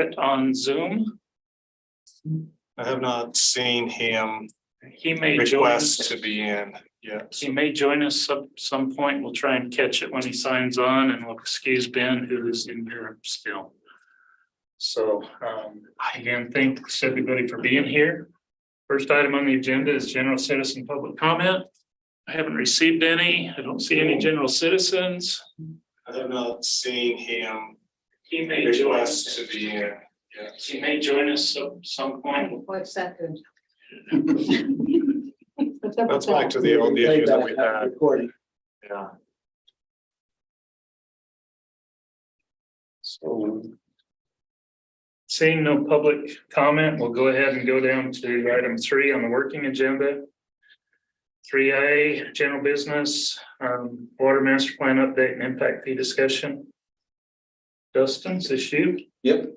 Crockett on Zoom? I have not seen him He may join request us. to be in yet. He may join us some point. We'll try and catch it when he signs on, and we'll excuse Ben, who is in Europe still. So again, thanks everybody for being here. First item on the agenda is general citizen public comment. I haven't received any. I don't see any general citizens. I have not seen him He may join request us. to be in yet. He may join us some point. What's that? That's back to the old issue that we had. Recording. Yeah. So seeing no public comment, we'll go ahead and go down to item 3 on the working agenda. 3A, general business, water master plan update and impact fee discussion. Dustin's issue. Yep.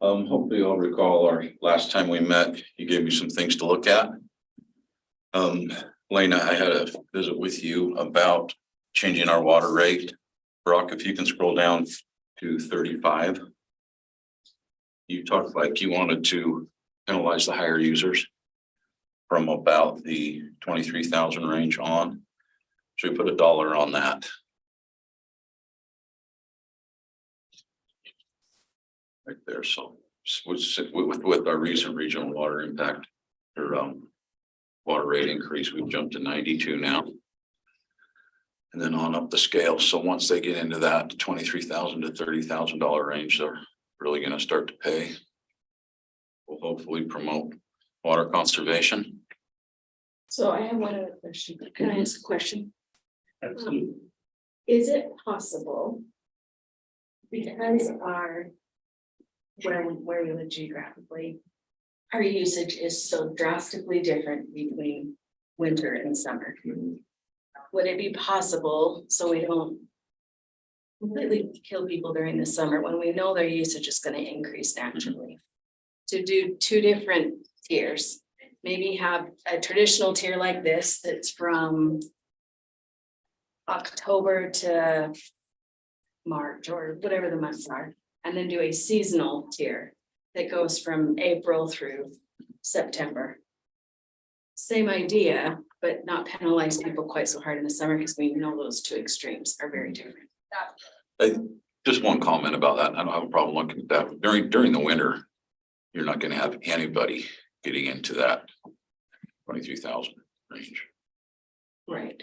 Hopefully you'll recall our last time we met, you gave me some things to look at. Lena, I had a visit with you about changing our water rate. Brock, if you can scroll down to 35. You talked like you wanted to penalize the higher users from about the 23,000 range on. So we put $1 on that. Right there, so with our recent regional water impact or water rate increase, we've jumped to 92 now. And then on up the scale. So once they get into that $23,000 to $30,000 range, they're really going to start to pay. We'll hopefully promote water conservation. So I have one other question. Can I ask a question? Absolutely. Is it possible? Because where we live geographically, our usage is so drastically different between winter and summer. Would it be possible, so we don't completely kill people during the summer when we know their usage is going to increase naturally, to do 2 different tiers? Maybe have a traditional tier like this that's from October to March or whatever the months are, and then do a seasonal tier that goes from April through September. Same idea, but not penalize people quite so hard in the summer, because we know those 2 extremes are very different. Just one comment about that. I don't have a problem looking at that. During the winter, you're not going to have anybody getting into that 23,000 range. Right.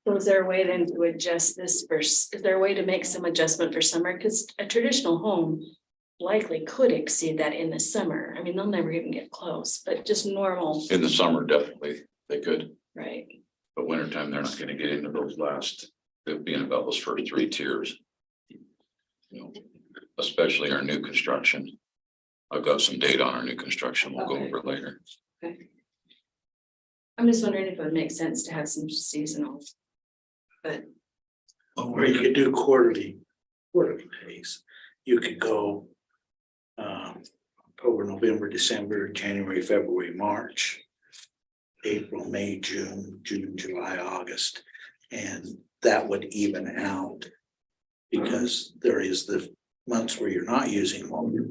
So is there a way then to adjust this is there a way to make some adjustment for summer? Because a traditional home likely could exceed that in the summer. I mean, they'll never even get close, but just normal. In the summer, definitely they could, Right. but wintertime, they're not going to get into those last, they'll be in about those first 3 tiers. You know, especially our new construction. I've got some data on our new construction. We'll go over it later. Okay. I'm just wondering if it would make sense to have some seasonal. But Or you could do quarterly pays. You could go October, November, December, January, February, March, April, May, June, July, August. And that would even out because there is the months where you're not using water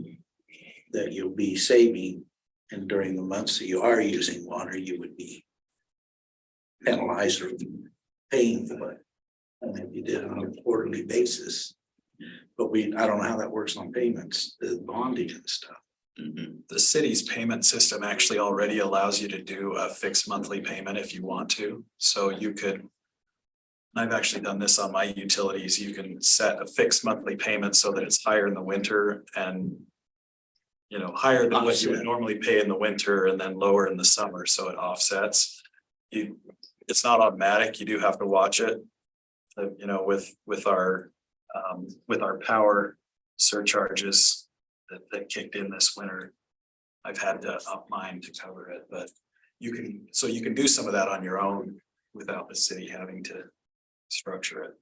that you'll be saving. And during the months that you are using water, you would be penalized or paying for it. And if you did it on a quarterly basis. But I don't know how that works on payments, the bonding and stuff. The city's payment system actually already allows you to do a fixed monthly payment if you want to. So you could, and I've actually done this on my utilities, you can set a fixed monthly payment so that it's higher in the winter and, you know, higher than what you would normally pay in the winter and then lower in the summer. So it offsets. It's not automatic. You do have to watch it. You know, with our power surcharges that kicked in this winter, I've had to up mine to cover it, but you can do some of that on your own without the city having to structure it.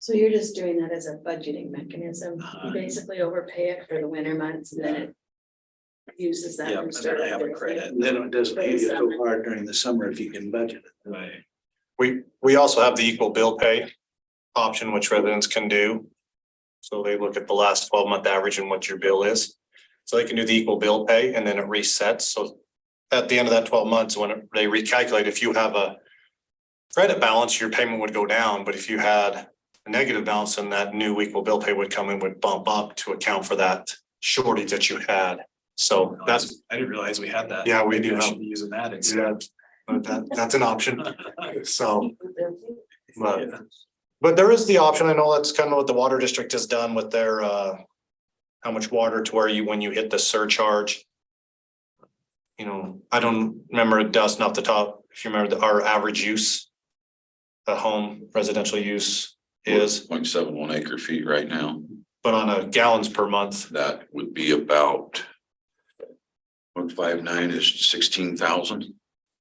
so you're just doing that as a budgeting mechanism. You basically overpay it for the winter months and then it uses that. Yeah, and then I have a credit. And then it doesn't hit you so hard during the summer if you can budget it. Right. We also have the equal bill pay option, which residents can do. So they look at the last 12-month average and what your bill is. So they can do the equal bill pay and then it resets. So at the end of that 12 months, when they recalculate, if you have a credit balance, your payment would go down, but if you had a negative balance, then that new equal bill pay would come in, would bump up to account for that shortage that you had. So that's, I didn't realize we had that. yeah, we Maybe do I have, should be using that yeah, instead. but that's an option. So, but, Yeah. but there is the option. I know that's kind of what the water district has done with their, how much water to where you, when you hit the surcharge. You know, I don't remember Dustin off the top, if you remember our average use. The home residential use is, 0.71 acre feet right now. but on a gallons per month, That would be about 0.59 is 16,000.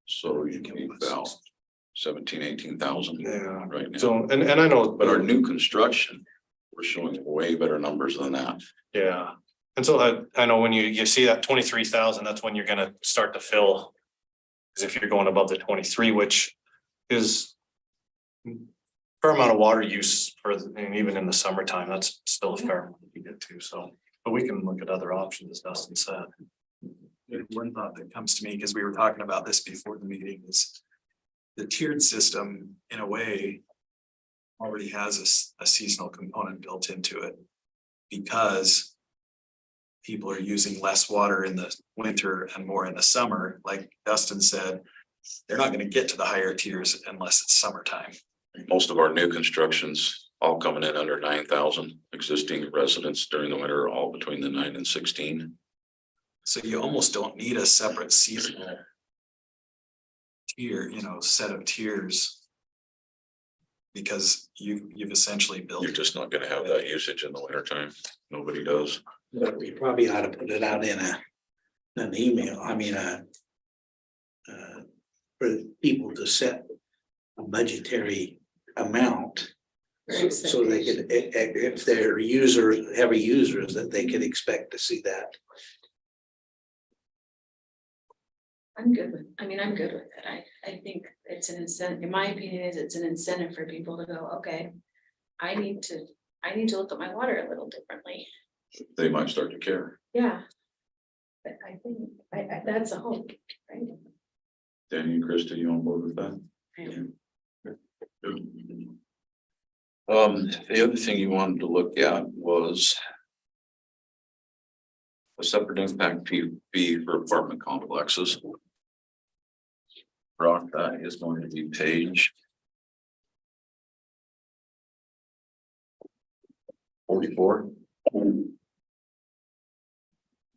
So you can be about 18,000 yeah. right now. So, and I know, But our new construction, we're showing way better numbers than that. yeah. And so I know when you see that 23,000, that's when you're gonna start to fill. Cause if you're going above the 23, which is fair amount of water use for, and even in the summertime, that's still a fair amount to get to, so. But we can look at other options, as Dustin said. One thought that comes to me, because we were talking about this before the meeting, is the tiered system, in a way, already has a seasonal component built into it. Because people are using less water in the winter and more in the summer, like Dustin said, they're not gonna get to the higher tiers unless it's summertime. Most of our new constructions all coming in under 9,000. Existing residents during the winter are all between the 9 and 16. So you almost don't need a separate seasonal tier, set of tiers. Because you've essentially built. You're just not gonna have that usage in the winter time. Nobody does. But we probably ought to put it out in an email, for people to set a budgetary amount. So they could, if they're heavy users, that they could expect to see that. I'm good with it. I think it's an incentive, in my opinion, it's an incentive for people to go, okay. I need to look at my water a little differently. They might start to care. Yeah. But I think, that's a hope, right? Danny and Krista, you on board with that? Right. The other thing you wanted to look at was a separate impact fee for apartment complexes. Brock, that is going to be page 44.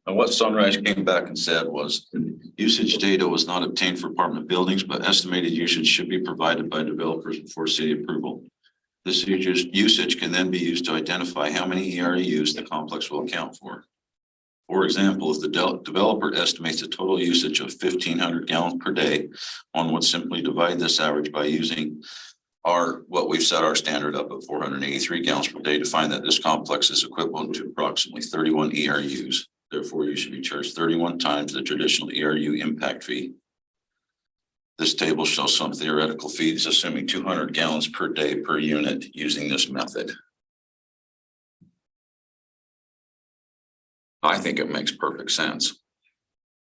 And what Sunrise came back and said was usage data was not obtained for apartment buildings, but estimated usage should be provided by developers before city approval. This usage can then be used to identify how many ERUs the complex will account for. For example, if the developer estimates a total usage of 1,500 gallons per day, one would simply divide this average by using what we've set our standard up at 483 gallons per day to find that this complex is equivalent to approximately 31 ERUs. Therefore, you should be charged 31 times the traditional ERU impact fee. This table shows some theoretical fees, assuming 200 gallons per day per unit using this method. I think it makes perfect sense.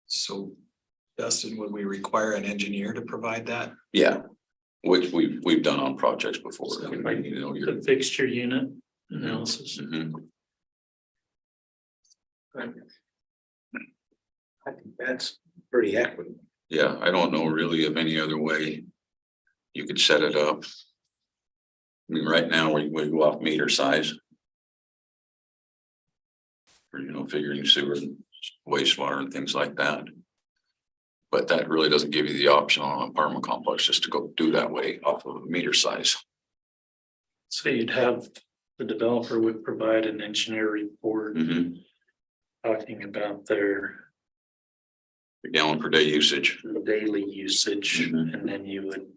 So Dustin, would we require an engineer to provide that? Yeah, which we've done on projects before. So, You're The fixture unit analysis. Mhm. I think that's pretty equitable. Yeah, I don't know really of any other way you could set it up. I mean, right now we go off meter size. Or, figuring sewer and wastewater and things like that. But that really doesn't give you the option on an apartment complex just to go do that way off of a meter size. So you'd have, the developer would provide an engineer report talking about their The gallon per day usage. daily usage, Mhm. and then you would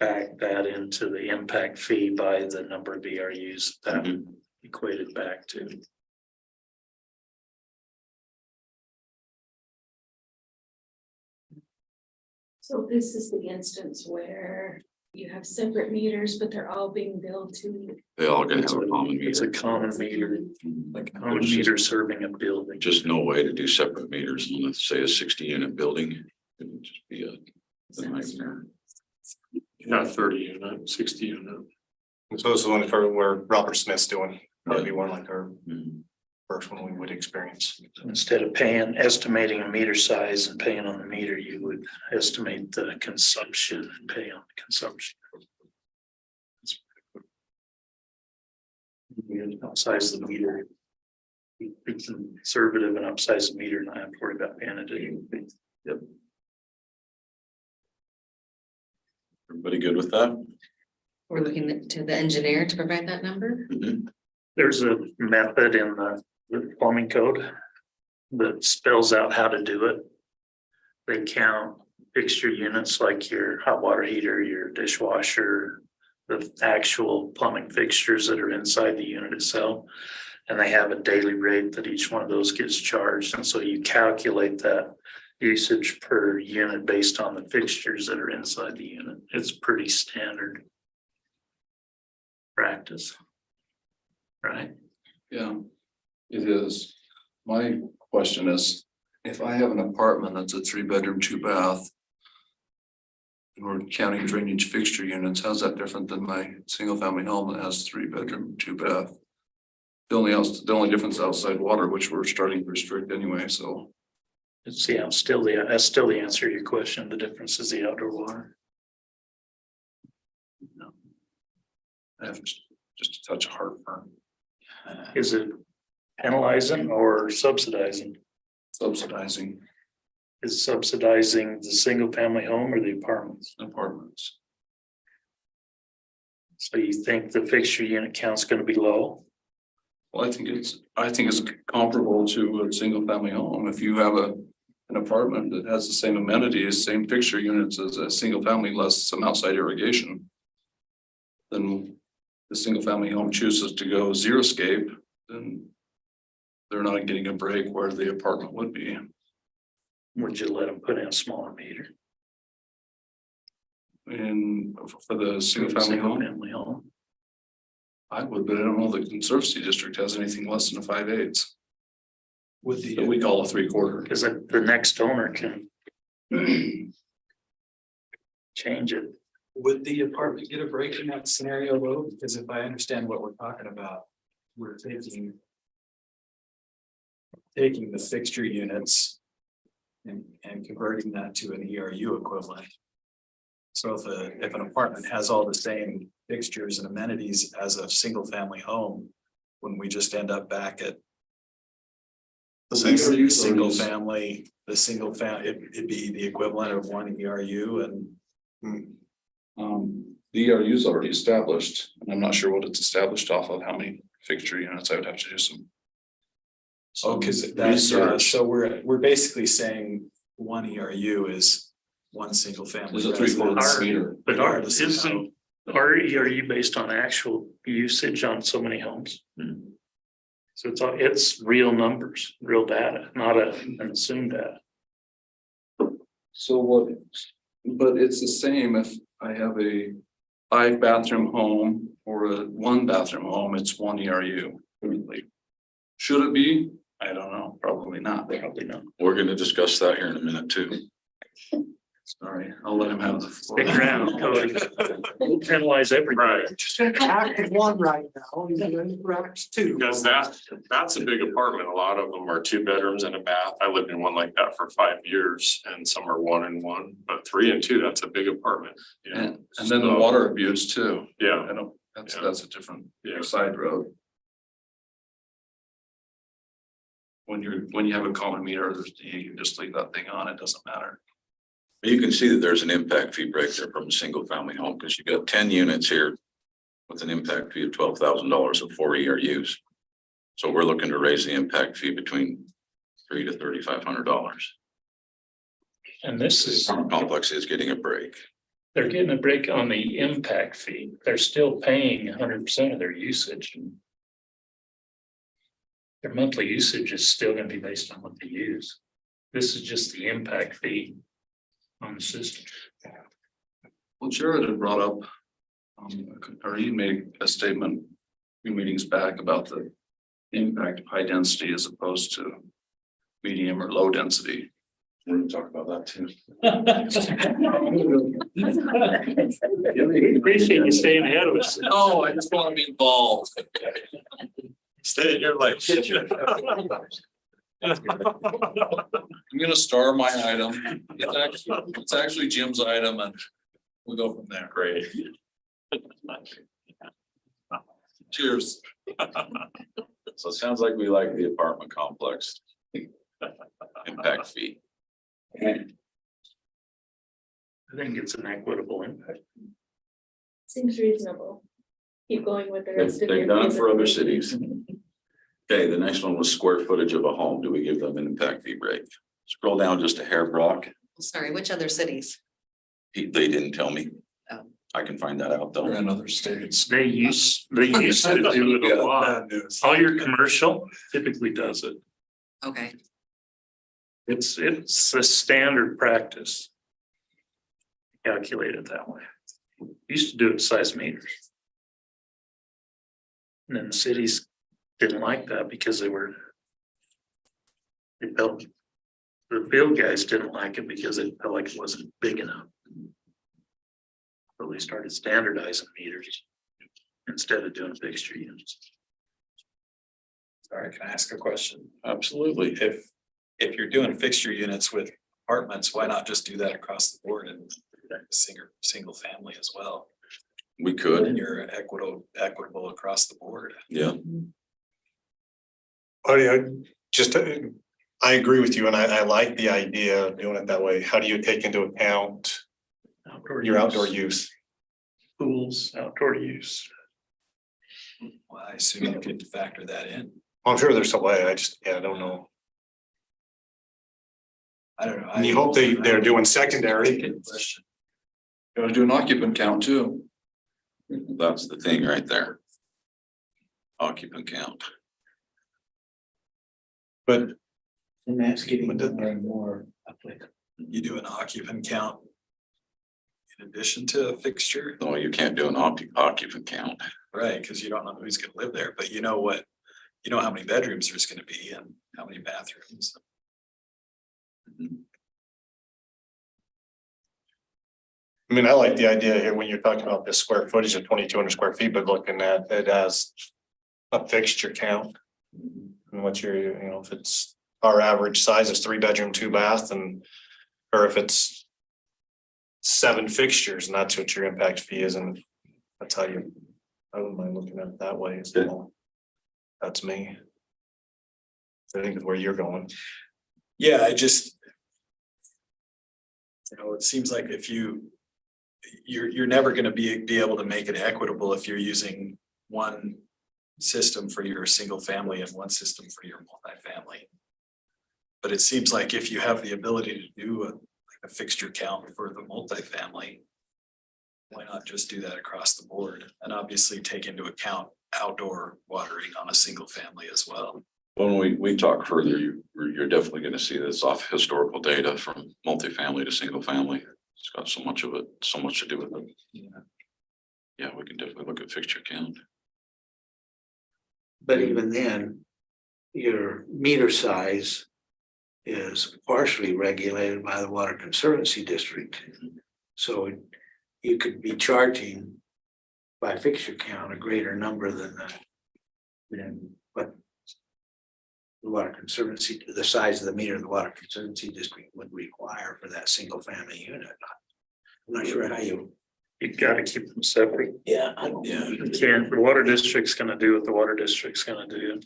back that into the impact fee by the number of ERUs that equated back to. So this is the instance where you have separate meters, but they're all being billed to. They all gonna have a common It's a meter. common meter, Like, common meter serving a building. Just no way to do separate meters on, let's say, a 60-unit building. It would just be a nightmare. Yeah, 30 unit, 60 unit. So this is one for where Robert Smith's doing, that'd be one like our Mhm. first one we would experience. Instead of estimating a meter size and paying on the meter, you would estimate the consumption and pay on the consumption. You upsize the meter. Be conservative and upsize the meter and not have to worry about paying it. Yep. Everybody good with that? We're looking to the engineer to provide that number. Mhm. There's a method in the plumbing code that spells out how to do it. They count fixture units like your hot water heater, your dishwasher, the actual plumbing fixtures that are inside the unit itself. And they have a daily rate that each one of those gets charged. And so you calculate that usage per unit based on the fixtures that are inside the unit. It's pretty standard practice. Right? Yeah, it is. My question is, if I have an apartment that's a 3-bedroom, 2-bath. And we're counting drainage fixture units, how's that different than my single family home that has 3-bedroom, 2-bath? The only difference outside water, which we're starting to restrict anyway, so. It's, yeah, that's still the answer to your question. The difference is the outdoor water. I have just a touch of heartburn. Is it penalizing or subsidizing? Subsidizing Is subsidizing the single family home or the apartments? apartments. So you think the fixture unit count's gonna be low? Well, I think it's comparable to a single family home. If you have an apartment that has the same amenities, same fixture units as a single family, less some outside irrigation. Then the single family home chooses to go xeriscape, then they're not getting a break where the apartment would be. Would you let them put in a smaller meter? And for the single family home, Family home. I would, but I don't know the conservancy district has anything less than a 5/8. Would That we call a 3/4. Because the next owner can change it. Would the apartment get a break in that scenario though? Because if I understand what we're talking about, we're taking the fixture units and converting that to an ERU equivalent. So if an apartment has all the same fixtures and amenities as a single family home, wouldn't we just end up back at the single family, it'd be the equivalent of one ERU and The ERU is already established, and I'm not sure what it's established off of, how many fixture units. I would have to do some. because that's, research. so we're basically saying one ERU is one single family. There's a residence. 3/4 meter. But Regardless of isn't RE based on actual usage on so many homes? So it's real numbers, real data, not an assumed data. So what, but it's the same if I have a 5-bathroom home or a 1-bathroom home, it's one ERU. Should it be? I don't know, probably not. Probably not. We're gonna discuss that here in a minute too. Sorry, I'll let him have the floor. Stick around, Cody. We'll penalize everybody. Active one right now, he's in racks two. Because that's a big apartment. A lot of them are 2 bedrooms and a bath. I lived in one like that for 5 years and some are 1 and 1, but 3 and 2, that's a big apartment. Yeah. And then the water abuse too. Yeah. I don't, that's Yeah. a different Yeah. side road. When you have a common meter, you can just leave that thing on, it doesn't matter. You can see that there's an impact fee break there from a single family home, because you got 10 units here with an impact fee of $12,000 of 4 ERUs. So we're looking to raise the impact fee between $300 to $3,500. And this is, Complex is getting a break. they're getting a break on the impact fee. They're still paying 100% of their usage. Their monthly usage is still gonna be based on what they use. This is just the impact fee on the system. Well, Jared had brought up, or he made a statement a few meetings back about the impact of high density as opposed to medium or low density. We're gonna talk about that too. Appreciate you staying ahead of us. No, I just want to be involved. Stay in your life. I'm gonna star my item. It's actually Jim's item and we'll go from there. Great. Cheers. So it sounds like we like the apartment complex. Impact fee. I think it's an equitable impact. Seems reasonable. Keep going with the rest of your. They've done it for other cities. Okay, the next one was square footage of a home. Do we give them an impact fee break? Scroll down just a hair, Brock. Sorry, which other cities? They didn't tell me. Oh. I can find that out They're though. in other states. They used to do it a lot. All your commercial typically does it. Okay, It's a standard practice. Calculate it that way. Used to do it size meters. And then the cities didn't like that because they felt, the field guys didn't like it because they felt like it wasn't big enough. So they started standardizing meters instead of doing fixture units. Sorry, can I ask a question? Absolutely. If you're doing fixture units with apartments, why not just do that across the board and single family as well? We And could, you're equitable across the board. yeah. I agree with you and I like the idea of doing it that way. How do you take into account your outdoor use? Pools, outdoor use. Well, I assume you could factor that in. I'm sure there's a way. I don't know. I don't know. And you hope they're doing secondary. Good question. Gotta do an occupant count too. That's the thing right there. Occupant count. But And that's getting more and more applicable. You do an occupant count in addition to a fixture, No, you can't do an occupant count. right? Because you don't know who's gonna live there, but you know how many bedrooms there's gonna be and how many bathrooms. I mean, I like the idea here when you're talking about this square footage of 2,200 square feet, but looking at it as a fixture count. And what if it's our average size is 3-bedroom, 2-bath or if it's 7 fixtures and that's what your impact fee is and that's how I wouldn't mind looking at it that way as well. That's me. I think of where you're going. Yeah, it seems like if you're never gonna be able to make it equitable if you're using one system for your single family and one system for your multifamily. But it seems like if you have the ability to do a fixture count for the multifamily, why not just do that across the board and obviously take into account outdoor watering on a single family as well. When we talk further, you're definitely gonna see this off historical data from multifamily to single family. It's got so much to do with it. Yeah, we can definitely look at fixture count. But even then, your meter size is partially regulated by the Water Conservancy District. So you could be charging by fixture count a greater number than what the Water Conservancy, the size of the meter the Water Conservancy District would require for that single family unit. I'm not sure how you. You gotta keep them separate. Yeah, I don't. Yeah. You can't, the water district's gonna do what the water district's gonna do.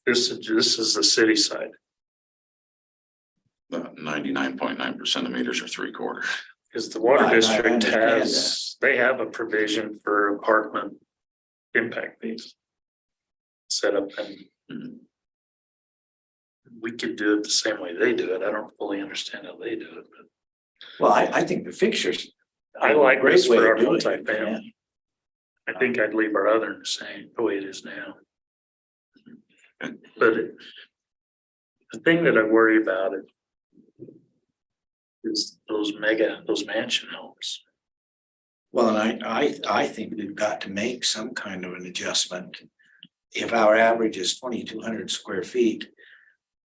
This is the city side. 99.9% of meters are 3/4. Because the water I district understand they have a provision for apartment impact fees. Set up and Mhm. we could do it the same way they do it. I don't fully understand how they do it, but Well, I think the fixtures. I like Great this way for of our doing it, multifamily. I think I'd leave our other the same, the way it is now. But the thing that I worry about it is those mansion homes. Well, and I think we've got to make some kind of an adjustment. If our average is 2,200 square feet,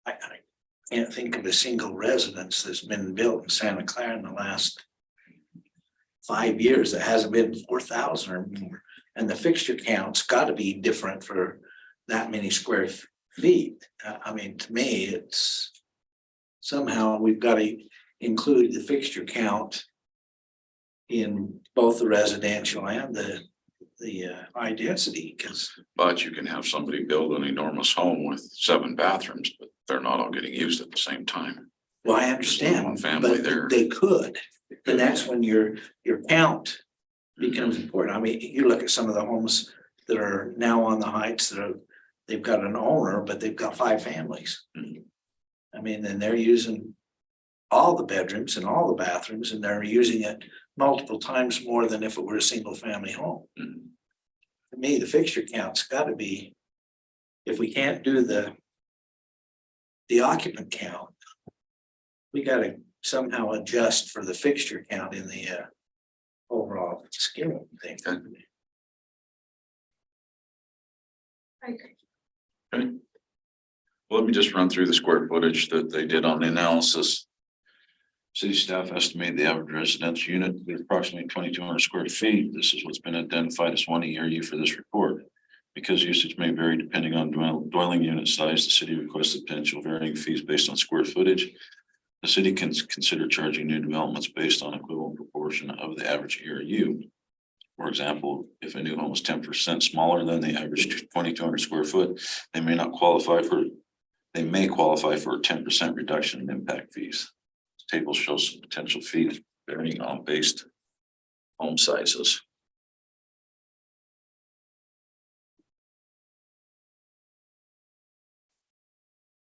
I can't think of a single residence that's been built in Santa Clara in the last 5 years that hasn't been 4,000 or more. And the fixture count's got to be different for that many square feet. I mean, to me, it's somehow we've got to include the fixture count in both the residential and the high density, because But you can have somebody build an enormous home with 7 bathrooms, but they're not all getting used at the same time. well, I understand, One family but there. they could. And that's when your count becomes important. I mean, you look at some of the homes that are now on the heights they've got an owner, but they've got 5 families. Mhm. I mean, and they're using all the bedrooms and all the bathrooms, and they're using it multiple times more than if it were a single family home. Mhm. To me, the fixture count's gotta be, if we can't do the occupant count, we gotta somehow adjust for the fixture count in the overall scale thing. Okay. I agree. Well, let me just run through the square footage that they did on the analysis. City staff estimated the average residential unit to be approximately 2,200 square feet. This is what's been identified as one ERU for this report. Because usage may vary depending on dwelling unit size, the city requested potential varying fees based on square footage. The city can consider charging new developments based on equivalent proportion of the average ERU. For example, if a new home is 10% smaller than the average 2,200 square foot, they may qualify for a 10% reduction in impact fees. This table shows some potential fees varying on based home sizes.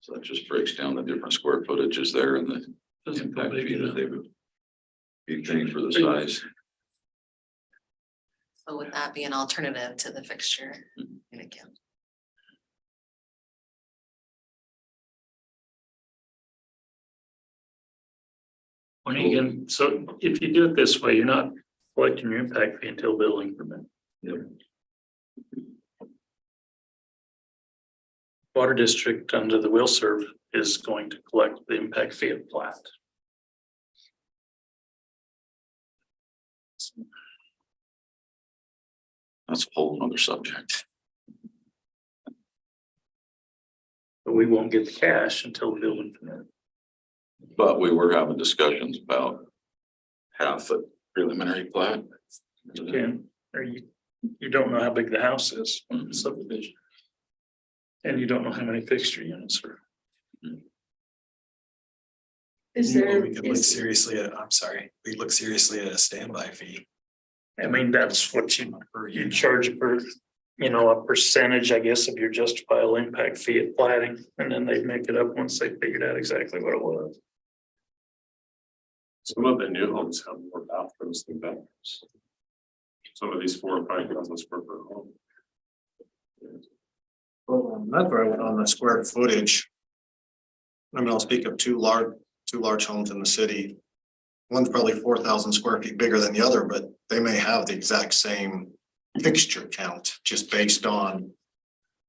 So that just breaks down the different square footages there and the impact fee that they would be paying for the size. So would that be an alternative to the fixture unit count? When you can, so if you do it this way, you're not collecting your impact fee until building permit. Water district under the will serve is going to collect the impact fee of plat. That's a whole nother subject. But we won't get the cash until the building permit. But we were having discussions about half a preliminary plat. Again, or you don't know how big the house is on the subdivision. And you don't know how many fixture units are. Is there, We could look is, seriously at, I'm sorry, we look seriously at a standby fee. I mean, that's what you charge per, a percentage, I guess, of your justifiable impact fee at plating, and then they make it up once they figured out exactly what it was. Some of the new homes have more bathrooms than bedrooms. Some of these 4,000 or 5,000 square foot homes. Well, that's where I went on the square footage. I mean, I'll speak of two large homes in the city. One's probably 4,000 square feet bigger than the other, but they may have the exact same fixture count, just based on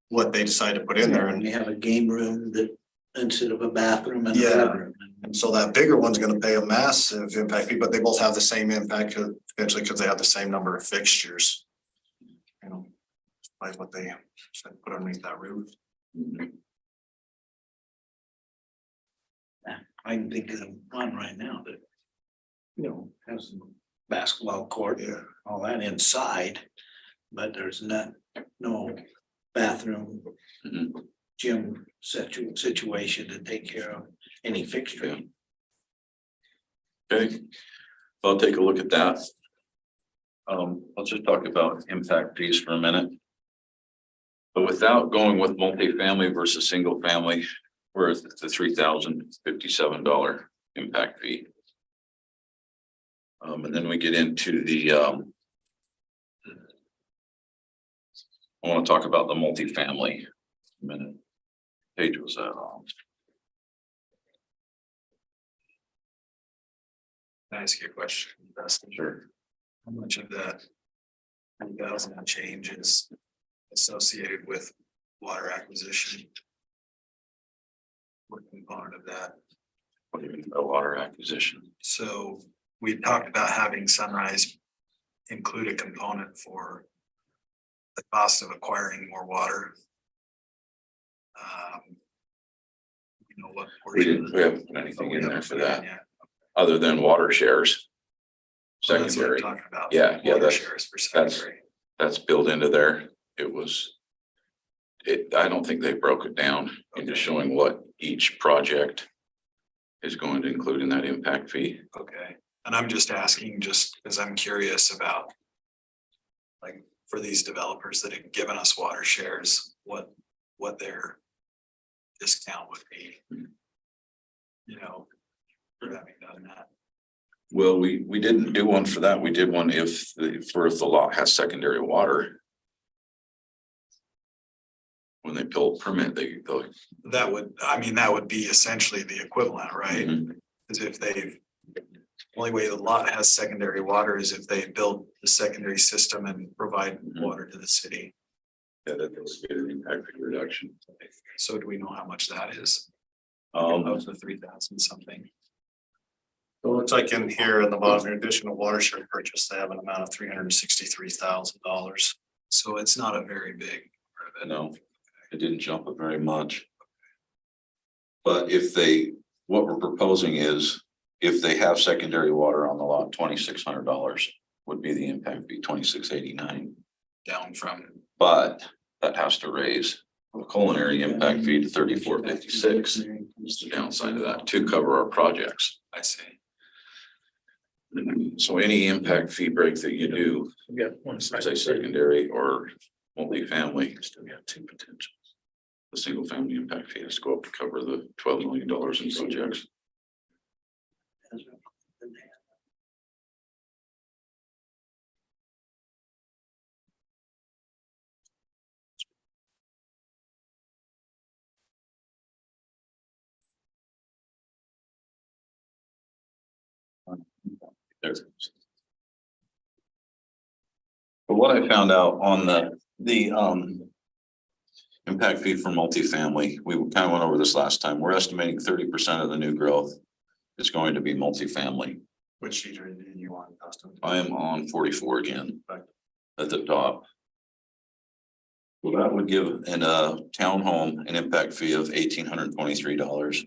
what they decide to put in there. And you have a game room that instead of a bathroom and a Yeah. bedroom. And so that bigger one's gonna pay a massive impact fee, but they both have the same impact potentially because they have the same number of fixtures. Like what they put underneath that roof. I can think of one right now that, has some basketball court, all that inside, but there's no bathroom, Mhm. gym situation to take care of any fixture. Okay, I'll take a look at that. Let's just talk about impact fees for a minute. But without going with multifamily versus single family, we're at the $3,057 impact fee. And then we get into the I want to talk about the multifamily a minute. Page was that on? Can I ask you a question? Sure. How much of that 10,000 and change is associated with water acquisition? What component of that? What do you mean by water acquisition? So we talked about having Sunrise include a component for the cost of acquiring more water. You know what? We haven't put anything in there for that, Yeah. other than water shares. So that's what I'm Secondary, talking about. Yeah, Water that's- shares for that's- secondary. that's built into there. I don't think they broke it down into Okay. showing what each project is going to include in that impact fee. Okay, and I'm just asking, just because I'm curious about. Like, for these developers that have given us water shares, what their discount would be. You know, for having done that. Well, we didn't do one for that. We did one if the lot has secondary water. When they pull a permit, they'll. That would be essentially the equivalent, right? Mhm. As if they've. Only way the lot has secondary water is if they build the secondary system and provide water to the city. Yeah, that was an impact fee reduction. So do we know how much that is? Um, Of the 3,000 something? So it looks like in here in the bottom, in addition to water share purchase, they have an amount of $363,000. So it's not a very big. part of it. no, it didn't jump up very much. But what we're proposing is, if they have secondary water on the lot, $2,600 would be the impact fee, $2,689. Down from, But that has to raise the culinary impact fee to $34.56. Is the downside of that to cover our projects. I see. So any impact fee break that you do, We got one say side. secondary or multifamily, Still got two potentials. the single family impact fee has to go up to cover the $12 million in projects. There's. But what I found out on the impact fee for multifamily, we kind of went over this last time. We're estimating 30% of the new growth is going to be multifamily. Which sheet are you on, Dustin? I am on 44 again at the top. Well, that would give in a townhome an impact fee of $1,823,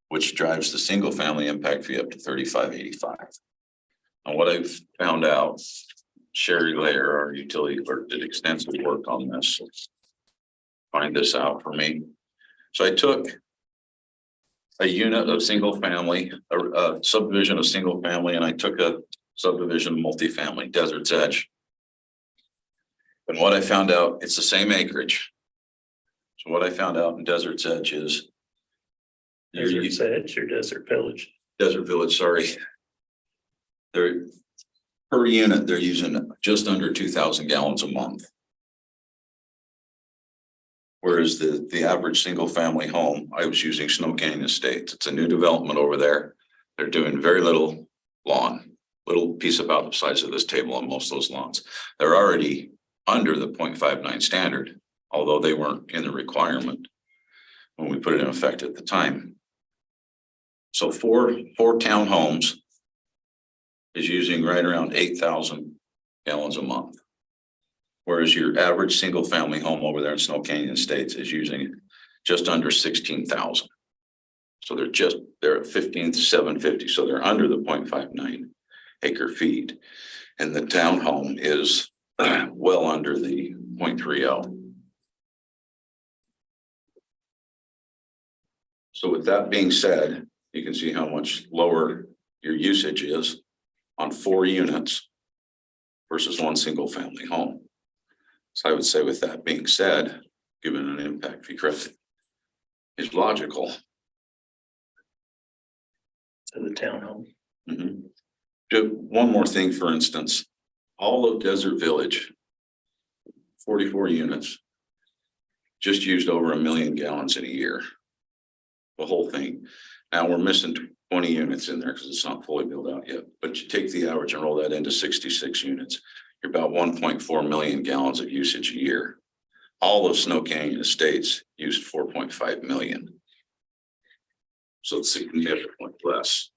which drives the single family impact fee up to $3,585. And what I've found out, Sherry Layer, our utility clerk, did extensive work on this. Find this out for me. So I took a unit of single family, a subdivision of single family, and I took a subdivision of multifamily, Desert's Edge. And what I found out, it's the same acreage. So what I found out in Desert's Edge is Desert's Edge or Desert Village? Desert Village, sorry. They're per unit, they're using just under 2,000 gallons a month. Whereas the average single family home, I was using Snow Canyon Estates. It's a new development over there. They're doing very little lawn, little piece about the size of this table on most of those lawns. They're already under the 0.59 standard, although they weren't in the requirement when we put it in effect at the time. So four townhomes is using right around 8,000 gallons a month. Whereas your average single family home over there in Snow Canyon Estates is using just under 16,000. So they're at 15,750. So they're under the 0.59 acre feet. And the townhome is well under the 0.30. So with that being said, you can see how much lower your usage is on 4 units versus one single family home. So I would say with that being said, given an impact fee credit is logical. To the townhome. Mhm. Just one more thing, for instance, all of Desert Village, 44 units, just used over 1 million gallons in a year. The whole thing. Now we're missing 20 units in there because it's not fully built out yet, but you take the average and roll that into 66 units. You're about 1.4 million gallons of usage a year. All of Snow Canyon Estates used 4.5 million. So it's significantly less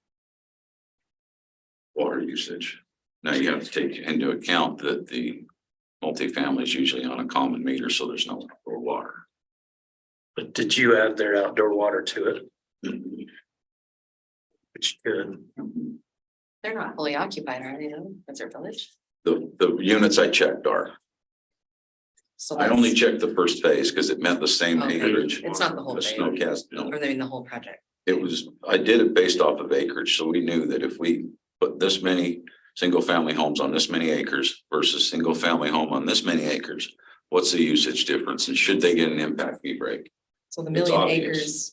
water usage. Now you have to take into account that the multifamily is usually on a common meter, so there's no outdoor water. But did you add their outdoor water to it? Which good. They're not fully occupied, are they though? That's their village. The units I checked are, So I only that's- checked the first phase because it meant the same Okay. acreage. It's not the whole The thing, snowcast, no. or they mean the whole project. It was, I did it based off of acreage, so we knew that if we put this many single family homes on this many acres versus single family home on this many acres, what's the usage difference and should they get an impact fee break? So the It's million obvious. acres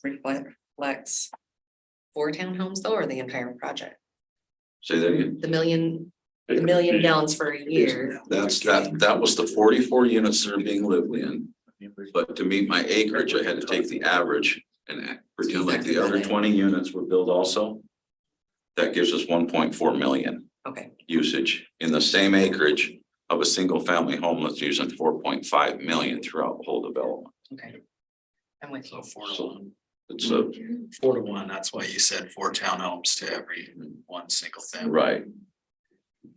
reflects 4 townhomes though, or the entire project? Say that again. The million gallons for a year. That was the 44 units that are being lived in. But to meet my acreage, I had to take the average and pretend like the other 20 units were built also. That gives us 1.4 million Okay, usage in the same acreage of a single family home that's using 4.5 million throughout the whole development. okay. I'm with you. So 4 to So 1. it's a, 4 to 1, that's why you said 4 townhomes to every one single family. right.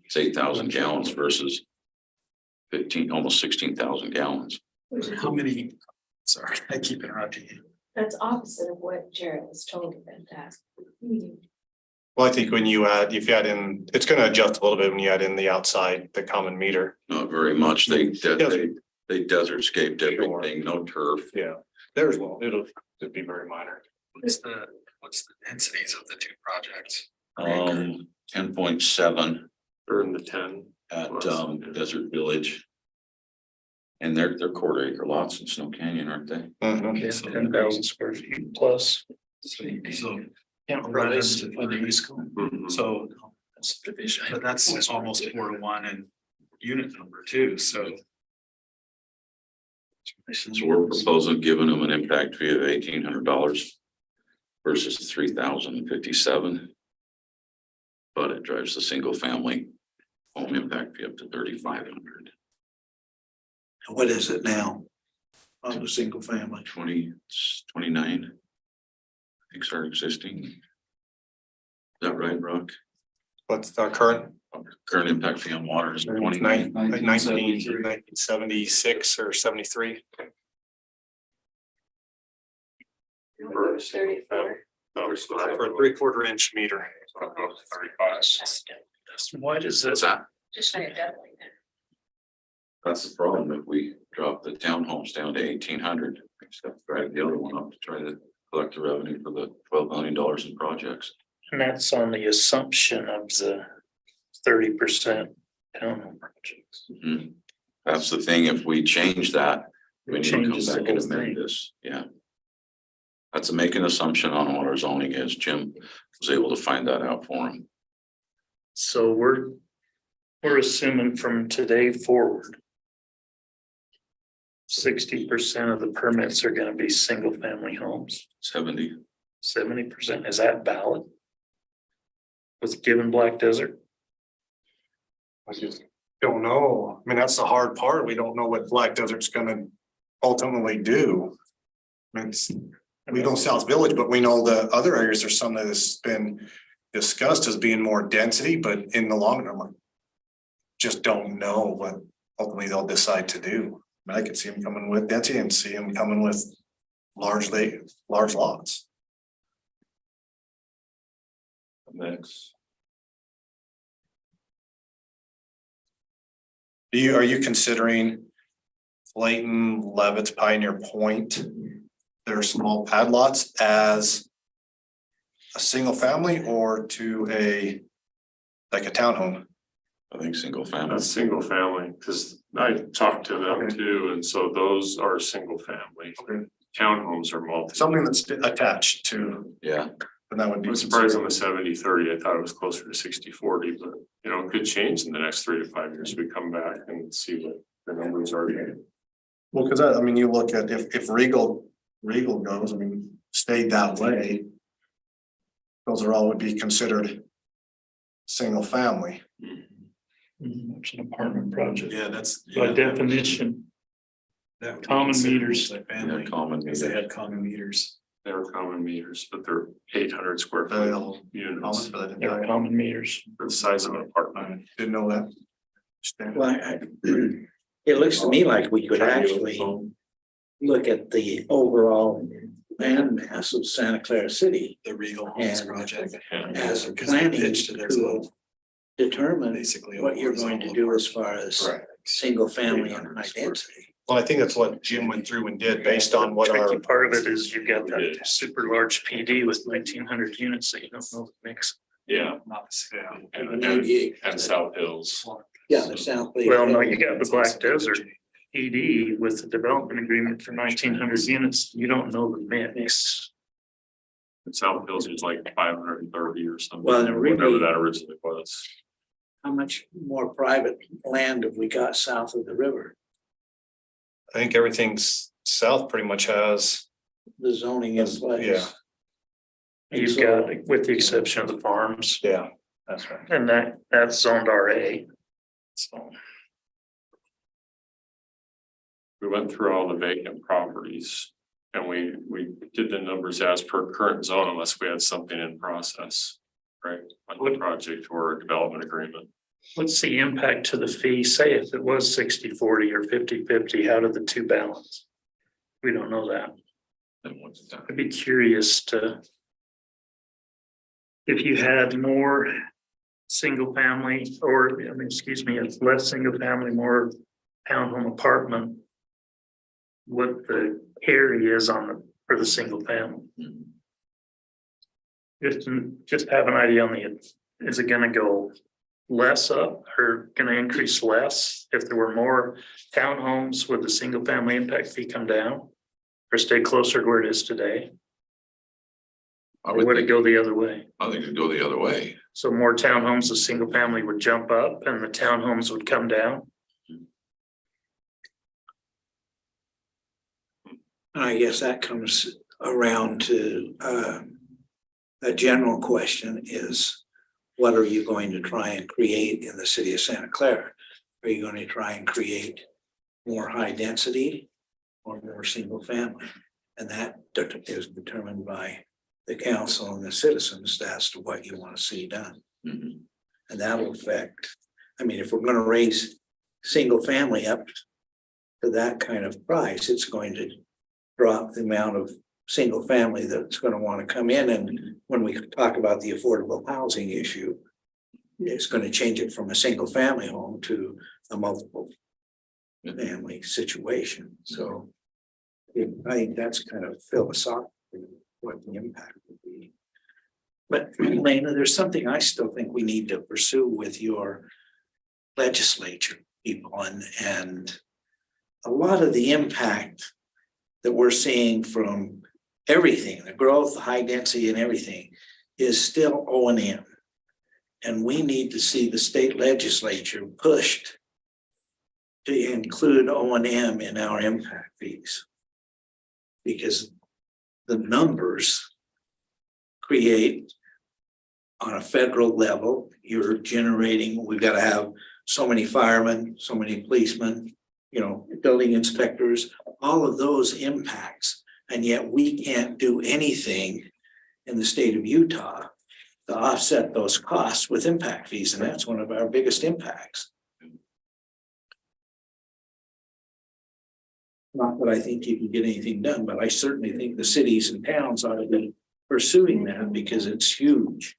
It's 8,000 gallons versus 15, almost 16,000 gallons. How many, sorry, I keep interrupting you. That's opposite of what Jared was told about that. Well, I think when you add, if you add in, it's gonna adjust a little bit when you add in the outside, the common meter. Not very much. They desert scaped everything, no turf. Yeah, there's well, it'll be very minor. What's the densities of the 2 projects? 10.7 Or in the 10. at Desert Village. And they're quarter acre lots in Snow Canyon, aren't they? Mhm. Yeah, 10,000 square feet plus. So Can't rise rise. on the east coast. Mhm. So, but that's almost 4 to 1 in unit number too, so. So we're proposing giving them an impact fee of $1,800 versus $3,057. But it drives the single family home impact fee up to $3,500. What is it now? On the single family? 29. I think are existing. Is that right, Brock? What's our current? Current impact fee on water is 29. 1976 or 73? For single family. No, it's not. For a 3/4 inch meter. 35. Why does What's this, that? Just try to doubling it. That's the problem. If we drop the townhomes down to 1,800, we just have to drag the other one up to try to collect the revenue for the $12 million in projects. and that's on the assumption of the 30% townhome projects. Mhm. That's the thing. If we change that, we need to come Changes the back and whole thing. amend this. Yeah. That's a make an assumption on what our zoning is. Jim was able to find that out for him. So we're assuming from today forward. 60% of the permits are gonna be single family homes, 70. 70%, is that valid? With given Black Desert? I just don't know. I mean, that's the hard part. We don't know what Black Desert's gonna ultimately do. I mean, we know South Village, but we know the other areas, there's some that has been discussed as being more density, but in the long run, I just don't know what ultimately they'll decide to do. I mean, I could see them coming with density and see them coming with large lots. Next. Are you considering Clayton, Levitt's, Pioneer Point, their small pad lots as a single family or to like a townhome? I think single family. That's single family, because I talked to them too, and so those are single family. Okay. Townhomes are multi. Something that's attached to, Yeah. and that would be. I'm surprised on the 70-30. I thought it was closer to 60-40, but you know, it could change in the next 3 to 5 years. We come back and see what the numbers are. Well, because I mean, you look at if Regal goes, I mean, stayed that way. those are all would be considered single family. It's an apartment project. Yeah, that's. By definition, that would be common considered meters. multifamily, Yeah, common because they meters. had common meters. They're common meters, but they're 800 square They foot all- How much units for that? Yeah, common meters. for the size of an apartment. Didn't know that. Well, it looks to me like we could actually look at the overall land mass of Santa Clara City The Regal Homes And- project. as a Because they planning pitched it as a- tool. Determine Basically. a what you're going to horizontal do as apartment. far as Right. single family and 800 high square density. Well, I think that's what Jim went through and did based on what our, Tricky part of it is you've got that super large PD with 1,900 units that you don't know the mix. Yeah, Not the same. and South Hills. Yeah, the South. Lake Well, no, Hill. you got the Black Desert PD with the development agreement for 1,900 units. You don't know the mix. And South Hills was like 530 or something. Well, and really- Whatever that originally was. How much more private land have we got south of the river? I think everything's south pretty much has, The zoning in place. Yeah. And You've so- got, with the exception of the farms, yeah, that's right. and that's zoned RA. So. We went through all the vacant properties. And we did the numbers as per current zone unless we had something in process. Right, like a project or a development agreement. What's the impact to the fee? Say if it was 60-40 or 50-50, how did the two balance? We don't know that. Then what's that? I'd be curious to. If you had more single family or, I mean, excuse me, it's less single family, more townhome apartment. What the carry is on the, for the single family. Just have an idea on the, is it gonna go less up or gonna increase less? If there were more townhomes, would the single family impact fee come down? Or stay closer to where it is today? I Or would would it think, go the other way? I think it'd go the other way. So more townhomes, the single family would jump up and the townhomes would come down? And I guess that comes around to a general question is, what are you going to try and create in the city of Santa Clara? Are you going to try and create more high density or more single family? And that is determined by the council and the citizens as to what you want to see done. Mhm. And that'll affect, I mean, if we're gonna raise single family up to that kind of price, it's going to drop the amount of single family that's gonna wanna come in. And when we talk about the affordable housing issue, it's gonna change it from a single family home to a multiple family situation. So I think that's kind of philosophically what the impact would be. But Lena, there's something I still think we need to pursue with your legislature people and a lot of the impact that we're seeing from everything, the growth, the high density and everything is still O&M. And we need to see the state legislature pushed to include O&M in our impact fees. Because the numbers create on a federal level, you're generating, we've got to have so many firemen, so many policemen, you know, building inspectors, all of those impacts. And yet we can't do anything in the state of Utah to offset those costs with impact fees. And that's one of our biggest impacts. Not that I think you can get anything done, but I certainly think the cities and towns ought to be pursuing that because it's huge.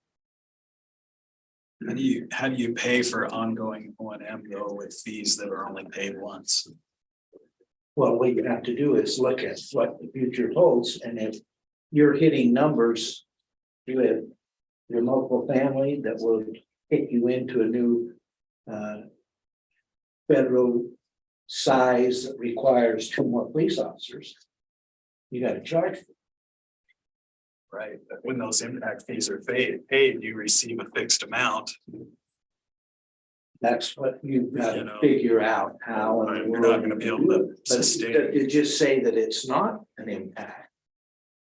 How do you pay for ongoing O&M though with fees that are only paid once? Well, what you have to do is look at what the future holds, and if you're hitting numbers with your multiple family that will take you into a new federal size that requires 2 more police officers, you got to charge. Right, but when those impact fees are paid, you receive a fixed amount. That's what you've got You to know, figure out how. and You're not gonna be able to But sustain. to just say that it's not an impact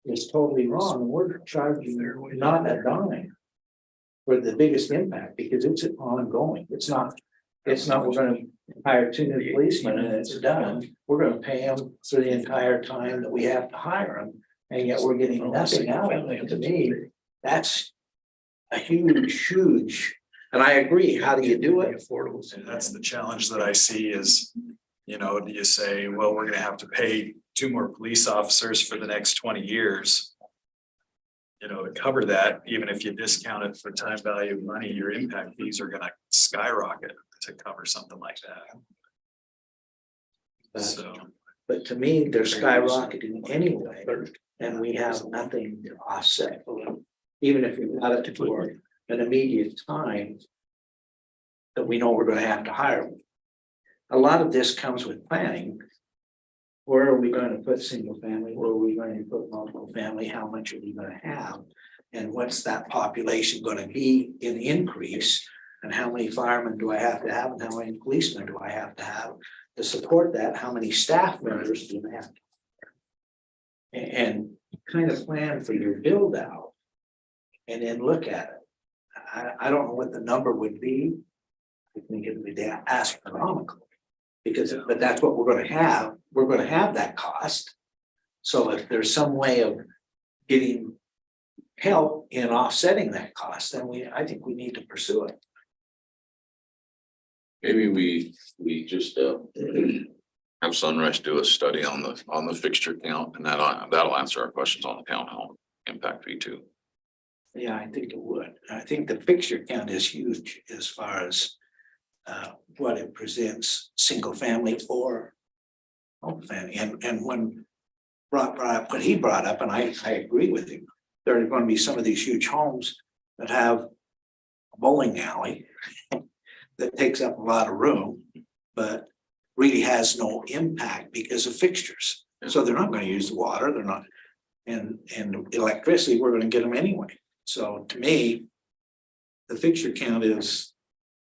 is totally wrong. We're charging not a dime for the biggest impact because it's ongoing. It's not we're gonna hire 2 new policemen and it's done. We're gonna pay them for the entire time that we have to hire them. And yet we're getting nothing out of it. To me, that's a huge, and I agree. How do you do it? Affordable. And that's the challenge that I see is, you know, do you say, well, we're gonna have to pay 2 more police officers for the next 20 years. You know, to cover that, even if you discount it for time value of money, your impact fees are gonna skyrocket to cover something like that. So, But to me, they're skyrocketing anyway, and we have nothing to offset. Even if we got it for an immediate time. That we know we're gonna have to hire them. A lot of this comes with planning. Where are we going to put single family? Where are we going to put multiple family? How much are we gonna have? And what's that population gonna be in increase? And how many firemen do I have to have? And how many policemen do I have to have to support that? How many staff members do I have? And kind of plan for your build out. And then look at it. I don't know what the number would be. I think it would be astronomical. Because, but that's what we're gonna have. We're gonna have that cost. So if there's some way of getting help in offsetting that cost, then I think we need to pursue it. Maybe we just have Sunrise do a study on the fixture count, and that'll answer our questions on the townhome impact fee too. Yeah, I think it would. I think the fixture count is huge as far as what it presents, single family or home family. And when brought up what he brought up, and I agree with him, there are going to be some of these huge homes that have a bowling alley that takes up a lot of room, but really has no impact because of fixtures. So they're not going to use the water, they're not, and electricity, we're going to get them anyway. So to me, the fixture count is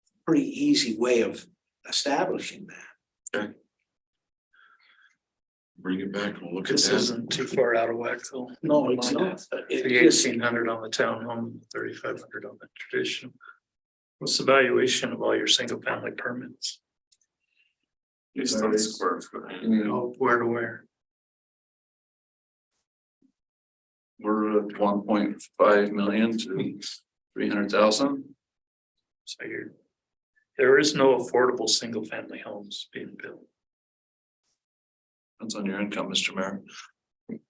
a pretty easy way of establishing that. Bring it back, we'll look at This that. isn't too far out of whack though. No, it's not. The It's just, 1,800 on the townhome, 3,500 on the traditional. What's the valuation of all your single family permits? Based on square foot. Oh, where to where? We're at 1.5 million to 300,000. So there is no affordable single family homes being built. Depends on your income, Mr. Mayor.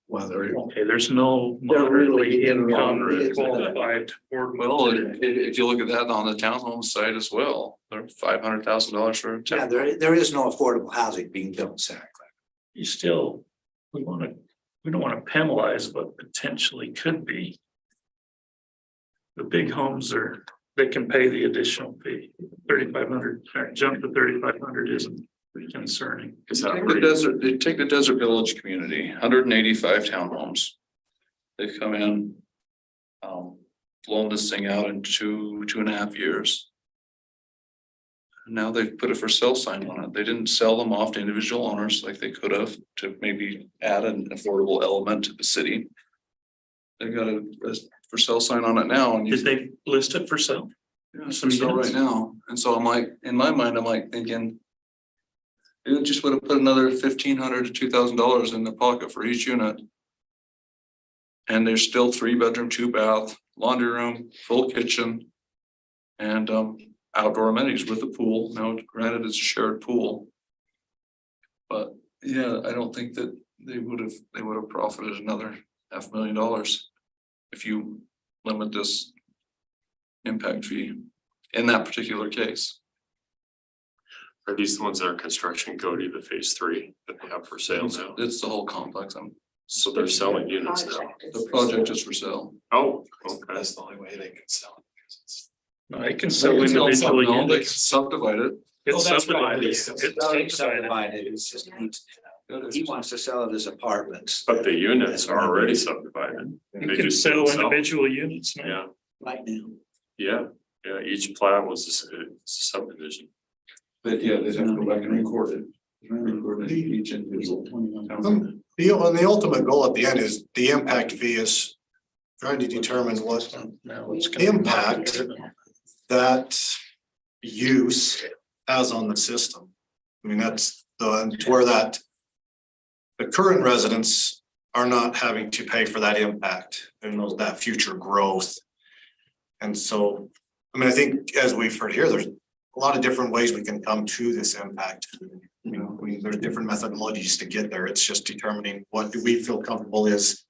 well, there, Okay, there's no They're really moderately in income wrong. It's qualified for. Well, if you look at that on the townhome side as well, they're $500,000 for a yeah, town. there is no affordable housing being built in Santa Clara. You still, we don't want to penalize what potentially could be. The big homes they can pay the additional fee, 3,500, or jump to 3,500 isn't concerning. Is that Take the Desert Village community, 185 townhomes. They've come in, blown this thing out in 2.5 years. Now they've put a for sale sign on it. They didn't sell them off to individual owners like they could have to maybe add an affordable element to the city. They got a for sale sign on it now, and Did they list it for sale? yeah, it's for sale right now. And so I'm like, in my mind, I'm like thinking, it just would have put another $1,500 to $2,000 in the pocket for each unit. And there's still 3-bedroom, 2-bath, laundry room, full kitchen. And outdoor amenities with a pool. Now, granted, it's a shared pool. But yeah, I don't think that they would have profited another $500,000 if you limit this impact fee in that particular case. Are these the ones that are construction go to the phase 3 that they have for sale now? It's the whole complex. So they're selling units now. The project is for sale. Oh, okay. that's the only way they can sell it. No, they can sell They can sell individual some, no, they can units. subdivide it. It's Oh, that's right. subdivided. It's It's subdivided. It's just he wants to sell it as apartments. But the units are already subdivided. You They can just sell didn't individual units now. Yeah, Right now. yeah, each plat was a subdivision. But yeah, they'd have to go back and record it. Record it each individual. the ultimate goal at the end is the impact fee is trying to determine what Now it's gonna be impact market-driven. that use has on the system. I mean, that's to where that the current residents are not having to pay for that impact and that future growth. And so, I mean, I think as we've heard here, there's a lot of different ways we can come to this impact. You know, there's different methodologies to get there. It's just determining what do we feel comfortable is.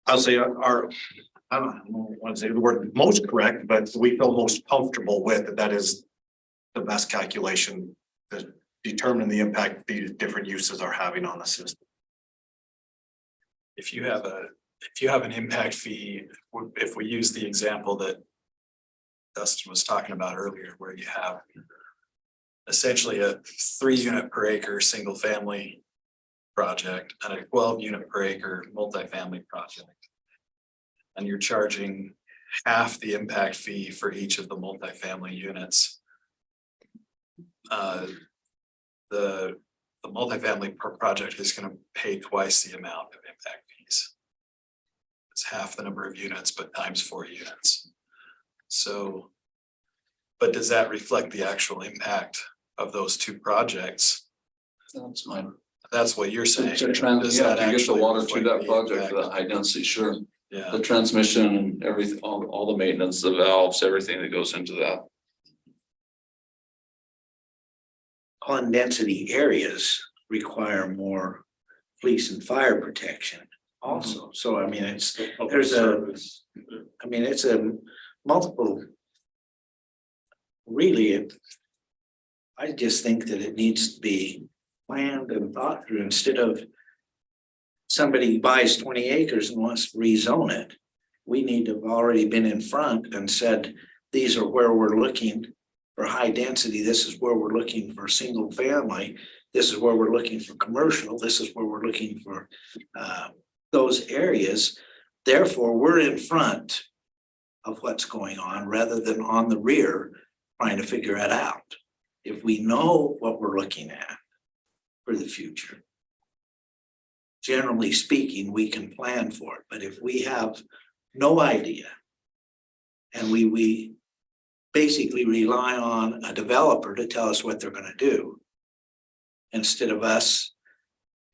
I'll say I don't want to say the word most correct, but we feel most comfortable with that is the best calculation that determine the impact these different uses are having on the system. If you have an impact fee, if we use the example that Dustin was talking about earlier, where you have essentially a 3 unit per acre single family project and a 12 unit per acre multifamily project. And you're charging half the impact fee for each of the multifamily units. The multifamily per project is gonna pay twice the amount of impact fees. It's half the number of units, but times 4 units. So, but does that reflect the actual impact of those 2 projects? That's mine. That's what you're saying. It's a Does yeah, that to get the actually water to reflect that the project for impact? that high density, sure. Yeah, The transmission and everything, all the maintenance, the valves, everything that goes into that. On density areas require more police and fire protection also. So I mean, it's a multiple. Really, I just think that it needs to be planned and thought through instead of somebody buys 20 acres and wants to rezone it. We need to have already been in front and said, these are where we're looking for high density. This is where we're looking for single family. This is where we're looking for commercial. This is where we're looking for those areas. Therefore, we're in front of what's going on rather than on the rear trying to figure it out. If we know what we're looking at for the future, generally speaking, we can plan for it. But if we have no idea and we basically rely on a developer to tell us what they're going to do instead of us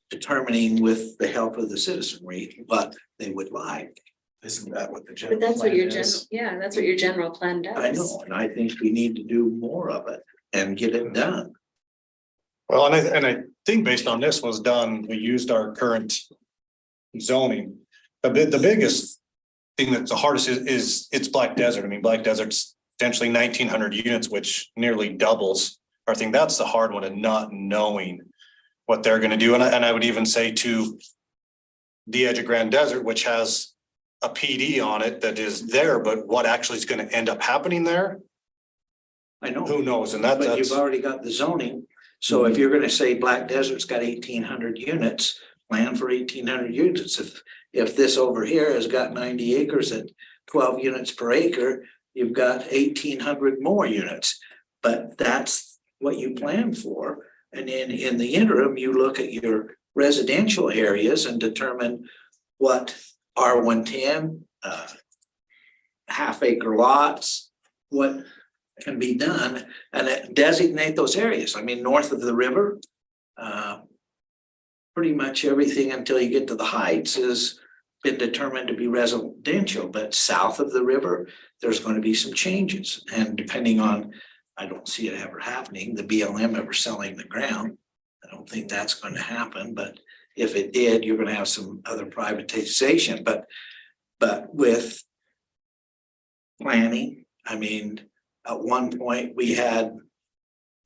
determining with the help of the citizenry what they would like. isn't that what the general But that's what plan your is? that's what your general plan does. I know, and I think we need to do more of it and get it done. Well, and I think based on this was done, we used our current zoning. The biggest thing that's the hardest is it's Black Desert. I mean, Black Desert's potentially 1,900 units, which nearly doubles our thing. That's the hard one, and not knowing what they're gonna do. And I would even say to the edge of Grand Desert, which has a PD on it that is there, but what actually is gonna end up happening there, I know. who knows? And But that's. you've already got the zoning. So if you're gonna say Black Desert's got 1,800 units, plan for 1,800 units. If this over here has got 90 acres at 12 units per acre, you've got 1,800 more units. But that's what you plan for. And then in the interim, you look at your residential areas and determine what R110, half acre lots, what can be done and designate those areas. I mean, north of the river, pretty much everything until you get to the heights has been determined to be residential, but south of the river, there's going to be some changes. And depending on, I don't see it ever happening, the BLM ever selling the ground. I don't think that's going to happen, but if it did, you're going to have some other privatization, but with planning, I mean, at one point, we had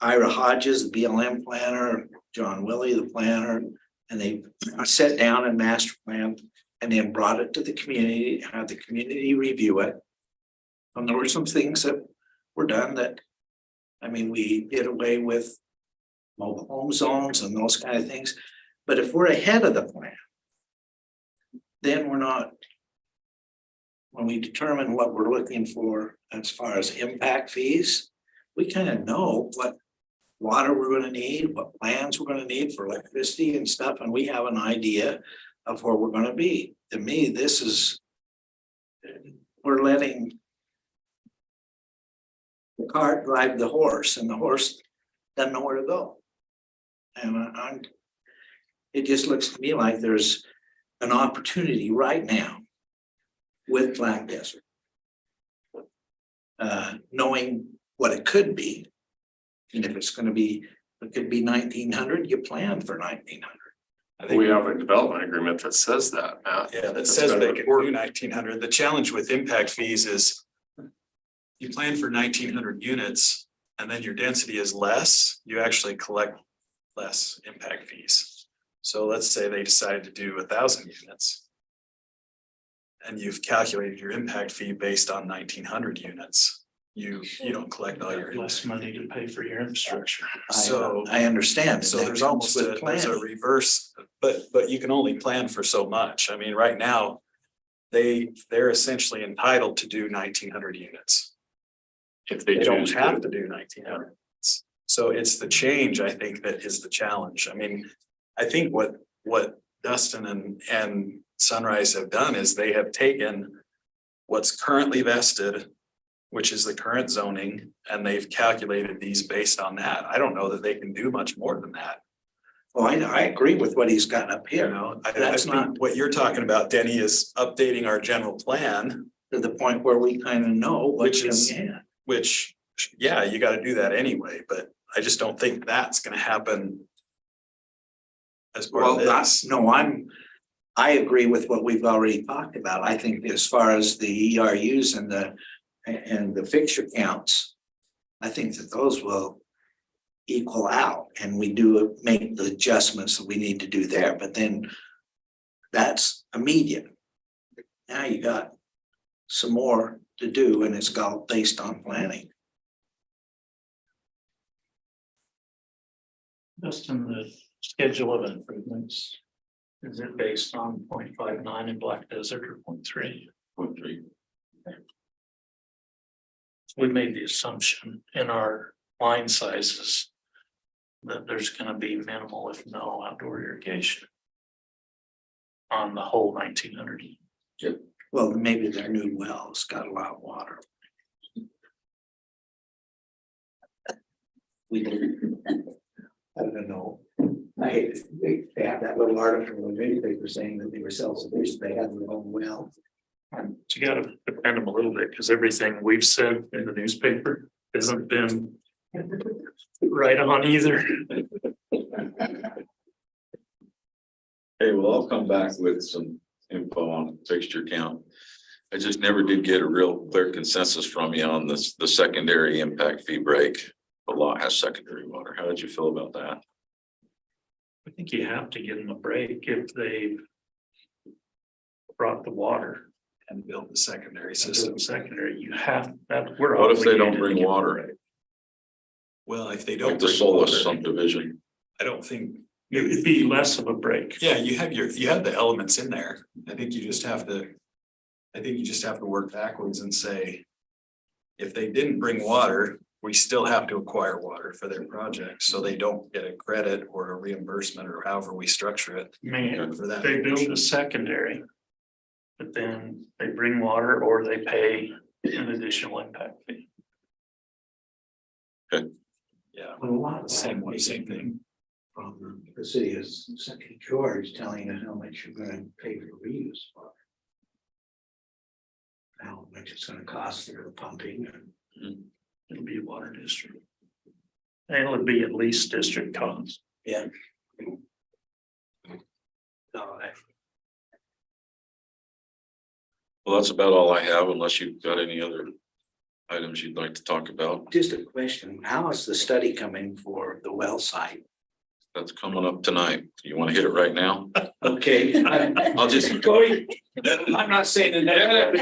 Ira Hodges, the BLM planner, John Willie, the planner, and they sat down and master planned and then brought it to the community, had the community review it. And there were some things that were done that, I mean, we did away with mobile home zones and those kind of things. But if we're ahead of the plan, then we're not, when we determine what we're looking for as far as impact fees, we kind of know what water we're gonna need, what plans we're gonna need for electricity and stuff, and we have an idea of where we're gonna be. To me, this is, we're letting the cart drive the horse, and the horse doesn't know where to go. And it just looks to me like there's an opportunity right now with Black Desert. Knowing what it could be. And if it's gonna be, it could be 1900, you plan for 1900. I think We have a development agreement that says that, Matt. Yeah, that That's says better they can report. do 1900. The challenge with impact fees is you plan for 1900 units and then your density is less, you actually collect less impact fees. So let's say they decided to do 1000 units. And you've calculated your impact fee based on 1900 units. You don't collect all your Less money to pay for your infrastructure. So- I understand. So there's almost there's a reverse, but you can only plan for so much. I mean, right now, they're essentially entitled to do 1900 units. If they They don't choose have to. to do 1900. So it's the change, I think, that is the challenge. I mean, I think what Dustin and Sunrise have done is they have taken what's currently vested, which is the current zoning, and they've calculated these based on that. I don't know that they can do much more than that. Oh, I agree with what he's got up You here, know, I That's think not- what you're talking about, Denny, is updating our general plan, to the point where we kind of know what's Which is- coming in. which, yeah, you gotta do that anyway, but I just don't think that's gonna happen as part Well, of that's, this. no, I agree with what we've already talked about. I think as far as the ERUs and the fixture counts, I think that those will equal out and we do make the adjustments that we need to do there, but then that's immediate. Now you got some more to do and it's all based on planning. Just in the schedule of improvements. Is it based on 0.59 in Black Desert or 0.3? 0.3. We made the assumption in our line sizes that there's gonna be minimal, if no, outdoor irrigation on the whole 1900. Well, maybe their new wells got a lot of water. We don't. I don't know. I hate, they have that little article in the newspaper saying that they were self-sufficient, they had their own well. But you gotta defend them a little bit, because everything we've said in the newspaper hasn't been right on either. Hey, well, I'll come back with some info on fixture count. I just never did get a real clear consensus from you on this, the secondary impact fee break. The law has secondary water. How did you feel about that? I think you have to give them a break if they brought the water And build the secondary system system. secondary. You have that. We're What if they don't obligated to bring give them a water? break. Well, if they don't Like the bring Solis water, subdivision. I don't think, It would be less of a break. yeah, you have the elements in there. I think you just have to work backwards and say, if they didn't bring water, we still have to acquire water for their project, so they don't get a credit or a reimbursement or however we structure it I mean, for that. they build a secondary. But then they bring water or they pay an additional impact fee. Yeah, A lot of same thing. From the city of St. George telling you how much you're gonna pay for reuse water. How much it's gonna cost for the pumping and. It'll be a water district. And it'll be at least district cost. Yeah. No, Well, that's about all I have unless you've got any other items you'd like to talk about. just a question, how is the study coming for the well site? That's coming up tonight. You want to hit it right now? Okay. I'll just. Cody, I'm not saying that.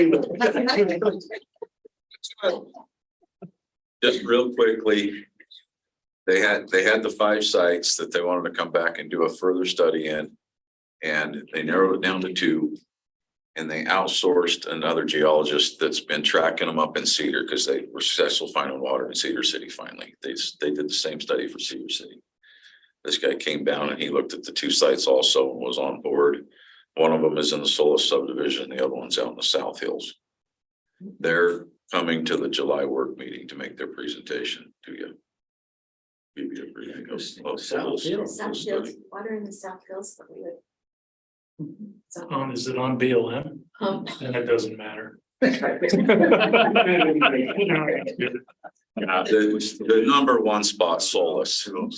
Just real quickly. They had the 5 sites that they wanted to come back and do a further study in. And they narrowed it down to 2. And they outsourced another geologist that's been tracking them up in Cedar because they were successful finding water in Cedar City finally. They did the same study for Cedar City. This guy came down and he looked at the two sites also and was on board. One of them is in the Solis subdivision, the other one's out in the South Hills. They're coming to the July work meeting to make their presentation to you. Give you a briefing of South Hills. South Hills, water in the South Hills that we would. Is it on BLM? And it doesn't matter. The number one spot, Solis. So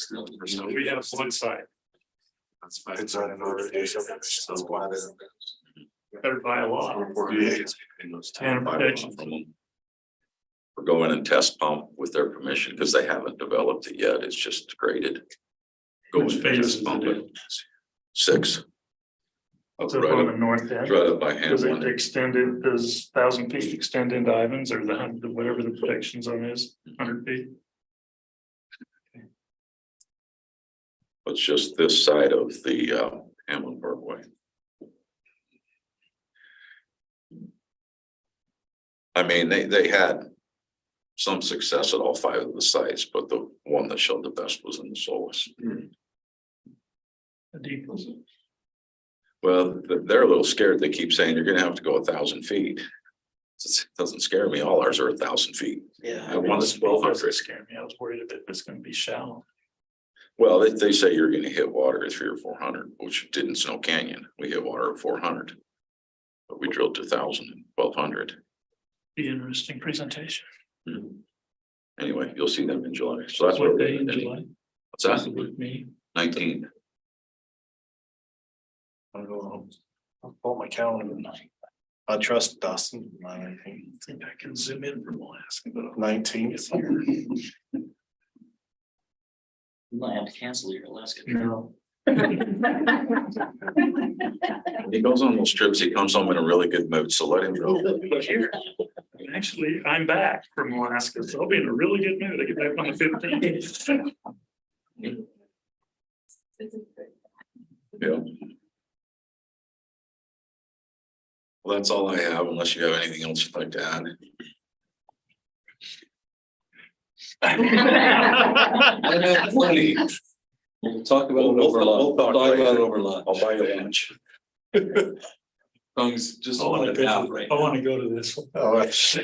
we have one side. It's not in order to do something. Better buy a lot. And protection. We're going and test pump with their permission because they haven't developed it yet. It's just graded. Go Which and phase test is pump it? it. 6. It's up on the north end. Right up by Does it Hamlin. extend it, does 1,000 feet extend into Ivans or the 100, whatever the protection zone is, 100 feet? It's just this side of the Hamlin Parkway. I mean, they had some success at all 5 of the sites, but the one that showed the best was in the Solis. How deep was it? Well, they're a little scared. They keep saying you're gonna have to go 1,000 feet. It doesn't scare me. All ours are 1,000 feet. Yeah. I want This to 1,200 1,200. scare me. I was worried if it was gonna be shallow. Well, they say you're gonna hit water at 300 or 400, which did in Snow Canyon. We hit water at 400. But we drilled to 1,000 and 1,200. Be interesting presentation. Anyway, you'll see them in July. So that's What what day in July? What's that? With me. 19. I'll pull my calendar tonight. I trust Dustin. I think I can zoom in from Alaska, but 19th. You might have to cancel your Alaska. no. He goes on those trips. He comes home in a really good mood. So let him go. But here, actually, I'm back from Alaska, so I'll be in a really good mood. I get back on the 15th. Yeah. Well, that's all I have, unless you have anything else you'd like to add. Funny. We'll talk about it over lunch. We'll talk Talk about it later. over lunch. I'll buy you lunch. Tongues just I want like to that go, right I want to go to this one. Oh, It's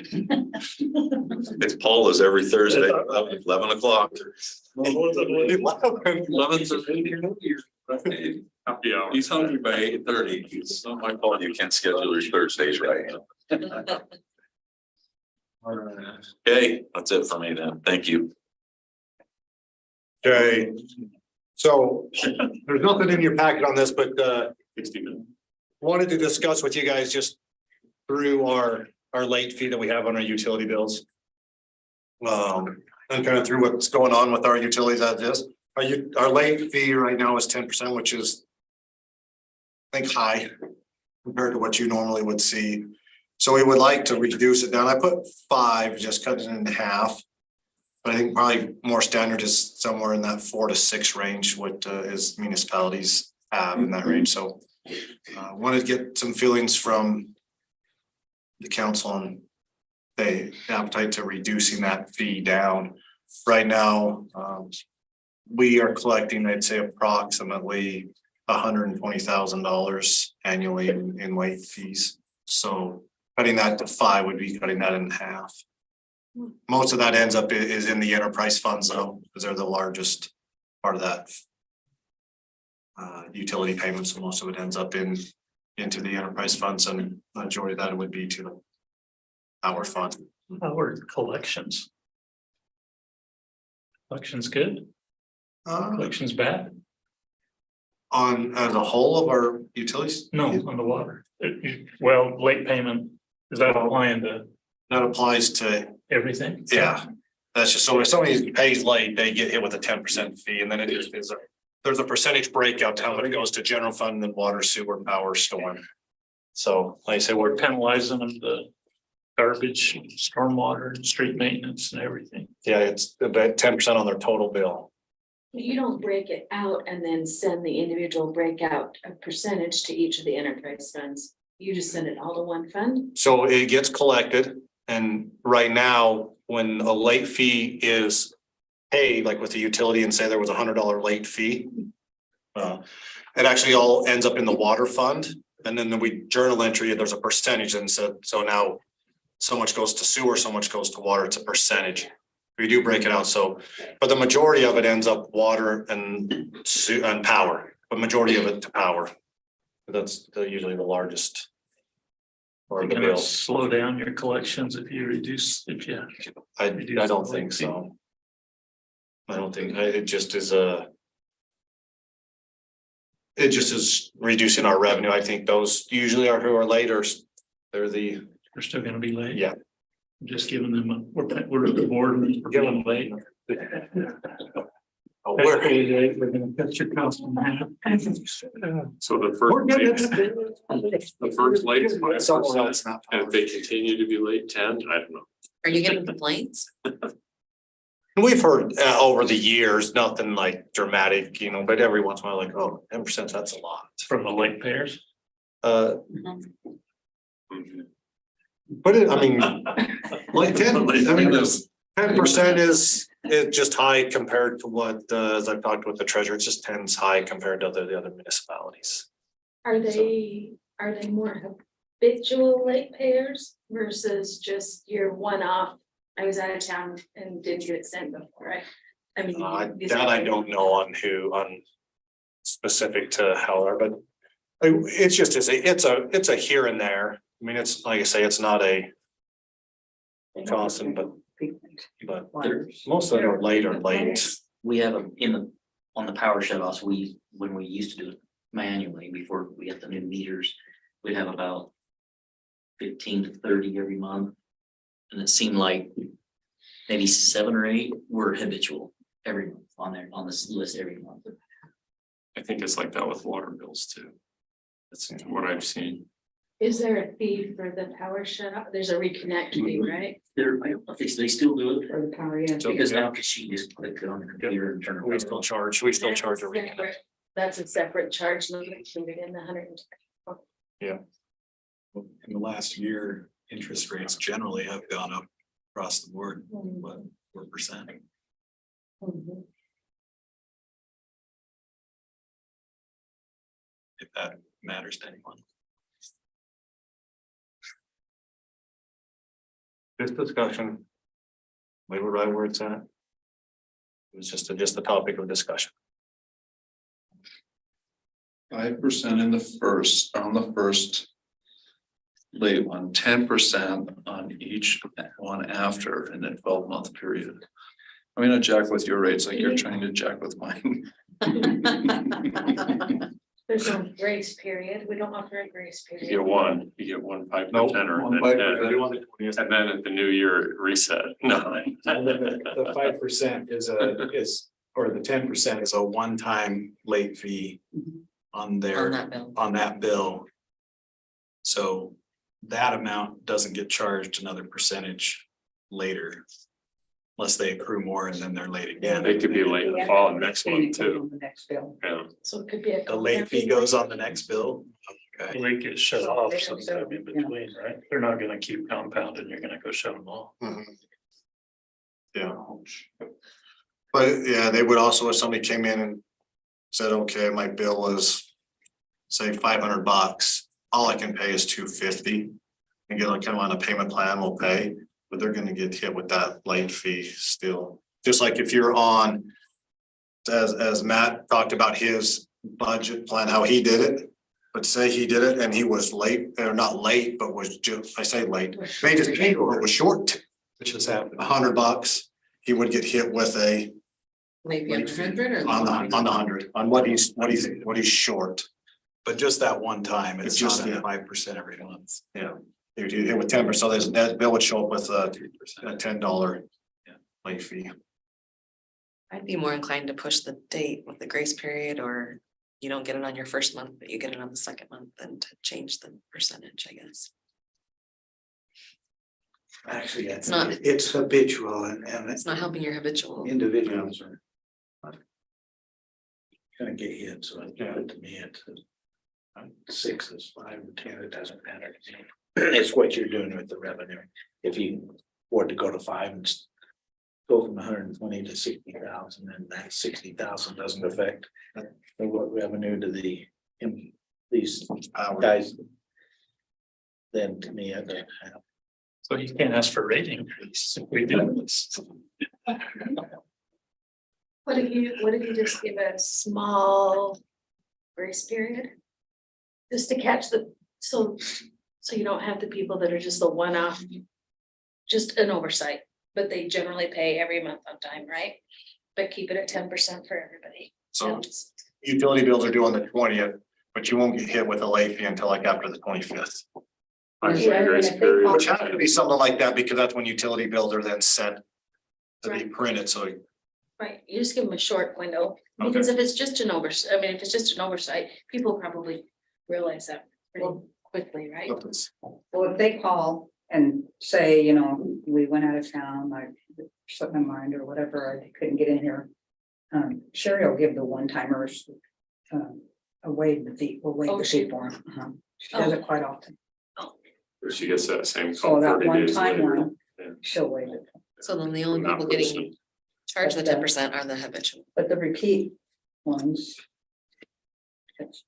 Paula's every Thursday, 11 o'clock. 11th. Happy hour. He's hungry by 8:30. It's not my fault you can't schedule your Thursdays right. Okay, that's it for me then. Thank you. Okay. So there's nothing in your packet on this, but 60 minutes. wanted to discuss with you guys just through our late fee that we have on our utility bills. And kind of through what's going on with our utilities as is. Our late fee right now is 10%, which is I think high compared to what you normally would see. So we would like to reduce it down. I put 5, just cut it in half. But I think probably more standard is somewhere in that 4 to 6 range, what is municipalities have in that range. So wanted to get some feelings from the council on the appetite to reducing that fee down. Right now, we are collecting, I'd say approximately $120,000 annually in late fees. So cutting that to 5 would be cutting that in half. Most of that ends up is in the enterprise funds though, because they're the largest part of that. Utility payments, so most of it ends up into the enterprise funds, and the majority of that would be to our fund. Our collections. Collections good, collections bad? On as a whole of our utilities, No, on the water. Well, late payment, is that applying to that applies to, everything? yeah. That's just, so if somebody pays late, they get hit with a 10% fee, and then it is there's a percentage breakout to how much goes to general fund, then water, sewer, power, storm. So like I said, We're penalizing them the garbage, stormwater, and street maintenance and everything. yeah, it's about 10% on their total bill. You don't break it out and then send the individual breakout a percentage to each of the enterprise funds. You just send it all to one fund? So it gets collected, and right now, when a late fee is paid, like with the utility, and say there was $100 late fee. It actually all ends up in the water fund, and then we journal entry, and there's a percentage, and so now so much goes to sewer, so much goes to water, it's a percentage. We do break it out, so, but the majority of it ends up water and power, but majority of it to power. That's usually the largest. Or You're the gonna bill. slow down your collections if you reduce, I don't think so. I don't think, it just is it just is reducing our revenue. I think those usually are who are later. They're the, we're still gonna be late. Yeah. I'm just giving them, we're at the board and we're getting late. we're, We're gonna cut your cost in half. So the first late is 5%, and if they continue to be late 10, I don't know. Are you getting complaints? we've heard over the years, nothing like dramatic, but every once in a while, like, oh, 10%, that's a lot. From the late payers. But I mean, like 10% is just high compared to what, as I've talked with the treasurer, it's just 10's high compared to the other municipalities. Are they more habitual late payers versus just your one-off? I was out of town and didn't get it sent before, right? I mean. That I don't know on specific to how, but it's just, it's a here and there. I mean, it's like I say, it's not a constant, but most of them are late. We have on the power shutoffs, when we used to do it manually before we got the new meters, we'd have about 15 to 30 every month. And it seemed like maybe 7 or 8 were habitual every month on this list every month. I think it's like that with water bills too. That's what I've seen. Is there a fee for the power shut off? There's a reconnect fee, right? They still do it. For the power, yeah. Because now she just click it on the computer and turn it. We still charge a reconnect. That's a separate charge, not included in the 100. In the last year, interest rates generally have gone up across the board, what, 4%. Mhm. If that matters to anyone. This discussion. We were right where it's at. It was just a topic of discussion. 5% on the first late one, 10% on each one after in a 12-month period. I mean, I jack with your rates like you're trying to jack with mine. There's no grace period. We don't offer a grace You period. get one 5% Nope, or one then 5%. 10, and then at the new year it reset. No. The 5% or the 10% is a one-time late fee on that bill. So that amount doesn't get charged another percentage later. Unless they accrue more and then they're late again. They could be late in the fall and next month too. Yeah. So it could be a. The late fee goes on the next bill. Okay. They get shut off sometime in between, right? They're not gonna keep compounding, you're gonna go shut them off. Yeah. But yeah, they would also, if somebody came in and said, okay, my bill is say $500, all I can pay is $250. And get like kind of on a payment plan, we'll pay, but they're gonna get hit with that late fee still. Just like if you're on, as Matt talked about his budget plan, how he did it. But say he did it and he was late, or not late, but was just, I say late, made his payment, or it was short, Which has happened. $100, he would get hit with a Maybe 100 or. on the 100, on what he's short. But just that one time, it's It's just just, yeah. 5% every month. Yeah. If you hit with 10%, so that bill would show up with a $10 late fee. I'd be more inclined to push the date with the grace period, or you don't get it on your first month, but you get it on the second month, than to change the percentage, I guess. Actually, It's not- it's habitual and It's not helping your habitual. individuals are gonna get hit, so it's good to me. 6 is 5 or 10, it doesn't matter. It's what you're doing with the revenue. If you were to go to 5 and go from 120 to 60,000, and that 60,000 doesn't affect what revenue to these guys. Then to me, I don't have. So you can't ask for rate increase if we do this. What if you just give a small grace period? Just to catch so you don't have the people that are just the one-off, just an oversight, but they generally pay every month on time, right? But keep it at 10% for everybody. So utility bills are due on the 20th, but you won't get hit with a late fee until like after the 25th. Actually, grace period. Which has to be something like that because that's when utility bills are then sent to be Right. printed, so. Right, you just give them a short window, because if it's just an oversight, I mean, if it's just an oversight, people probably realize that pretty quickly, right? Well, if they call and say, you know, we went out of town, like slipped my mind or whatever, or they couldn't get in here. Sherry will give the one timers. A waive the fee, will waive Oh, the she- fee for them. She does it quite often. She gets that same So call that 30 one days time later. one, Yeah. she'll waive it. So then the only Not people getting person. charged the But, 10% are the habitual. But the repeat ones. it's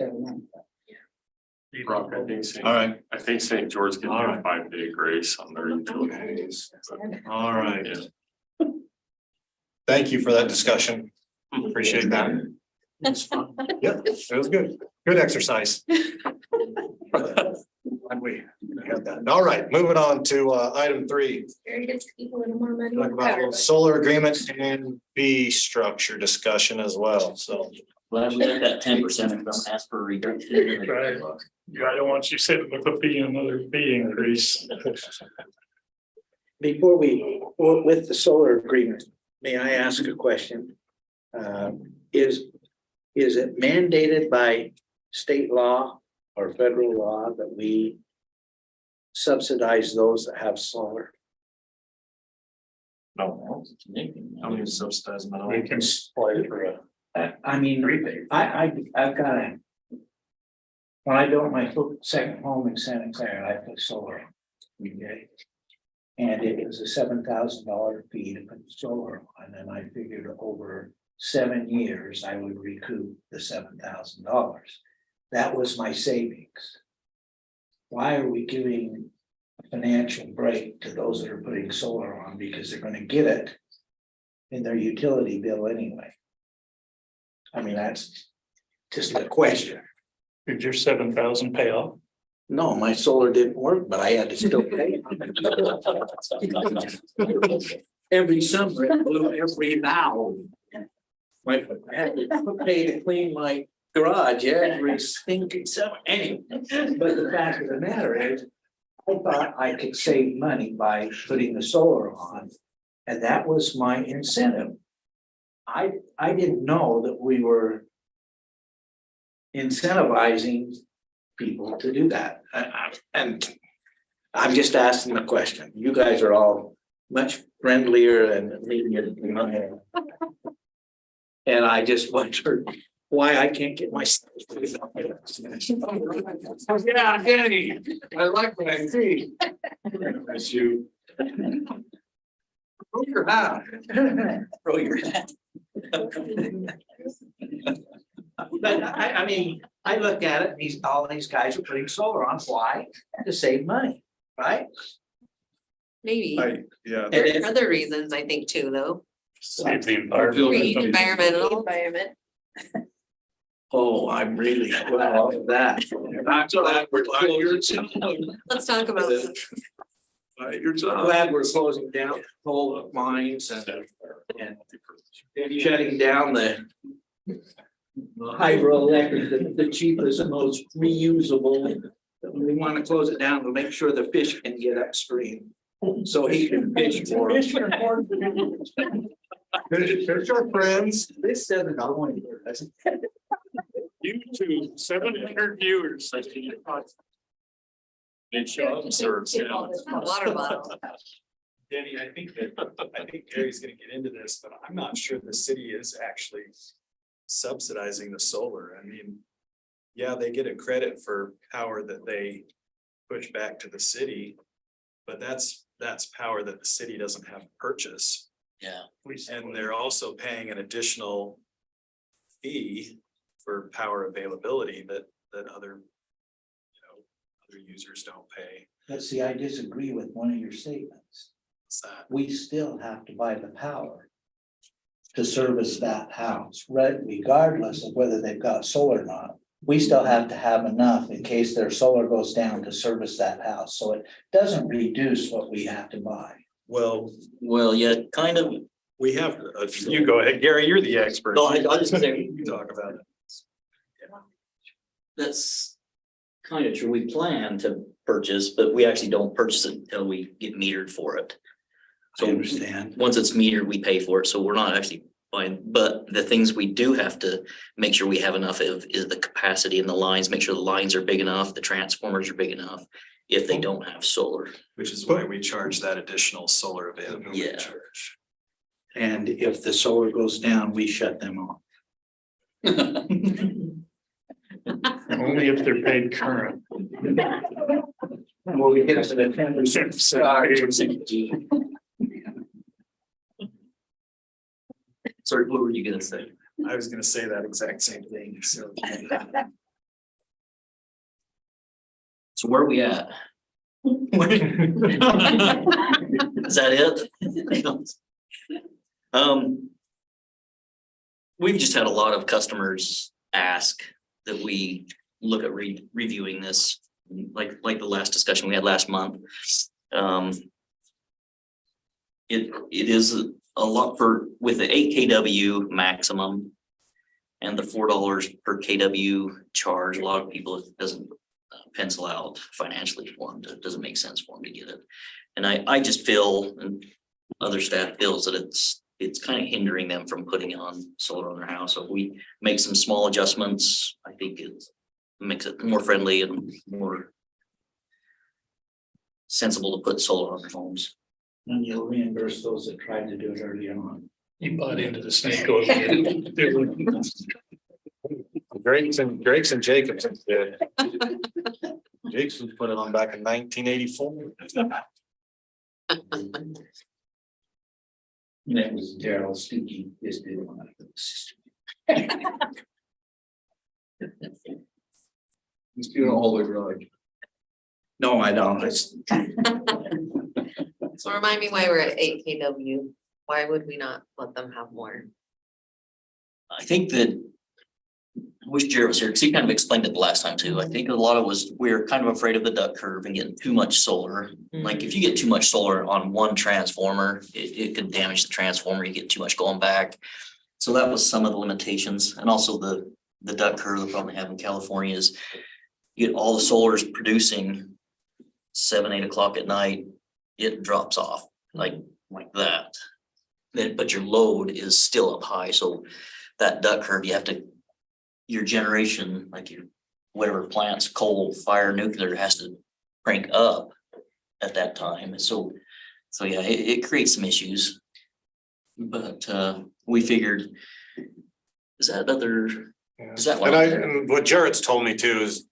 every month. Rock, I think St. All right, I think St. George gives you All a right. 5-day grace on their utilities. all right. Yeah. Thank you for that discussion. Appreciate that. It's fun. Yeah, it was good. Good exercise. Glad we had that. All right, moving on to item 3. Very good people in more money. Talk and about a power, little but- solar agreement and fee structure discussion as well, so. Glad we got that 10% and don't ask for a reduction. Right. Yeah, I don't want you sitting with a fee, another fee increase. Before with the solar agreement, may I ask a question? Is it mandated by state law or federal law that we subsidize those that have solar? No. I mean, subsidize them. We can supply for a I mean, I've got a. When I built my second home in Santa Clara, I put solar on. Okay. And it was a $7,000 fee to put solar on, and I figured over 7 years, I would recoup the $7,000. That was my savings. Why are we giving a financial break to those that are putting solar on, because they're gonna get it in their utility bill anyway? I mean, that's just a question. Did your 7,000 pay off? No, my solar didn't work, but I had to still pay. Every summer, it blew every valve. I had to pay to clean my garage every stinking summer, anyway. But the fact of the matter is, I thought I could save money by putting the solar on, and that was my incentive. I didn't know that we were incentivizing people to do that. And I'm just asking the question. You guys are all much friendlier and lenient than I am. And I just wondered why I can't get my. Yeah, Danny, I like what I see. That's you. Throw your hat. Throw your hat. But I mean, I look at it, all these guys are putting solar on, why? To save money, right? Maybe. Yeah. There are other reasons, I think, too, though. Save the Green, environment. environmental. Environment. Oh, I'm really glad of that. I'm glad we're Let's talk about it. Your job. Glad we're closing down coal mines and shutting down the hydroelectric, the cheapest and most reusable. We want to close it down to make sure the fish can get upstream. So he can fish more. There's our friends. This doesn't go anywhere, does it? YouTube, 700 viewers. It shows serves, yeah. Water bottle. Danny, I think Gary's gonna get into this, but I'm not sure the city is actually subsidizing the solar. I mean, yeah, they get a credit for power that they push back to the city. But that's power that the city doesn't have to purchase. Yeah. And they're also paying an additional fee for power availability that other, other users don't pay. But see, I disagree with one of your statements. What's that? We still have to buy the power to service that house, regardless of whether they've got solar or not. We still have to have enough in case their solar goes down to service that house. So it doesn't reduce what we have to buy. Well, Yeah, kind of. we have, you go ahead, Gary, you're the expert. No, I just say. You talk about it. That's kind of true. We plan to purchase, but we actually don't purchase it until we get metered for it. I understand. Once it's metered, we pay for it, so we're not actually buying, but the things we do have to make sure we have enough of is the capacity in the lines, make sure the lines are big enough, the transformers are big enough. If they don't have solar. Which is why we charge that additional solar availability Yeah. charge. And if the solar goes down, we shut them off. Only if they're paid current. Well, we get to the 10%. Sorry, what were you gonna say? I was gonna say that exact same thing, so. So where are we at? Is that it? We've just had a lot of customers ask that we look at reviewing this, like the last discussion we had last month. It is a lot with the 8 kW maximum and the $4 per kW charge. A lot of people, it doesn't pencil out financially for them. It doesn't make sense for them to get it. And I just feel, and other staff feels, that it's kind of hindering them from putting on solar on their house. So if we make some small adjustments, I think it makes it more friendly and more sensible to put solar on their homes. And you'll reimburse those that tried to do it early on. You bought into the snake oil. Gregson and Jacobson did. Jacobson put it on back in 1984. That was Daryl Stuckey, just did one. He's doing all the garage. No, I don't. It's, So remind me why we're at 8 kW. Why would we not let them have more? I think that, I wish Jared was here, because he kind of explained it the last time too. I think a lot of it was, we were kind of afraid of the duck curve and getting too much solar. Like if you get too much solar on one transformer, it could damage the transformer, you get too much going back. So that was some of the limitations. And also the duck curve, the problem they have in California is you get all the solars producing 7, 8 o'clock at night, it drops off like that. Then, but your load is still up high, so that duck curve, you have to, your generation, like your whatever plants, coal, fire, nuclear, has to crank up at that time. And so yeah, it creates some issues. But we figured, is that And what Jarrett's told me too is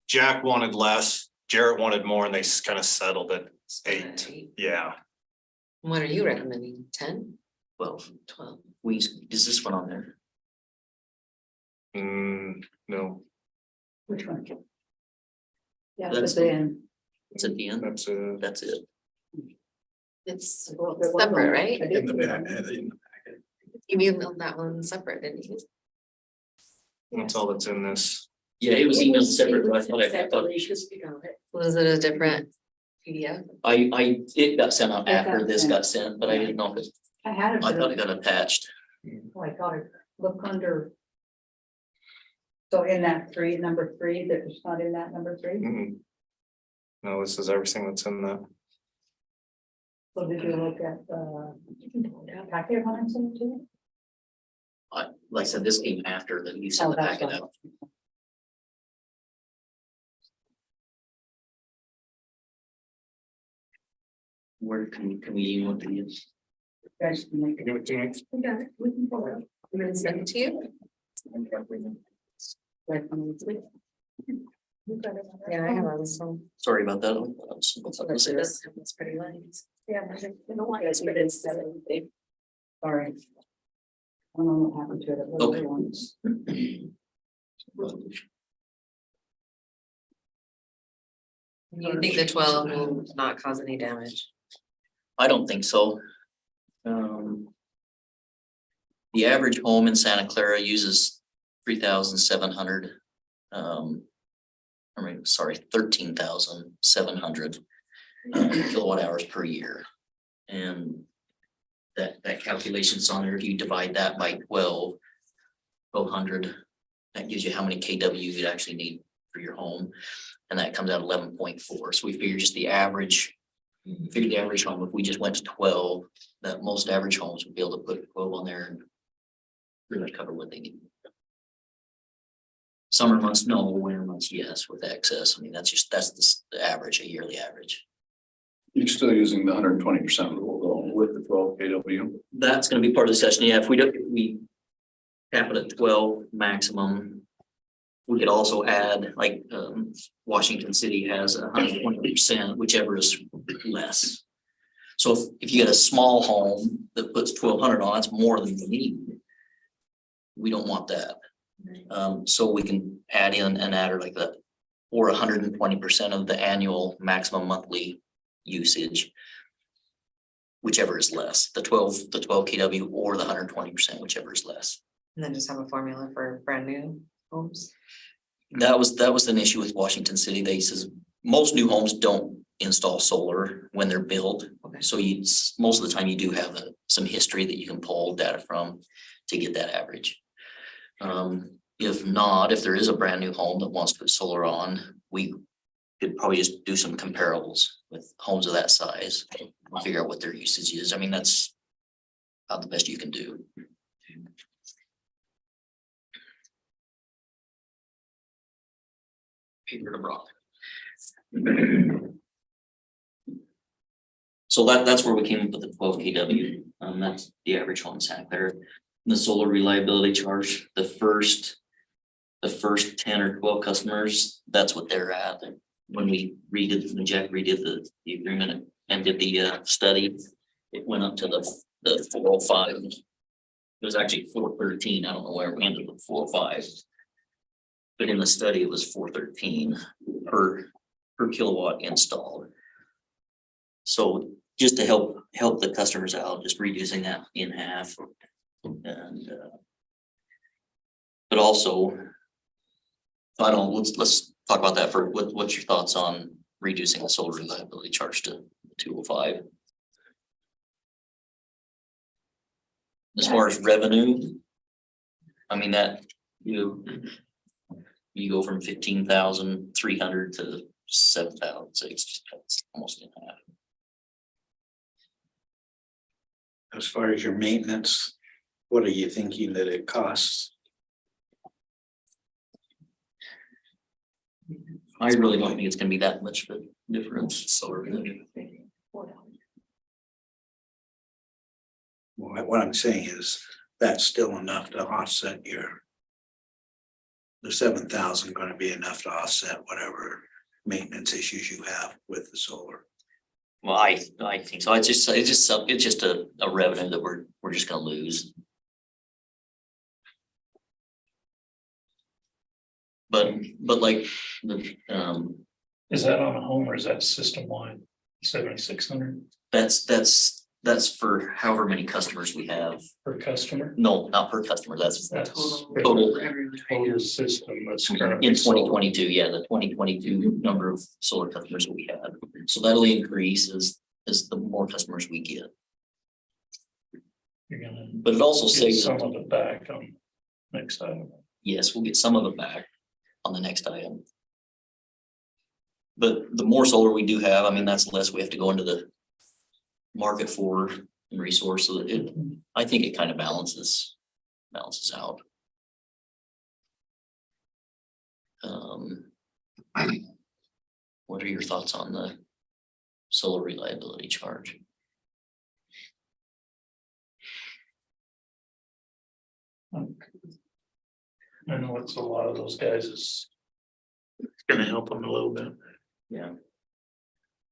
Jack wanted less, Jarrett wanted more, and they kind of settled at 8. Yeah. What are you recommending? 10? 12. 12? Is this one on there? No, Which one? Yeah, That's- but then. It's at the end. That's it. It's Well, there was separate, one. right? I In did the see back, that. You emailed that one separate, didn't you? that's all that's in this. Yeah, it was emailed separate, but I thought Was it a different PDF? it got sent out It after got this sent. got sent, but I didn't know if it, I had it. I thought it got attached. Oh, I thought it, look under. So in that number 3, that was not in that number 3, Mm-mm. No, this is everything that's in that. so did you look at the packet when I sent it to you? Like I said, this came after that you sent Oh, the that's packet fine. out. Where can we email to you? Guys can make it. Give it to me. We got it. We can pull it up. I'm gonna send it to you. Right, Yeah, I have on this one. Sorry about that. It's pretty light. Yeah, I don't want to, but it's Sorry. I don't know what happened to it. It was Okay. once. You think the 12 will not cause any damage? I don't think so. The average home in Santa Clara uses 3,700. I mean, sorry, 13,700 kilowatt hours per year. And that calculation's on there. If you divide that by 1,200, that gives you how many kW you'd actually need for your home. And that comes out 11.4. So we figure just the average, figure the average home, if we just went to 12, that most average homes would be able to put 12 on there and pretty much cover what they need. Summer months, no. Winter months, yes, with excess. I mean, that's the average, a yearly average. You're still using the 120% rule though with the 12 kW. That's gonna be part of the session. Yeah, if we cap it at 12 maximum. We could also add, like, Washington City has 120%, whichever is less. So if you get a small home that puts 1,200 on, it's more than you need. We don't want that. So we can add in an adder like that, or 120% of the annual maximum monthly usage. Whichever is less, the 12 kW or the 120%, whichever is less. And then just have a formula for brand new homes? That was an issue with Washington City. They says most new homes don't install solar when they're built. Okay. So most of the time you do have some history that you can pull data from to get that average. If not, if there is a brand new home that wants to put solar on, we could probably just do some comparables with homes of that size and figure out what their usage is. I mean, that's about the best you can do. Paper to rock. So that's where we came up with the 12 kW. That's the average home in Santa Clara. And the solar reliability charge, the first 10 or 12 customers, that's what they're at. And when when Jack redid the agreement and did the study, it went up to the 405. It was actually 413. I don't know where it ended with 405. But in the study, it was 413 per kilowatt installed. So just to help the customers out, just reducing that in half. And but also, I don't know, let's talk about that for what's your thoughts on reducing the solar reliability charge to 205? As far as revenue, I mean that you go from 15,300 to 7,000, so it's almost in half. As far as your maintenance, what are you thinking that it costs? I really don't think it's gonna be that much of a difference. So What I'm saying is that's still enough to offset the 7,000 going to be enough to offset whatever maintenance issues you have with the solar. well, I think so. It's just a revenue that we're just gonna lose. But like the Is that on a home or is that system wide? 7,600 that's for however many customers we have. per customer? No, not per customer. That's That's total. total system that's currently In sold. 2022, yeah, the 2022 number of solar customers that we had. So that'll increase as the more customers we get. You're gonna But it also get saves, some of it back on next item. yes, we'll get some of it back on the next item. But the more solar we do have, I mean, that's less we have to go into the market for and resource, so that I think it kind of balances out. What are your thoughts on the solar reliability charge? I know it's a lot of those guys' gonna help them a little bit. Yeah.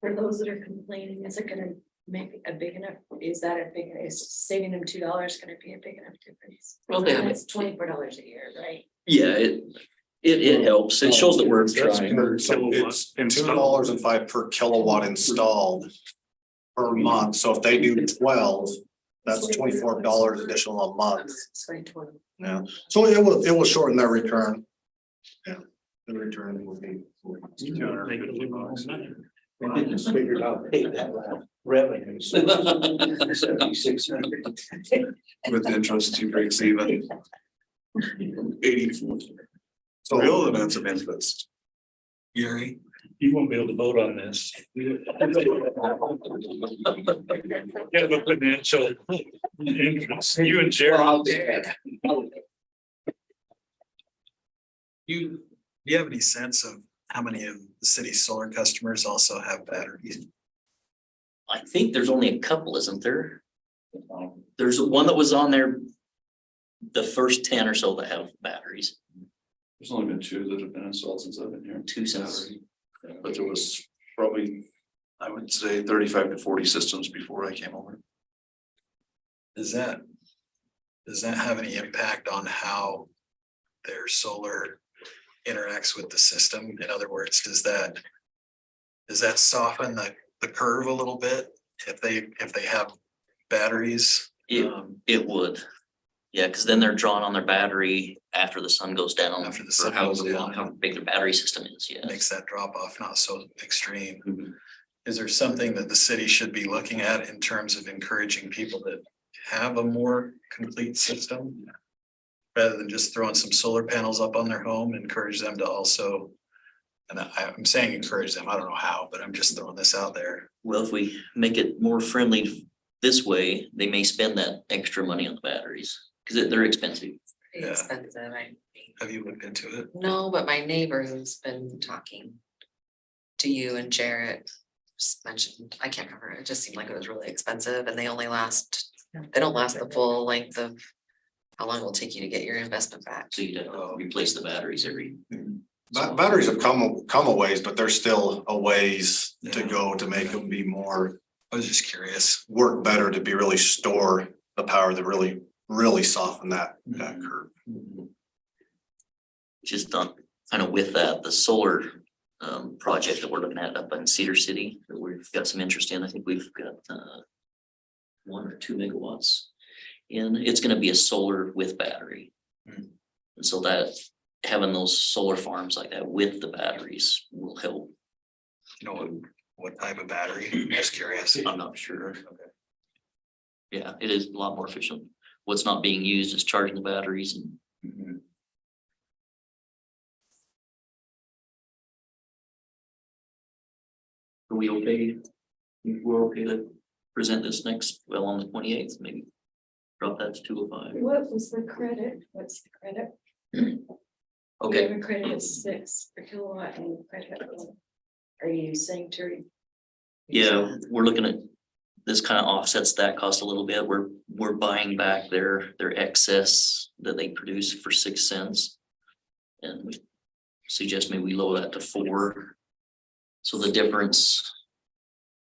For those that are complaining, is it gonna make a big enough, is that a big, is saving them $2 gonna be a big enough difference? Well, they have it. It's $24 a year, right? Yeah, it helps. It shows that we're That's trying. per So kilowatt it's installed. $2.05 per kilowatt installed per month. So if they do 12, that's $24 additional a month. Sorry, 20. Yeah, so it will shorten their return. Yeah, the return will be. Make it a little more money. I just figured out, hey, that revenue. 7,600. With interest, you break even. 84. So Real amounts of interest. Gary? You won't be able to vote on this. Yeah, the financial interest, you and Jared. Do you have any sense of how many of the city's solar customers also have batteries? I think there's only a couple, isn't there? There's one that was on there. The first 10 or so that have batteries, There's only been 2 that have been installed since I've been here. 2 cents. But there was probably, I would say 35 to 40 systems before I came over. Does that have any impact on how their solar interacts with the system? In other words, does that soften the curve a little bit if they have batteries? It would. Yeah, because then they're drawn on their battery after the sun goes down. After the for sun however goes down. long, how big their battery system is, yeah. Makes that drop off not so extreme. Mhm. Is there something that the city should be looking at in terms of encouraging people that have a more complete system? Rather than just throwing some solar panels up on their home, encourage them to also, and I'm saying encourage them, I don't know how, but I'm just throwing this out there. Well, if we make it more friendly this way, they may spend that extra money on the batteries, because they're expensive. Yeah. Expensive, I think. Have you looked into it? No, but my neighbor who's been talking to you and Jarrett just mentioned, I can't remember, it just seemed like it was really expensive and they only last, they don't last the full length of how long it will take you to get your investment back. So you'd have to replace the batteries every. batteries have come a ways, but there's still a ways to Yeah. go to make them be more, I was just curious. work better, to be really store the power to really soften that curve. Just on, kind of with that, the solar project that we're looking at up in Cedar City, that we've got some interest in, I think we've got 1 or 2 megawatts. And it's gonna be a solar with battery. Hmm. And so that, having those solar farms like that with the batteries will help. You know what type of battery? I'm just curious. I'm not sure. Yeah, it is a lot more efficient. What's not being used is charging the batteries and. Are we okay? We're okay to present this next, well, on the 28th, maybe drop that to 205. What was the credit? What's the credit? We Okay, have a credit of 6 per kilowatt and credit. Are you saying to? yeah, we're looking at, this kind of offsets that cost a little bit. We're buying back their excess that they produce for 6 cents. And we suggest maybe we lower that to 4. So the difference,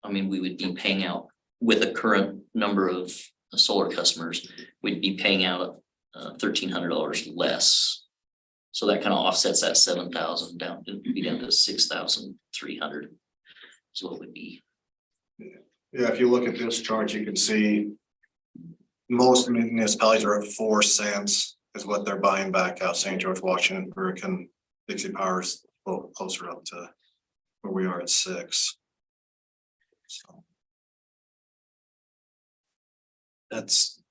I mean, we would be paying out with a current number of solar customers, we'd be paying out $1,300 less. So that kind of offsets that 7,000 down, it'd be down to 6,300. So it would be. Yeah, if you look at this chart, you can see most municipalities are at 4 cents is what they're buying back out. St. George, Washington, Hurricane, Dixie Powers, closer up to where we are at 6. So. That's,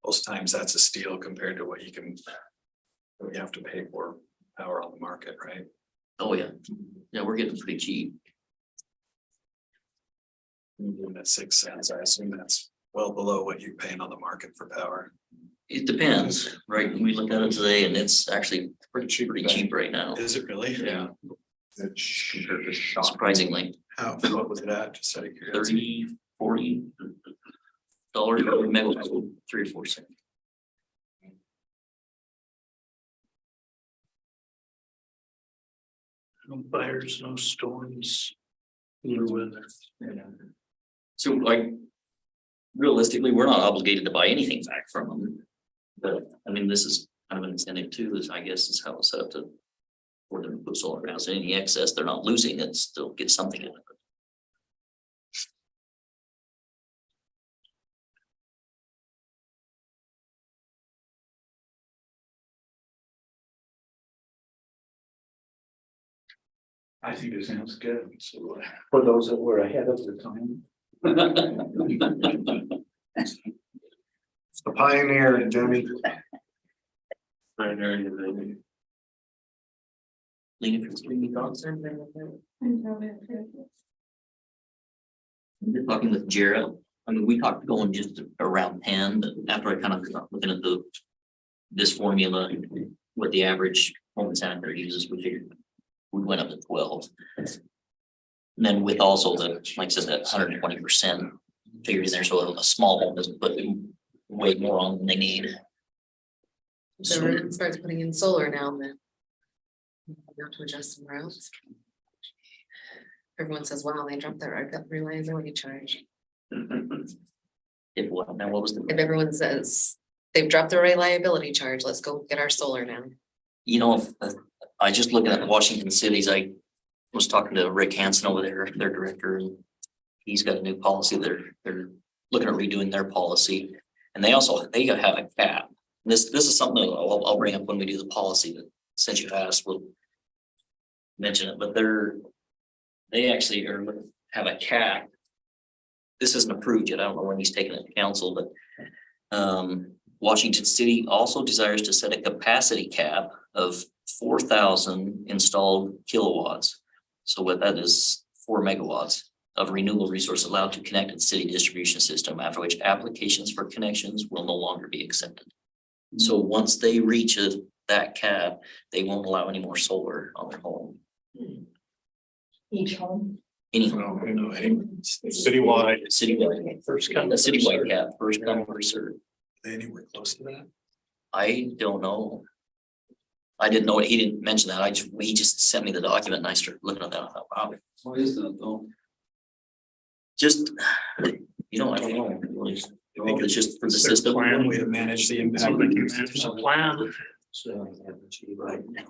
most times that's a steal compared to what you have to pay for power on the market, right? Oh, yeah. Yeah, we're getting pretty cheap. Even at 6 cents, I assume that's well below what you're paying on the market for power. It depends, right? We looked at it today and it's actually pretty cheap right now. Is it really? Yeah, Compared to surprisingly, how, what was it at? Just out of curiosity. $30, $40 per megawatt, 3 or 4 cents. No fires, no storms. Cooler weather. So like, realistically, we're not obligated to buy anything back from them. But I mean, this is kind of an incentive too, is I guess is how it's set up to. For them to put solar panels, any excess, they're not losing it, still get something in it. I think it sounds good. So for those that were ahead of the time. The pioneer, Jimmy. Primary, and then Lena, if you any thoughts? You're talking with Jared. I mean, we talked going just around 10, but after I kind of started looking at this formula, what the average home and sanitary uses, we figured we went up to 12. And then with also the, like I said, that 120% figured in there, so a small home doesn't put way more on than they need. So everyone starts putting in solar now, then. You have to adjust some routes. Everyone says, wow, they dropped their reliability charge. If what, now what was If the, everyone says they've dropped their reliability charge, let's go get our solar now. you know, I just looking at Washington cities, I was talking to Rick Hansen over there, their director, and he's got a new policy. They're looking at redoing their policy. And they gotta have a cap. This is something that I'll bring up when we do the policy, but since you asked, we'll mention it, but they actually have a cap. This isn't approved yet. I don't know when he's taking it to council, but Washington City also desires to set a capacity cap of 4,000 installed kilowatts. So what that is, 4 megawatts of renewable resource allowed to connect to the city distribution system, after which applications for connections will no longer be accepted. So once they reach that cap, they won't allow any more solar on their home. Each home. Any Citywide. citywide, First come, a citywide cap, first come, first served. Anywhere close to that? I don't know. I didn't know, he didn't mention that. He just sent me the document and I started looking at that. I thought, wow, Why is that though? just, I don't know. It's just for the It's their system. plan. One way to manage the impact. so they can manage the plan. So right now.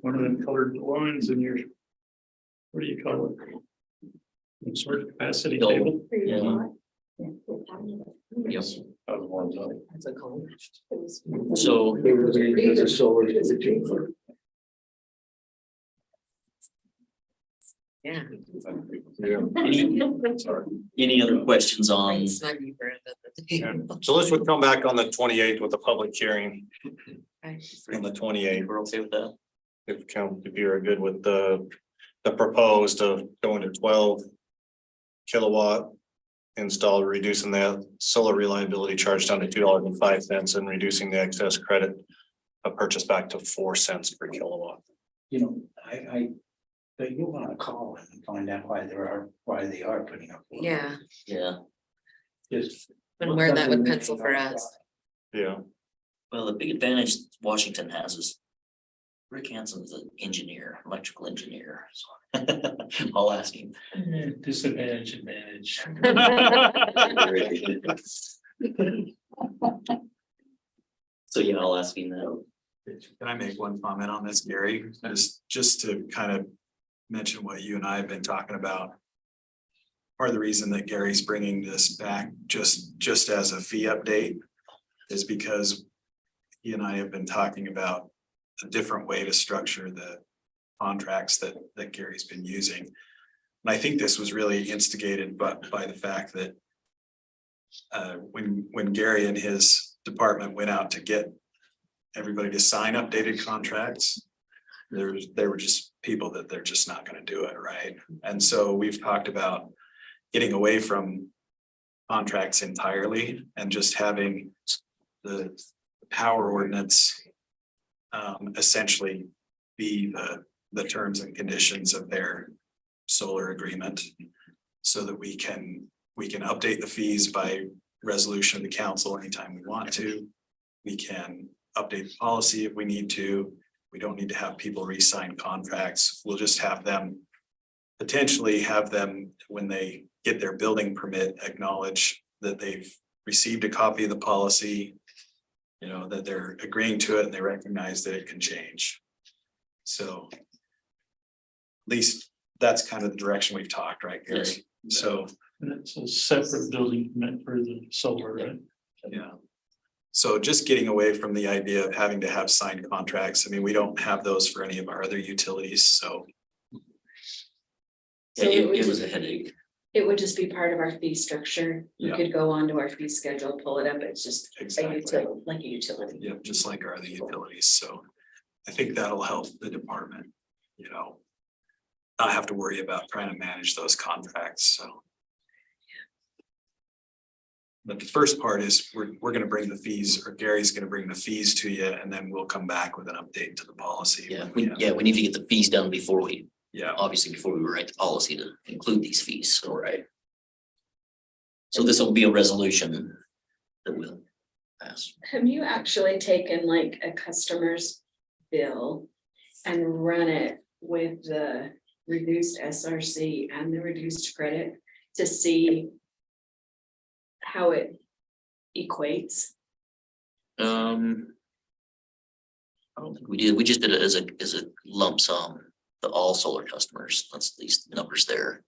One of them colored lines in your, what do you call it? Some sort of capacity No. table. Yeah. That's a cold. So There's a solar is cheaper. Yeah. any other questions on, It's not you, Brenda. So this would come back on the 28th with a public hearing Right. on the 28th. we're okay with that? If you're good with the proposed of going to 12 kilowatt installed, reducing the solar reliability charge down to $2.05 and reducing the excess credit purchase back to 4 cents per kilowatt. You know, but you want to call them and find out why they are putting up. Yeah, Yeah, Just. and wear that with pencil for us. Yeah. well, the big advantage Washington has is Rick Hansen is an engineer, electrical engineer, so I'll ask him. Disadvantage, advantage. So yeah, I'll ask him that. Can I make one comment on this, Gary? Just to kind of mention what you and I have been talking about. Part of the reason that Gary's bringing this back just as a fee update is because he and I have been talking about a different way to structure the contracts that Gary's been using. And I think this was really instigated by the fact that when Gary and his department went out to get everybody to sign updated contracts, there were just people that they're just not going to do it, right? And so we've talked about getting away from contracts entirely and just having the power ordinance essentially be the terms and conditions of their solar agreement, so that we can update the fees by resolution of the council anytime we want to. We can update the policy if we need to, We don't need to have people re-sign contracts. We'll just have them. Potentially have them, when they get their building permit, acknowledge that they've received a copy of the policy. You know, that they're agreeing to it and they recognize that it can change. So. At least that's kind of the direction we've talked, right, Gary? Yes. So, And it's a separate building permit for the solar, right? yeah. So just getting away from the idea of having to have signed contracts. I mean, we don't have those for any of our other utilities, so. Yeah, it was a headache. It would just be part of our fee structure. You Yeah. could go onto our fee schedule, pull it up. It's just Exactly. like a utility. Yeah, just like our other utilities, so I think that'll help the department, you know. Not have to worry about trying to manage those contracts, so. But the first part is we're gonna bring the fees, or Gary's gonna bring the fees to you, and then we'll come back with an update to the policy. Yeah, when we have- we need to get the fees done before we, Yeah, obviously before we write the policy to include these fees, so. Right. So this will be a resolution that will pass. Have you actually taken like a customer's bill and run it with the reduced SRC and the reduced credit to see how it equates? I don't think we did, we just did it as a lump sum, the all solar customers, that's these numbers there.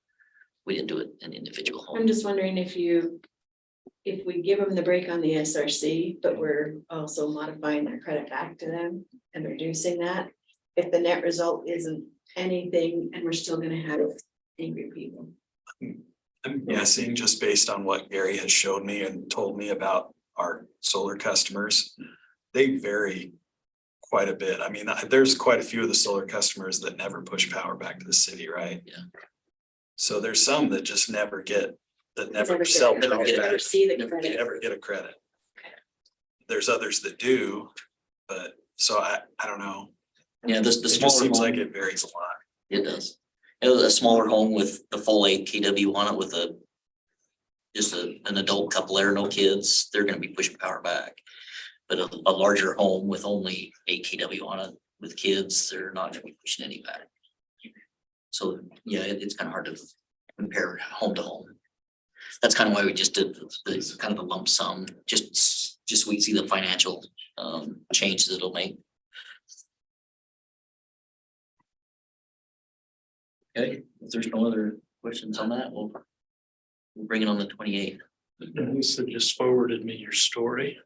We didn't do it in individual I'm home. just wondering if we give them the break on the SRC, but we're also modifying their credit back to them and reducing that. If the net result isn't anything and we're still gonna have angry people. I'm guessing just based on what Gary has showed me and told me about our solar customers, they vary quite a bit. I mean, there's quite a few of the solar customers that never push power back to the city, right? Yeah. So there's some that just never get, that never Never sell. get- power never back, See the Never they credit. never get a credit. There's others that do, but so I don't know. Yeah, the It just smaller seems like home, it varies a lot. it does. It was a smaller home with the full 8 kW on it with just an adult couple there, no kids, they're gonna be pushing power back. But a larger home with only 8 kW on it with kids, they're not gonna be pushing any back. So, yeah, it's kind of hard to compare home to home. That's kind of why we just did the kind of a lump sum, just so we see the financial changes it'll make. Okay, if there's no other questions on that, we'll bring it on the 28th. Lisa just forwarded me your story.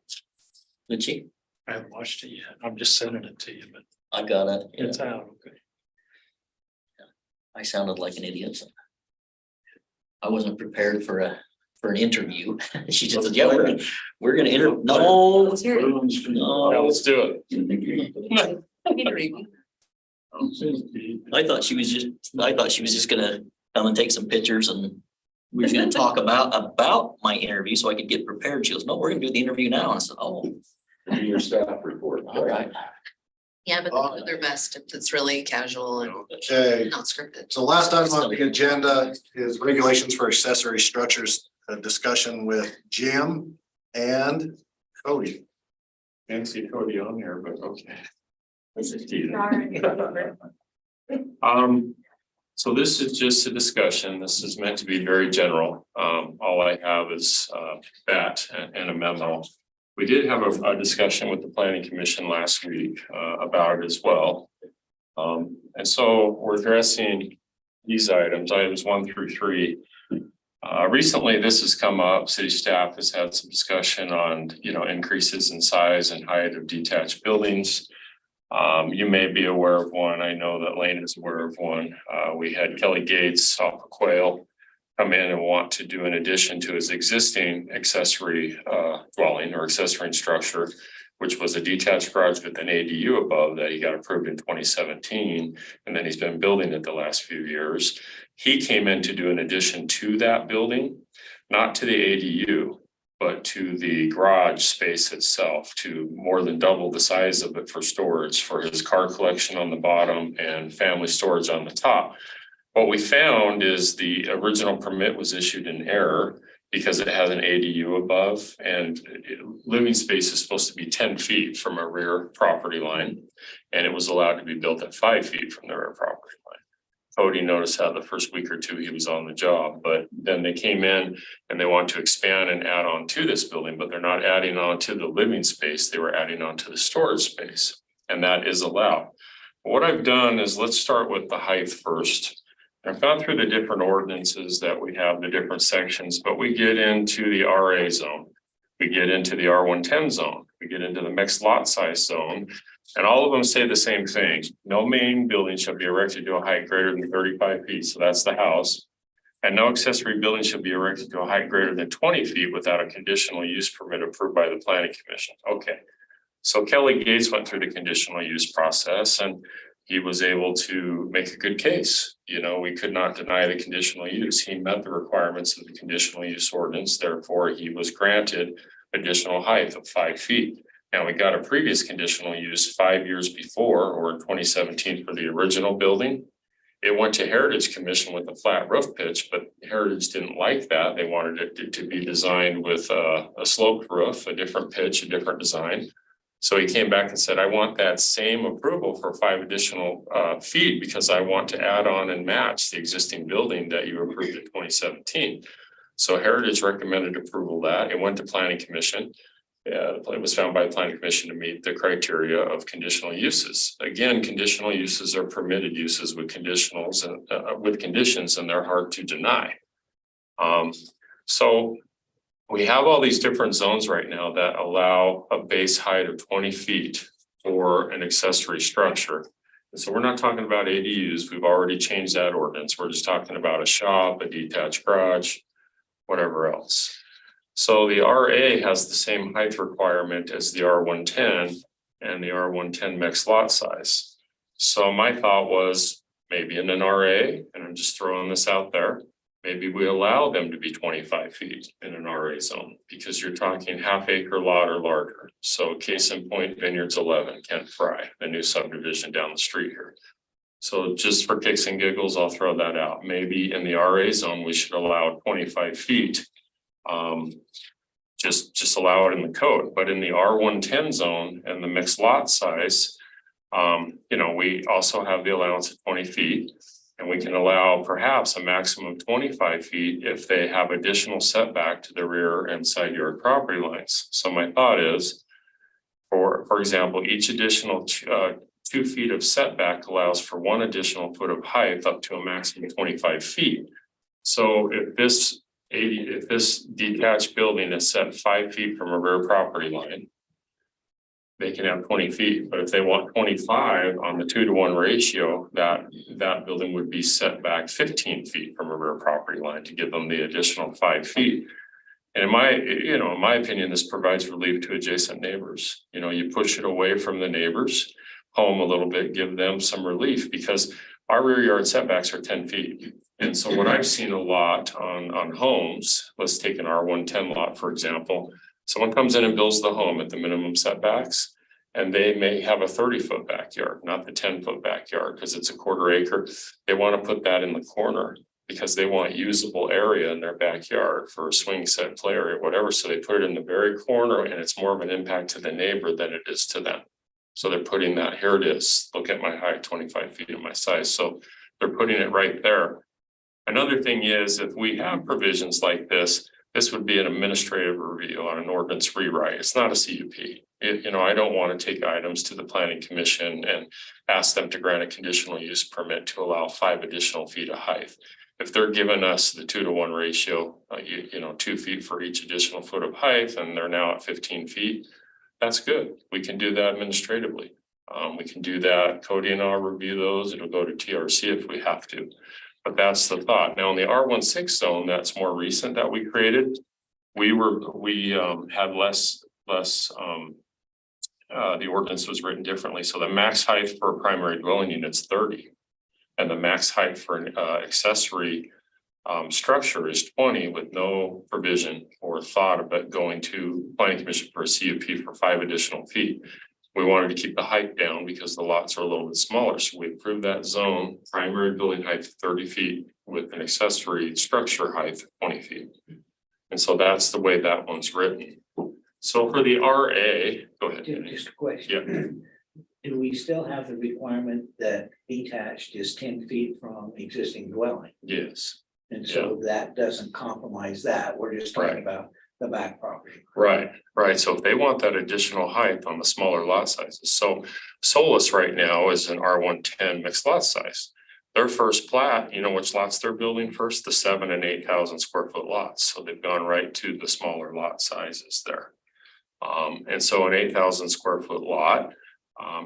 Did she? I haven't watched it yet. I'm just sending it to you, but I got it. Yeah. it's out, okay. I sounded like an idiot. I wasn't prepared for an interview. She just said, yeah, we're gonna interview. No. Now let's do No. I thought she was just gonna come and take some pictures and we were gonna talk about my interview so I could get prepared. She goes, no, we're gonna do the interview now. And I said, oh, Do your staff report. all right. Yeah, but they do their best if it's really casual and Okay, not scripted. so last item on the agenda is regulations for accessory structures, a discussion with Jim and Cody. Can't see Cody on there, but okay. This is Steven. darn. So this is just a discussion. This is meant to be very general. All I have is that and a memo. We did have a discussion with the planning commission last week about it as well. And so we're addressing these items 1 through 3. Recently, this has come up. City staff has had some discussion on, increases in size and height of detached buildings. You may be aware of one. I know that Lane is aware of one. We had Kelly Gates off of Quail come in and want to do an addition to his existing accessory dwelling or accessory structure, which was a detached garage with an ADU above that he got approved in 2017. And then he's been building it the last few years. He came in to do an addition to that building, not to the ADU, but to the garage space itself, to more than double the size of it for storage for his car collection on the bottom and family storage on the top. What we found is the original permit was issued in error because it has an ADU above, and living space is supposed to be 10 feet from a rear property line. And it was allowed to be built at 5 feet from the rear property line. Cody noticed how the first week or two he was on the job, but then they came in and they want to expand and add on to this building, but they're not adding on to the living space, they were adding on to the storage space, and that is allowed. What I've done is, let's start with the height first. I've gone through the different ordinances that we have, the different sections, but we get into the RA zone. We get into the R110 zone, we get into the mixed lot size zone, and all of them say the same thing. No main building shall be erected to a height greater than 35 feet, so that's the house. And no accessory building shall be erected to a height greater than 20 feet without a conditional use permit approved by the planning commission. Okay. So Kelly Gates went through the conditional use process, and he was able to make a good case. You know, we could not deny the conditional use. He met the requirements of the conditional use ordinance, therefore he was granted additional height of 5 feet. Now, we got a previous conditional use 5 years before, or in 2017 for the original building. It went to Heritage Commission with a flat roof pitch, but Heritage didn't like that. They wanted it to be designed with a sloped roof, a different pitch, a different design. So he came back and said, I want that same approval for 5 additional feet, because I want to add on and match the existing building that you approved in 2017. So Heritage recommended approval of that. It went to Planning Commission. It was found by the Planning Commission to meet the criteria of conditional uses. Again, conditional uses are permitted uses with conditionals and with conditions, and they're hard to deny. So we have all these different zones right now that allow a base height of 20 feet for an accessory structure. And so we're not talking about ADUs. We've already changed that ordinance. We're just talking about a shop, a detached garage, whatever else. So the RA has the same height requirement as the R110 and the R110 mixed lot size. So my thought was, maybe in an RA, and I'm just throwing this out there, maybe we allow them to be 25 feet in an RA zone, because you're talking half-acre lot or larger. So case in point, Vineyards 11, Kent Fry, the new subdivision down the street here. So just for kicks and giggles, I'll throw that out. Maybe in the RA zone, we should allow 25 feet. Just allow it in the code, but in the R110 zone and the mixed lot size, you know, we also have the allowance of 20 feet. And we can allow perhaps a maximum of 25 feet if they have additional setback to the rear and side yard property lines. So my thought is, for example, each additional 2 feet of setback allows for 1 additional foot of height up to a maximum of 25 feet. So if this detached building is set 5 feet from a rear property line, they can have 20 feet, but if they want 25 on the 2-to-1 ratio, that building would be set back 15 feet from a rear property line to give them the additional 5 feet. And in my opinion, this provides relief to adjacent neighbors. You know, you push it away from the neighbors' home a little bit, give them some relief, because our rear yard setbacks are 10 feet. And so what I've seen a lot on homes, let's take an R110 lot, for example. Someone comes in and builds the home at the minimum setbacks, and they may have a 30-foot backyard, not the 10-foot backyard, because it's a 1/4 acre. They want to put that in the corner because they want usable area in their backyard for a swing set, play area, whatever. So they put it in the very corner, and it's more of an impact to the neighbor than it is to them. So they're putting that, here it is, look at my height, 25 feet of my size. So they're putting it right there. Another thing is, if we have provisions like this would be an administrative review on an ordinance rewrite. It's not a CUP. I don't want to take items to the planning commission and ask them to grant a conditional use permit to allow 5 additional feet of height. If they're giving us the 2-to-1 ratio, 2 feet for each additional foot of height, and they're now at 15 feet, that's good. We can do that administratively. We can do that. Cody and I'll review those. It'll go to TRC if we have to. But that's the thought. Now in the R16 zone, that's more recent that we created. We had less, the ordinance was written differently. So the max height for a primary dwelling unit is 30. And the max height for an accessory structure is 20, with no provision or thought about going to planning commission for a CUP for 5 additional feet. We wanted to keep the height down because the lots are a little bit smaller. So we approved that zone, primary building height of 30 feet with an accessory structure height of 20 feet. And so that's the way that one's written. So for the RA, go ahead. Just a question. Do we still have the requirement that detached is 10 feet from existing dwelling? Yes, And so that doesn't compromise that. We're just talking Right. about the back property. right. So if they want that additional height on the smaller lot sizes, so Solus right now is an R110 mixed lot size. Their first plat, you know which lots they're building first, the 7,000 and 8,000 square foot lots. So they've gone right to the smaller lot sizes there. And so an 8,000 square foot lot,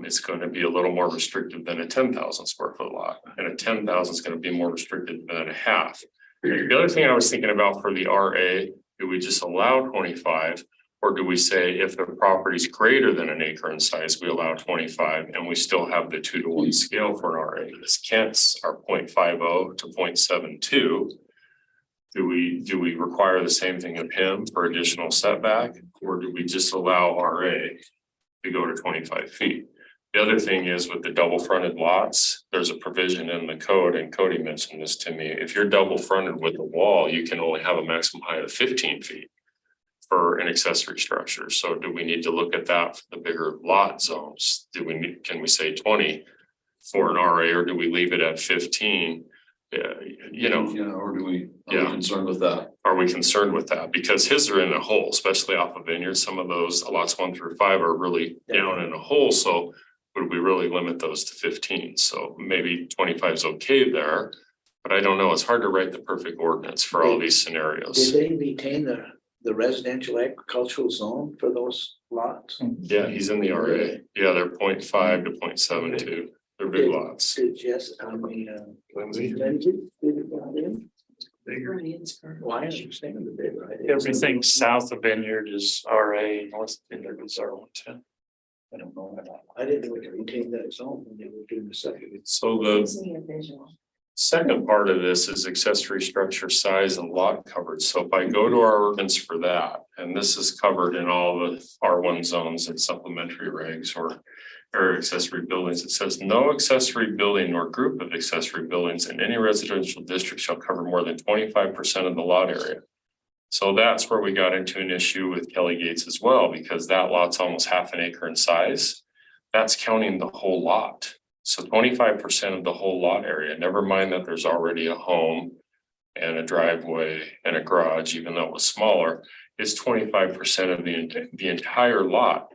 it's going to be a little more restrictive than a 10,000 square foot lot. And a 10,000 is going to be more restrictive than a half. The other thing I was thinking about for the RA, do we just allow 25? Or do we say if the property is greater than an acre in size, we allow 25 and we still have the 2-to-1 scale for an RA? Because Kent's are 0.50 to 0.72. Do we require the same thing of him for additional setback? Or do we just allow RA to go to 25 feet? The other thing is with the double fronted lots, there's a provision in the code, and Cody mentioned this to me. If you're double fronted with a wall, you can only have a maximum height of 15 feet for an accessory structure. So do we need to look at that for the bigger lot zones? Can we say 20 for an RA, or do we leave it at 15? You know, Yeah, or are we Yeah. concerned with that? are we concerned with that? Because his are in a hole, especially off of Vineyard. Some of those lots 1 through 5 are really down in a hole. So would we really limit those to 15? So maybe 25 is okay there, but I don't know. It's hard to write the perfect ordinance for all these Did scenarios. they retain the residential agricultural zone for those lots? Yeah, he's in the RA. Yeah, they're 0.5 to 0.72. They're big lots. Did Jess, Lindsay? Lindsay, did it down there? Well, I understand the big, right? Everything south of Vineyard is RA, north of Vineyard is R110. I don't know. I didn't know they retained that zone when they were doing the second. So the Gives me a visual. second part of this is accessory structure size and lot coverage. So if I go to our ordinance for that, and this is covered in all the R1 zones and supplementary regs or accessory buildings, it says no accessory building or group of accessory buildings in any residential district shall cover more than 25% of the lot area. So that's where we got into an issue with Kelly Gates as well, because that lot's almost half an acre in size. That's counting the whole lot. So 25% of the whole lot area, never mind that there's already a home and a driveway and a garage, even though it was smaller, is 25% of the entire lot.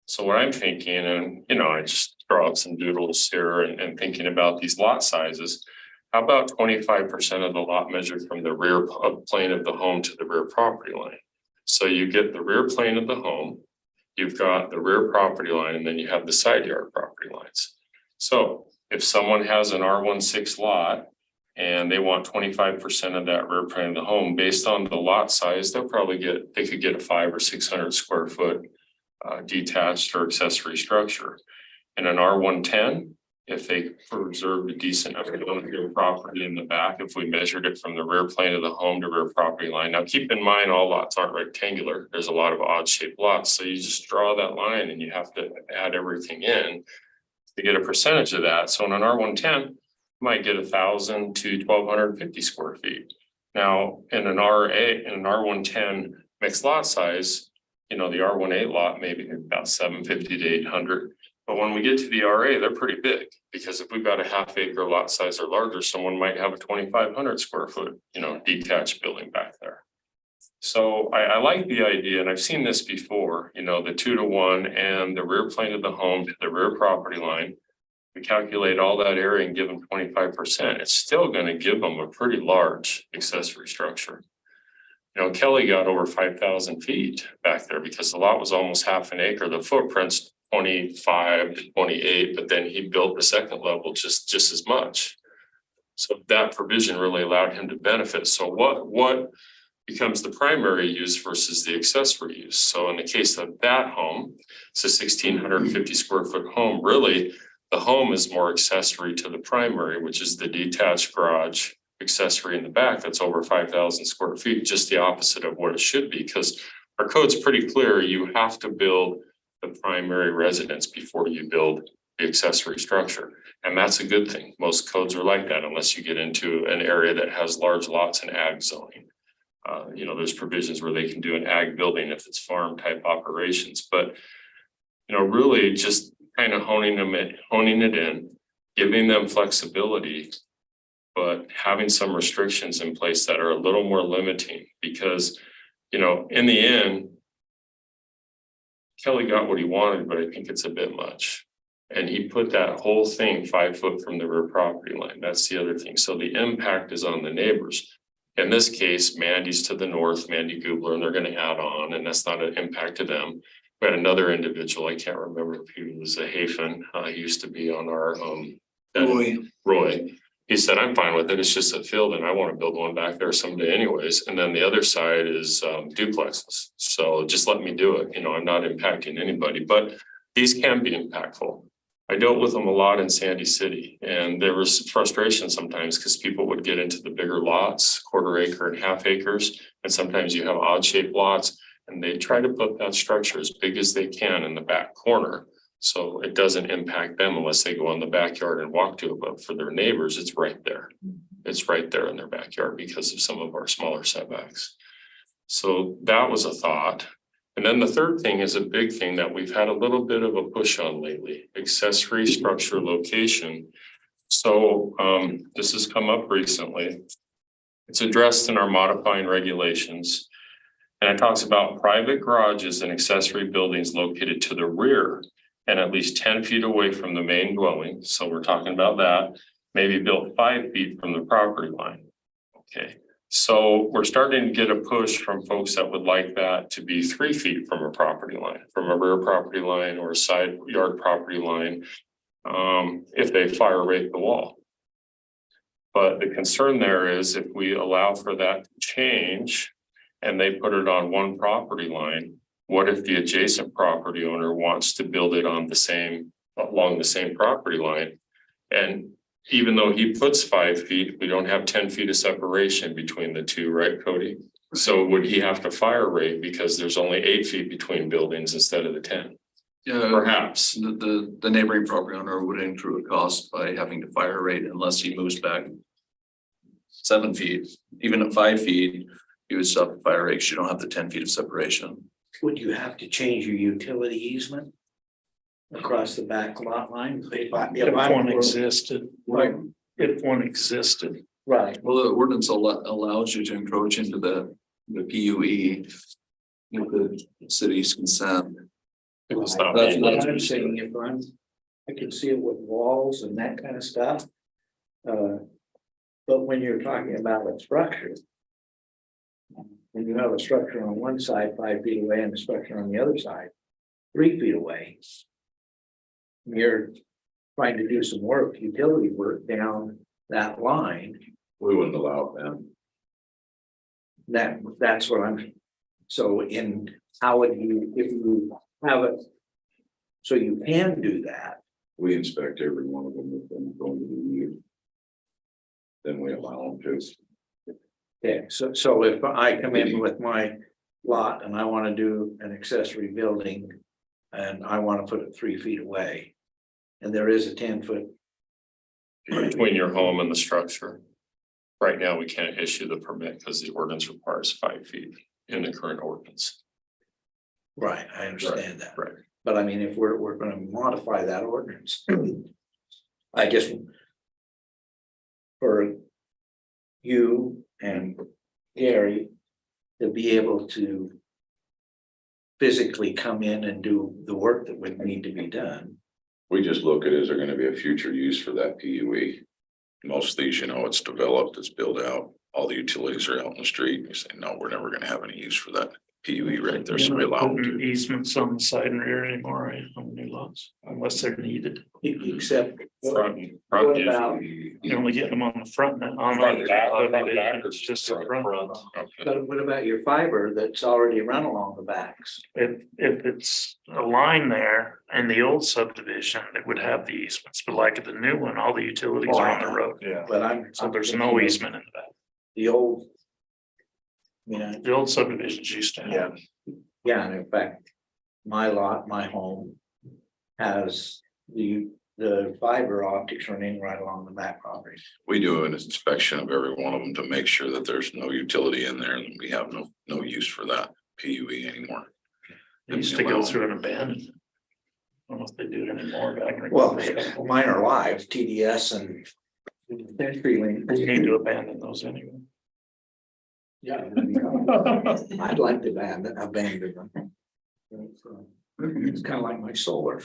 So what I'm thinking, and I just draw up some doodles here and thinking about these lot sizes. How about 25% of the lot measured from the rear plane of the home to the rear property line? So you get the rear plane of the home, you've got the rear property line, and then you have the side yard property lines. So if someone has an R16 lot and they want 25% of that rear plane of the home, based on the lot size, they could get a 500 or 600 square foot detached or accessory structure. In an R110, if they preserved a decent amount of their property in the back, if we measured it from the rear plane of the home to rear property line. Now, keep in mind, all lots aren't rectangular. There's a lot of odd shaped lots. So you just draw that line and you have to add everything in to get a percentage of that. So in an R110, you might get 1,000 to 1,250 square feet. Now, in an R110 mixed lot size, the R18 lot maybe about 750 to 800. But when we get to the RA, they're pretty big, because if we've got a half acre lot size or larger, someone might have a 2,500 square foot, detached building back there. So I like the idea, and I've seen this before, the 2-to-1 and the rear plane of the home to the rear property line. We calculate all that area and give them 25%. It's still going to give them a pretty large accessory structure. Kelly got over 5,000 feet back there because the lot was almost half an acre. The footprint's 25 to 28, but then he built the second level just as much. So that provision really allowed him to benefit. So what becomes the primary use versus the accessory use? So in the case of that home, it's a 1,650 square foot home. Really, the home is more accessory to the primary, which is the detached garage accessory in the back that's over 5,000 square feet, just the opposite of what it should be, because our code's pretty clear. You have to build the primary residence before you build the accessory structure. And that's a good thing. Most codes are like that, unless you get into an area that has large lots and ag zoning. There's provisions where they can do an ag building if it's farm type operations, but. Really just kind of honing it in, giving them flexibility. But having some restrictions in place that are a little more limiting because, in the end. Kelly got what he wanted, but I think it's a bit much. And he put that whole thing 5 foot from the rear property line. That's the other thing. So the impact is on the neighbors. In this case, Mandy's to the north, Mandy Goobler, and they're gonna add on, and that's not an impact to them. We had another individual, I can't remember if he was a Hafen, he used to be on our Roy. He said, I'm fine with it. It's just a field and I want to build one back there someday anyways. And then the other side is duplexes. So just let me do it. I'm not impacting anybody, but these can be impactful. I dealt with them a lot in Sandy City and there was frustration sometimes because people would get into the bigger lots, 1/4 acre and 1/2 acres. And sometimes you have odd shaped lots and they try to put that structure as big as they can in the back corner. So it doesn't impact them unless they go in the backyard and walk to it, but for their neighbors, it's right there. It's right there in their backyard because of some of our smaller setbacks. So that was a thought. And then the third thing is a big thing that we've had a little bit of a push on lately, accessory structure location. So this has come up recently. It's addressed in our modifying regulations. And it talks about private garages and accessory buildings located to the rear and at least 10 feet away from the main dwelling. So we're talking about that, maybe built 5 feet from the property line. Okay, so we're starting to get a push from folks that would like that to be 3 feet from a property line, from a rear property line or a side yard property line, if they fire rate the wall. But the concern there is if we allow for that to change and they put it on one property line, what if the adjacent property owner wants to build it on along the same property line? And even though he puts 5 feet, we don't have 10 feet of separation between the two, right, Cody? So would he have to fire rate because there's only 8 feet between buildings instead of the 10? Yeah, Perhaps. the neighboring property owner would incur a cost by having to fire rate unless he moves back 7 feet, even at 5 feet, you would stop the fire rate 'cause you don't have the 10 feet of separation. Would you have to change your utility easement across the back lot line? If one existed, Right. if one existed. Right. Well, the ordinance allows you to encroach into the PUE with the city's consent. It's not That's being what used. I'm saying, I can see it with walls and that kind of stuff. But when you're talking about a structure. When you have a structure on one side 5 feet away and a structure on the other side 3 feet away. You're trying to do some work, utility work down that line. We wouldn't allow them. That's what I'm, so how would you, if you have it. So you can do that. We inspect every one of them if they're going to be used. Then we allow them to. Okay, so if I come in with my lot and I want to do an accessory building. And I want to put it 3 feet away. And there is a 10-foot. Between your home and the structure. Right now, we can't issue the permit because the ordinance requires 5 feet in the current ordinance. Right, I understand that. Right. But I mean, if we're gonna modify that ordinance. I guess. For you and Gary to be able to. Physically come in and do the work that would need to be done. We just look at, is there gonna be a future use for that PUE? Most of these, it's developed, it's built out, all the utilities are out in the street. You say, no, we're never gonna have any use for that PUE right there, so we allow them Putting to. easements on the side and rear anymore, right, on new lots, unless they're needed. Except. Front What about, You only get them on the front and on Front, the back, back. front, back, or It's just a front, front. Okay. but what about your fiber that's already run along the backs? If it's a line there in the old subdivision, it would have the easements, but like at the new one, all the utilities are on the road. Yeah. But So there's no easement in the back. The old. Yeah, The old subdivisions used to have. yeah, and in fact, my lot, my home. Has the the fiber optics running right along the back property. We do an inspection of every one of them to make sure that there's no utility in there and we have no use for that PUE anymore. They used to go through and abandon. I don't know if they do it anymore back. in- Well, mine are live, TDS and. They're freely. You need to abandon those anyway. Yeah. I'd like to abandon them. It's kind of like my solar.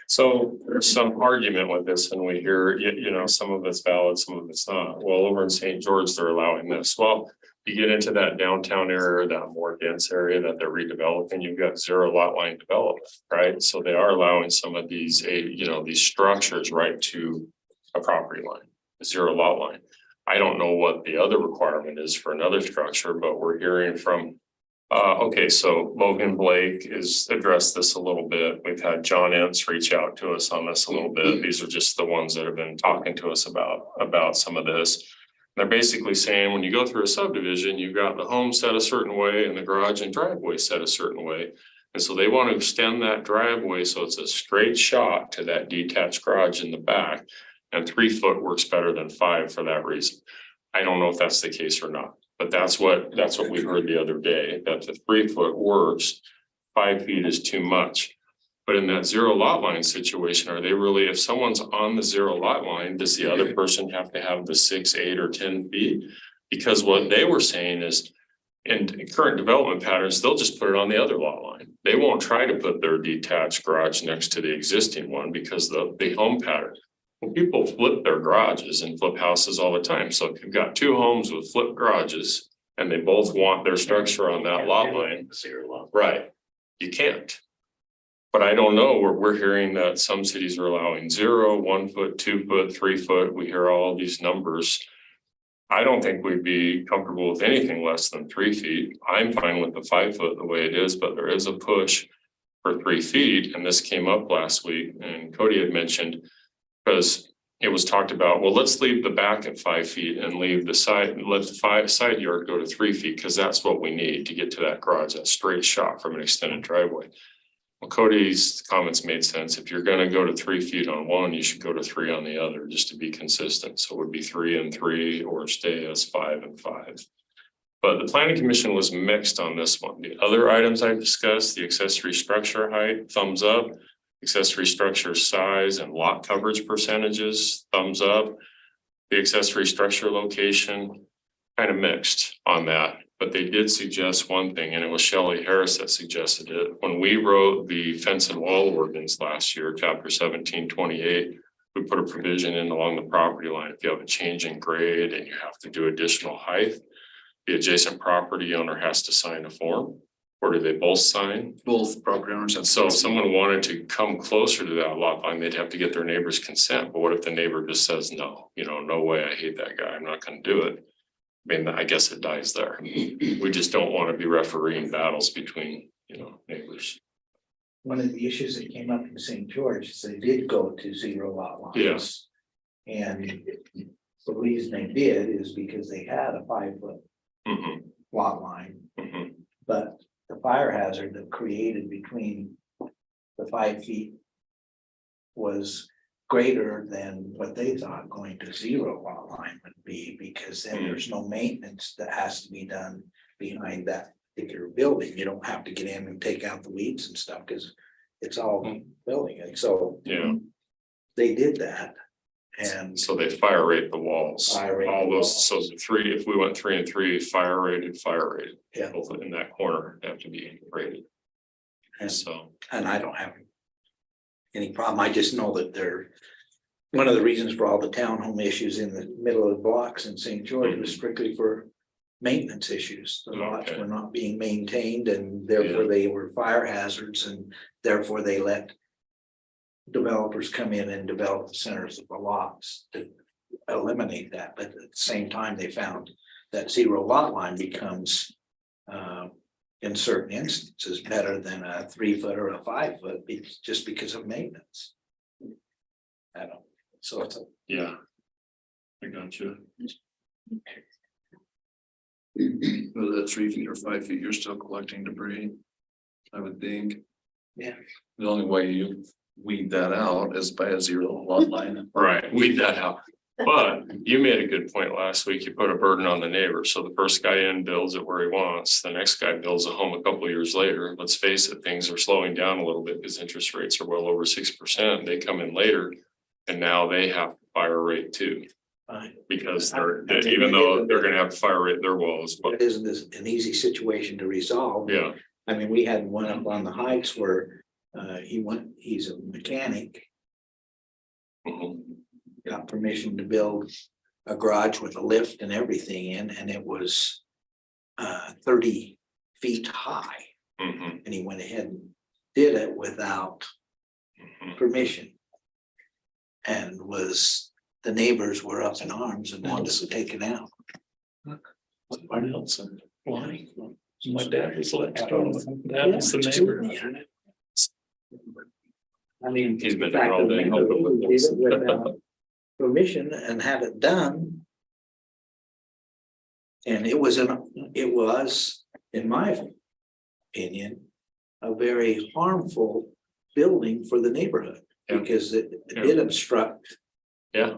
So there's some argument with this and we hear, you know, some of it's valid, some of it's not. Well, over in St. George, they're allowing this. Well, you get into that downtown area, that more dense area that they're redeveloping, you've got zero lot line development, right? So they are allowing some of these, you know, these structures right to a property line, zero lot line. I don't know what the other requirement is for another structure, but we're hearing from okay, so Logan Blake is addressed this a little bit. We've had John Entz reach out to us on this a little bit. These are just the ones that have been talking to us about some of this. They're basically saying when you go through a subdivision, you've got the home set a certain way and the garage and driveway set a certain way. And so they want to extend that driveway so it's a straight shot to that detached garage in the back. And 3 foot works better than 5 for that reason. I don't know if that's the case or not. But that's what we heard the other day, that the 3 foot works, 5 feet is too much. But in that zero lot line situation, are they really, if someone's on the zero lot line, does the other person have to have the 6, 8, or 10 feet? Because what they were saying is, in current development patterns, they'll just put it on the other lot line. They won't try to put their detached garage next to the existing one because the home pattern. Well, people flip their garages and flip houses all the time. So if you've got 2 homes with flipped garages and they both want their structure on that lot line, Zero lot. right? You can't. But I don't know, we're hearing that some cities are allowing 0, 1 foot, 2 foot, 3 foot. We hear all these numbers. I don't think we'd be comfortable with anything less than 3 feet. I'm fine with the 5 foot the way it is, but there is a push for 3 feet. And this came up last week and Cody had mentioned, because it was talked about, well, let's leave the back at 5 feet and leave the side, let the side yard go to 3 feet, because that's what we need to get to that garage, that straight shot from an extended driveway. Well, Cody's comments made sense. If you're gonna go to 3 feet on one, you should go to 3 on the other, just to be consistent. So it would be 3 and 3 or stay as 5 and 5. But the planning commission was mixed on this one. The other items I discussed, the accessory structure height, thumbs up. Accessory structure size and lot coverage percentages, thumbs up. The accessory structure location, kind of mixed on that, but they did suggest one thing, and it was Shelley Harris that suggested it. When we wrote the fence and wall ordinance last year, chapter 1728, we put a provision in along the property line. If you have a change in grade and you have to do additional height, the adjacent property owner has to sign a form. Or do they both sign? Both property owners have. And so if someone wanted to come closer to that lot line, they'd have to get their neighbor's consent. But what if the neighbor just says, no, no way, I hate that guy, I'm not gonna do it. I mean, I guess it dies there. We just don't want to be refereeing battles between, neighbors. One of the issues that came up in St. George is they did go to 0 lot lines. Yes. And the reason they did is because they had a 5 foot Mhm, lot line, mhm. but the fire hazard that created between the 5 feet was greater than what they thought going to 0 lot line would be, because then there's no maintenance that has to be done behind that particular building. You don't have to get in and take out the weeds and stuff because it's all building. And so Yeah, they did that. And so they fire rate the walls, Fire rate all the those, so walls. the 3, if we went 3 and 3, fire rated. Yeah. Both in that corner have to be rated, and so. And I don't have any problem. I just know that they're, one of the reasons for all the townhome issues in the middle of the blocks in St. George was strictly for maintenance issues. The lots Okay. were not being maintained and therefore they were fire hazards, and therefore they let developers come in and develop the centers of the lots to eliminate that. But at the same time, they found that 0 lot line becomes in certain instances better than a 3 foot or a 5 foot, just because of maintenance. I don't, so it's a. Yeah. I got you. Whether that's 3 feet or 5 feet, you're still collecting debris. I would think. The only way you weed that out is by a zero lot line. Right, weed that out. But you made a good point last week. You put a burden on the neighbor. So the first guy in builds it where he wants. The next guy builds a home a couple of years later. Let's face it, things are slowing down a little bit because interest rates are well over 6%. They come in later. And now they have to fire rate too, Fine. because even though they're gonna have to fire rate their walls, but But isn't this an easy situation to resolve? yeah. I mean, we had one up on the heights where he's a mechanic, Mhm. got permission to build a garage with a lift and everything in, and it was 30 feet high, Mhm. and he went ahead and did it without Mhm. permission. And the neighbors were up in arms and wanted to take it out. Somebody else, why? My dad was elected on it. That was the neighbor. I mean. He's been the fact there all that day the helping with neighbors this. did it without Permission and had it done. And it was, in my opinion, a very harmful building for the neighborhood. Yeah. Because it Yeah. did obstruct. Yeah.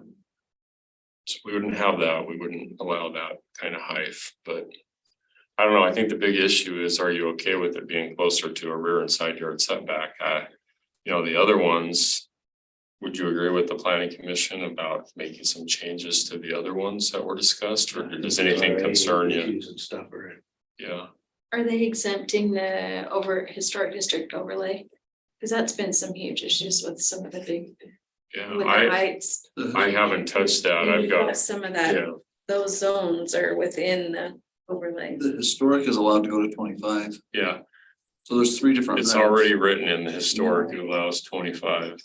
So we wouldn't have that, we wouldn't allow that kind of height, but. I don't know, I think the big issue is, are you okay with it being closer to a rear and side yard setback? The other ones. Would you agree with the planning commission about making some changes to the other ones that were discussed, or does anything concern you? Issues and stuff are. Yeah, Are they exempting the historic district overlay? Cause that's been some huge issues with some of the big, yeah, with the heights. I haven't touched that, I've got, Some of that, yeah, those zones are within the overlay. The historic is allowed to go to 25, yeah, so there's 3 different. it's routes. already written in the historic, it allows 25. They're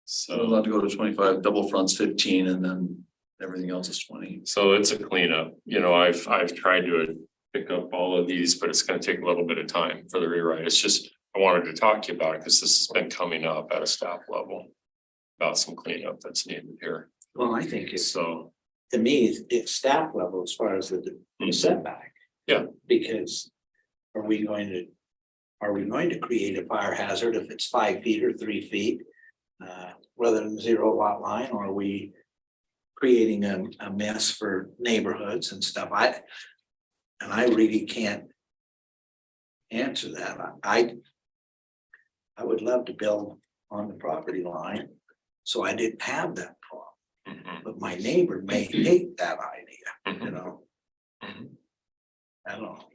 So, allowed to go to 25, double fronts 15, and then everything else is 20. so it's a cleanup, I've tried to pick up all of these, but it's gonna take a little bit of time for the rewrite, it's just. I wanted to talk to you about it, because this has been coming up at a staff level. About some cleanup that's needed here, Well, I think it's, so. to me, it's staff level as far as the setback. Yeah. Because are we going to create a fire hazard if it's 5 feet or 3 feet? Rather than zero lot line, or are we creating a mess for neighborhoods and stuff? I really can't answer that. I would love to build on the property line, so I didn't have that problem. Mhm, But my neighbor may hate that idea, you mhm, know? mhm. I don't know.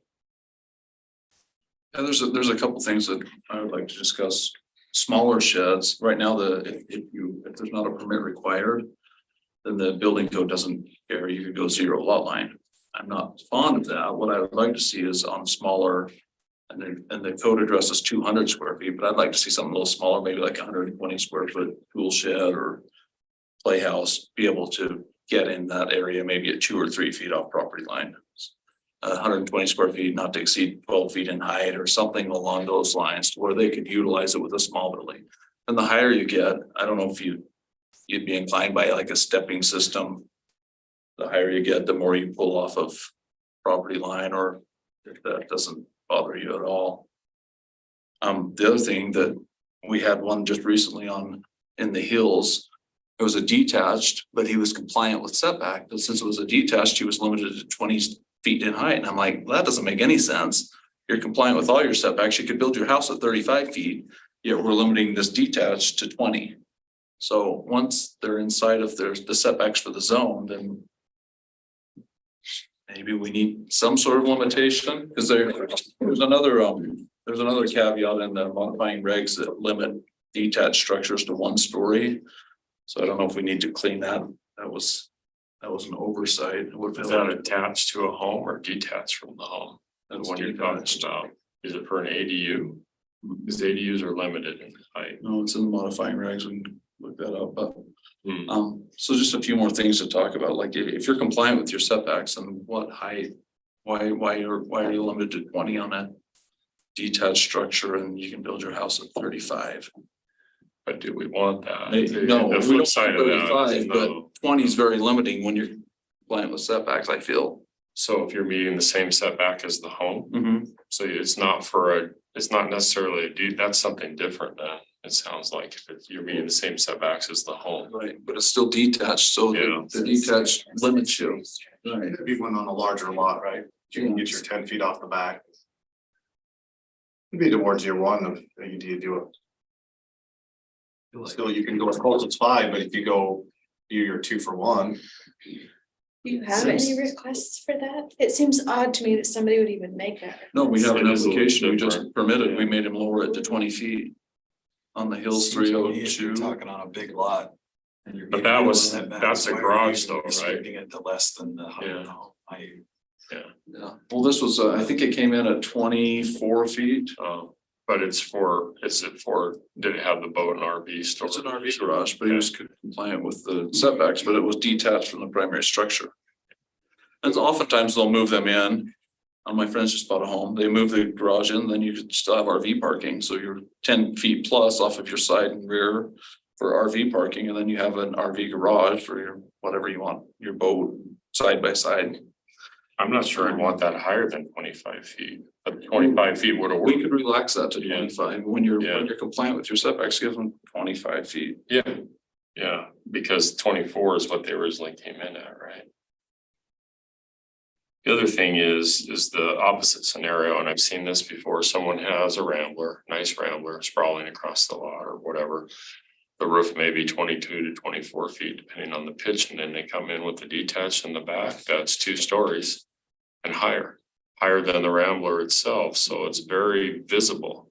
And there's a couple things that I would like to discuss. Smaller sheds, right now, if there's not a permit required. Then the building code doesn't care, you could go zero lot line. I'm not fond of that, what I would like to see is on smaller. And the code addresses 200 square feet, but I'd like to see something a little smaller, maybe like 120 square foot tool shed or. Playhouse, be able to get in that area, maybe at 2 or 3 feet off property line. 120 square feet, not to exceed 12 feet in height or something along those lines to where they could utilize it with a small building. And the higher you get, I don't know if you'd be inclined by like a stepping system. The higher you get, the more you pull off of property line, or if that doesn't bother you at all. The other thing that we had one just recently in the hills. It was a detached, but he was compliant with setback, but since it was a detached, he was limited to 20 feet in height, and I'm like, well, that doesn't make any sense. You're compliant with all your setbacks, you could build your house at 35 feet, yet we're limiting this detached to 20. So once they're inside of the setbacks for the zone, then. Maybe we need some sort of limitation, because there's another caveat in the modifying regs that limit detached structures to 1 story. So I don't know if we need to clean that. That was an oversight. Is that attached to a home or detached from the home? And what you're talking about, is it for an ADU? Because ADUs are limited in height. No, it's in the modifying regs. We can look that up, but. Hmm. So just a few more things to talk about, like if you're compliant with your setbacks and what height, why are you limited to 20 on a detached structure and you can build your house at 35? But do we want that? No, The we flip don't side of that, 35, but no. 20 is very limiting when you're compliant with setbacks, I feel. So if you're meeting the same setback as the home, so it's not for a It's not necessarily, dude, that's something different then, it sounds like, if you're meeting the same setbacks as the home. Right, but it's still detached, so Yeah. the detached limits you. Right. If you went on a larger lot, right, you can get your 10 feet off the back. It'd be towards year one of, you do it. Still, you can go as close as 5, but if you go, you're 2 for 1. Do you have any requests for that? It seems odd to me that somebody would even make that. No, we have an It is a little application, we just different. permitted, we made him lower it to 20 feet. On the hills Seems to me 302. if you're talking on a big lot. And you're But giving that people was- setbacks, that's a why are you garage though, right? restricting it to less than the Yeah. hundred home? Yeah, well, this was, I think it came in at 24 feet. But it's for, is it for, did it have the boat and RV store? It's an RV garage, but he was compliant with the setbacks, but it was detached from the primary structure. And oftentimes they'll move them in. My friends just bought a home, they move the garage in, then you could still have RV parking, so you're 10 feet plus off of your side and rear. For RV parking, and then you have an RV garage for your, whatever you want, your boat, side by side. I'm not sure I'd want that higher than 25 feet, but 25 feet would have We worked. could relax that to Yeah. 25 when you're Yeah. compliant with your setbacks, give them 25 feet. Yeah, yeah, because 24 is what they originally came in at, right? The other thing is the opposite scenario, and I've seen this before, someone has a Rambler, nice Rambler sprawling across the lot or whatever. The roof may be 22 to 24 feet, depending on the pitch, and then they come in with the detached in the back, that's 2 stories. And higher than the Rambler itself, so it's very visible.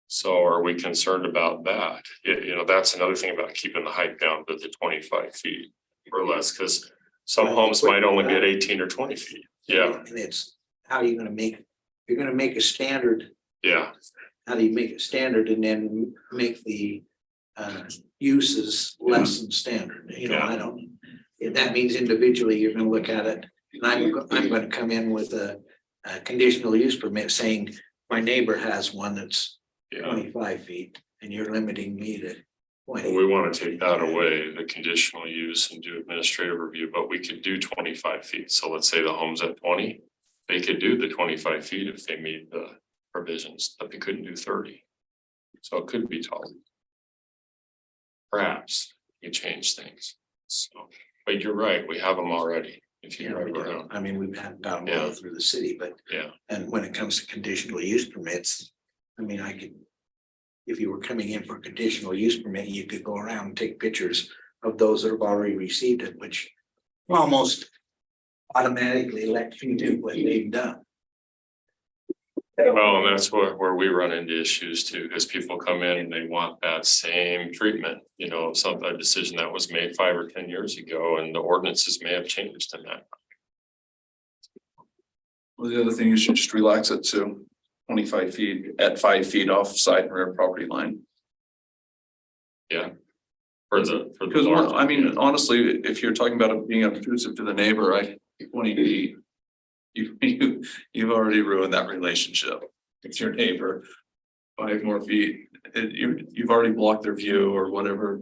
So are we concerned about that? You know, that's another thing about keeping the height down to the 25 feet or less, because some homes might only be at 18 or 20 feet. Yeah, And it's, how are you gonna make, you're gonna make a standard, yeah, how do you make it standard and then make the uses less than standard, you know, I don't. If that means individually, you're gonna look at it, and I'm gonna come in with a conditional use permit saying my neighbor has one that's yeah. 25 feet, and you're limiting me to 20. We want to take that away, the conditional use, and do administrative review, but we could do 25 feet. So let's say the home's at 20. They could do the 25 feet if they meet the provisions, but they couldn't do 30. So it could be taller. Perhaps you change things. So, but you're right, we have them already. If you Yeah, we drive do. around. I mean, we've got them all Yeah. through the city, but. Yeah. And when it comes to conditional use permits, I mean, I could. If you were coming in for a conditional use permit, you could go around and take pictures of those that have already received it, which. Almost automatically let you do what they've done. Well, and that's where we run into issues too, because people come in and they want that same treatment, you know, a decision that was made 5 or 10 years ago, and the ordinances may have changed in that. Well, the other thing is you just relax it to 25 feet at 5 feet off side and rear property line. Yeah. For the Because, large. I mean, honestly, if you're talking about it being obtrusive to the neighbor, 20 feet. You've already ruined that relationship. It's your neighbor. 5 more feet, you've already blocked their view or whatever.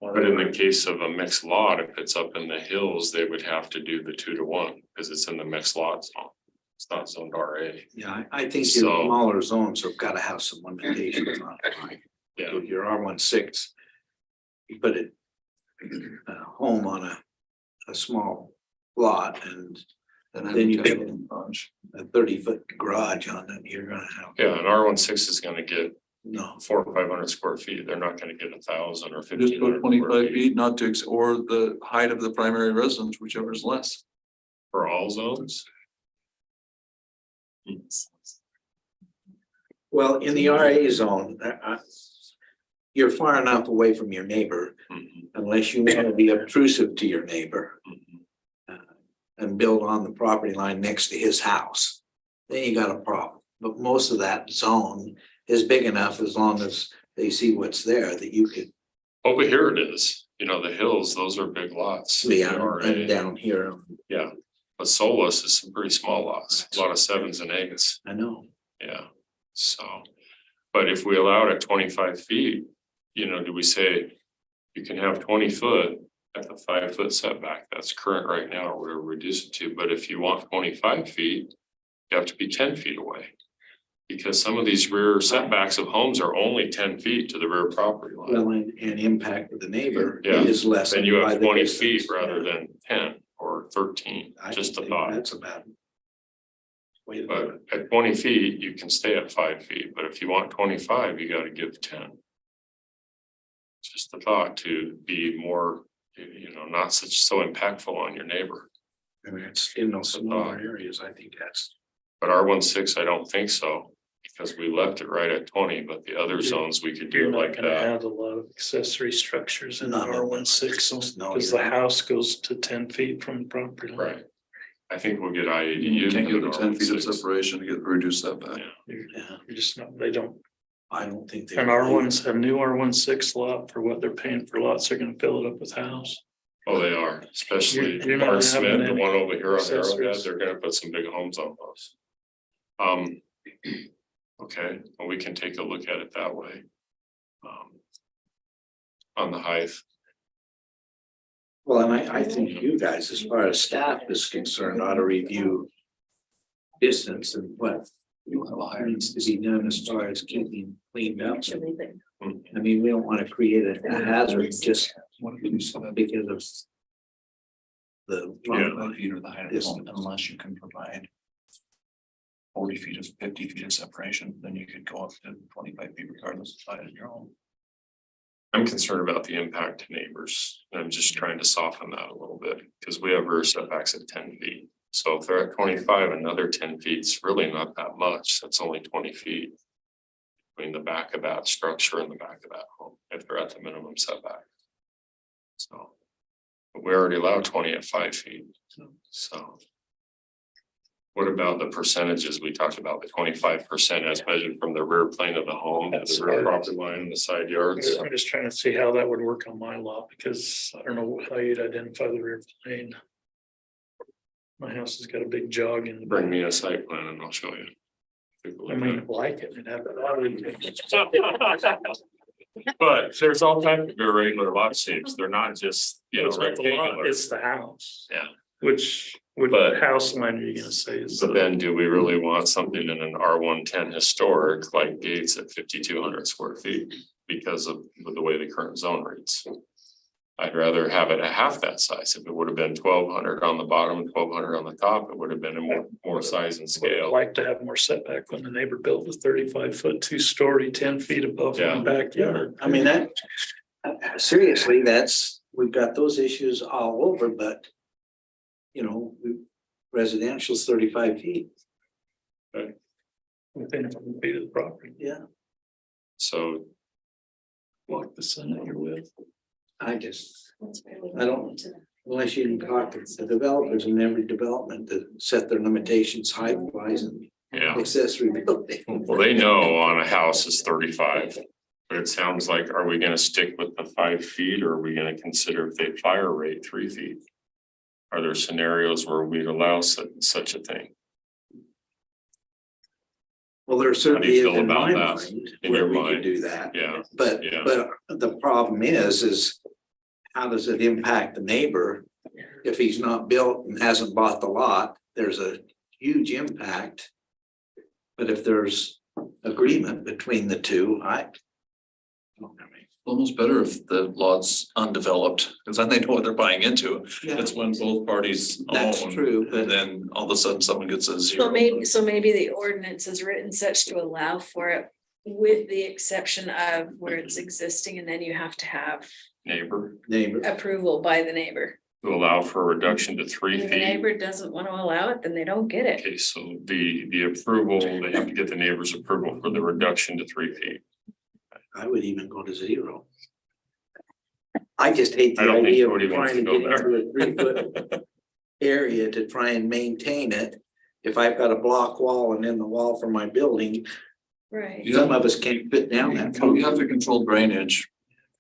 But in the case of a mixed lot, if it's up in the hills, they would have to do the 2 to 1 because it's in the mixed lot zone. It's not zoned RA. Yeah, I think your So- smaller zones have got to have some limitations on it. Like, Yeah. if your R16. You put it. A home on a small lot and then you get a 30-foot garage on it, you're gonna have. Yeah, an R16 is gonna get No, 400 or 500 square feet. They're not gonna get 1,000 or Just 1,500 put 25 square feet, not to, or the height of the primary residence, whichever is less. for all zones. well, in the RA zone, you're far enough away from your neighbor Mhm, unless you want to be obtrusive to your neighbor. mhm. And build on the property line next to his house, then you got a problem. But most of that zone is big enough as long as they see what's there that you could Over here it is, you know, the hills, those are big lots. be They are and down here. Yeah, but Solus is some pretty small lots, a lot of 7s and 8s, I know. yeah, so. But if we allow it at 25 feet, you know, do we say you can have 20 foot at the 5-foot setback, that's current right now, we're reduced it to, but if you want 25 feet, you have to be 10 feet away. Because some of these rear setbacks of homes are only 10 feet to the rear property line. Well, and impact of the neighbor Yeah. is less. Then you by have the 20 distance. feet rather than 10 or 13, I just a think thought. That's about. Way to do But it. at 20 feet, you can stay at 5 feet, but if you want 25, you gotta give 10. Just a thought to be more, not so impactful on your neighbor. I mean, it's in those smaller areas, I think that's. But R16, I don't think so, because we left it right at 20, but the other zones we could do You're it not like gonna that. have a lot of accessory structures in None of them. R16, No, because you're the not. house goes to 10 feet from the property line. Right. I think we'll get You IADUs. can't get in the 10 feet of R16. separation to get reduced setback. Yeah. You're just not, they don't, I don't think. they an would do R1, a new R16 lot for what they're paying for lots, they're gonna fill it up with house. Oh, they are, especially You're not Mark having Smith, the any one over here on accessories. Arrowhead, they're gonna put some big homes on those. Okay, well, we can take a look at it that way. On the height, Well, and I think you guys, as far as staff is concerned, ought to review distance and what needs to be done as far as keeping cleaned up. Actually, but I mean, we don't want to create a hazard just because of the. Yeah. Feet or the height of the home, unless you can provide 40 feet of 50 feet of separation, then you could go up to 25 feet regardless of size of your home. I'm concerned about the impact to neighbors. I'm just trying to soften that a little bit, because we have rear setbacks at 10 feet. So if they're at 25, another 10 feet is really not that much. That's only 20 feet. Between the back of that structure and the back of that home, if they're at the minimum setback. So. But we already allow 20 at 5 feet, so. What about the percentages? We talked about the 25% as measured from the rear plane of the home to the rear property line and the side yards. I'm just trying to see how that would work on my lot, because I don't know how you'd identify the rear plane. My house has got a big jog in the Bring back. me a site plan and I'll show you. Take a look I at mean, it. like it, it'd have But there's all kinds of irregular lot shapes. They're not just, rectangular. It's the house. Yeah. Which But- house line are you gonna say is? But then do we really want something in an R110 historic like Gates at 5,200 square feet because of the way the current zone reads? I'd rather have it at half that size. If it would have been 1,200 on the bottom, 1,200 on the top, it would have been a more size and I'd scale. like to have more setback when the neighbor built a 35-foot, 2-story, 10 feet above Yeah. my backyard. I mean, that, seriously, we've got those issues all over, but. Residential's 35 feet. Within a few feet of the property, Yeah. So block the sun that you're with. I just, that's really. I don't- unless you can talk to the developers in every development that set their limitations height wise and yeah, accessory building. well, they know on a house is 35. But it sounds like, are we gonna stick with the 5 feet or are we gonna consider if they fire rate 3 feet? Are there scenarios where we'd allow such a thing? Well, there How do certainly you is feel in my about that? mind In where your we could mind? do that. Yeah, But, Yeah. but the problem is how does it impact the neighbor? If he's not built and hasn't bought the lot, there's a huge impact. But if there's agreement between the two, Almost better if the lot's undeveloped, because then they know what they're buying into. yeah, It's when both parties that's own, true, and but then all of a sudden someone gets a zero. So maybe the ordinance is written such to allow for it with the exception of where it's existing, and then you have to have neighbor, neighbor, approval by the neighbor. to allow for a reduction to 3 If the feet. neighbor doesn't want to allow it, then they don't get it. Okay, so the approval, they have to get the neighbor's approval for the reduction to 3 feet. I would even go to 0. I just hate I the don't think idea of Cody wants trying to to get go into a 3-foot area to try and maintain it. If I've got a block wall and then the wall for my building, Right. some of us can't fit down that. You have to control drainage.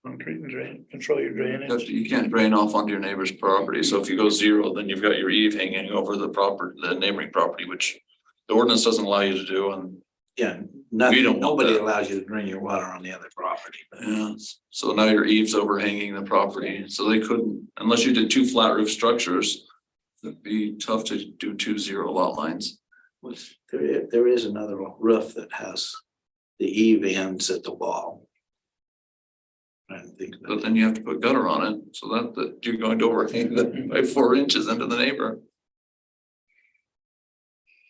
Concrete and drain, control your drainage. You can't drain off onto your neighbor's property. So if you go 0, then you've got your eave hanging over the neighboring property, which the ordinance doesn't allow you to do. And Yeah, We don't want nobody that. allows you to drain your water on the other property. yeah, so now your eaves overhanging the property. So they couldn't, unless you did 2 flat roof structures, it'd be tough to do 2 0 lot lines. There is another roof that has the eave ends at the wall. I think. But then you have to put gutter on it, so that you're going to overhang that by 4 inches into the neighbor.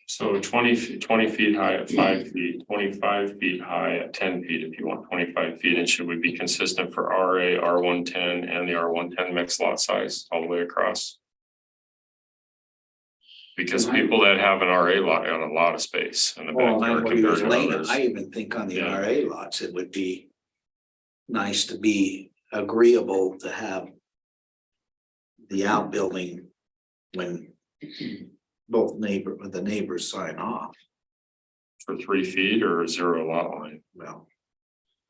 So 20 feet high at 5 feet, 25 feet high at 10 feet, if you want 25 feet, and should we be consistent for RA, R110 and the R110 mixed lot size all the way across? Because people that have an RA lot got a lot of space in the Well, backyard when he was compared to laying, others. I even think on the Yeah. RA lots, it would be nice to be agreeable to have the outbuilding when the neighbors sign off. For 3 feet or 0 lot line, Well.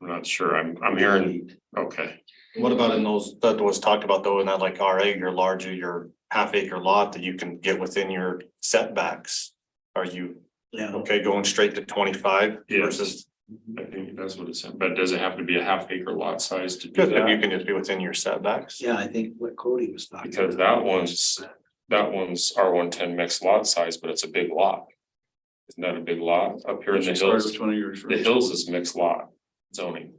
I'm not sure, I'm hearing, okay. What about in those, that was talked about though, in that like RA, your larger, your half-acre lot that you can get within your setbacks? Are you Yeah. okay going straight to 25 Yes. versus? I think that's what it said, but does it have to be a half acre lot size to do Because if you that? can just be within your setbacks. Yeah, I think what Cody was talking. Because about. that one's R110 mixed lot size, but it's a big lot. Isn't that a big lot up here in the Sorry, hills? which one are you referring The to? hills is mixed lot zoning.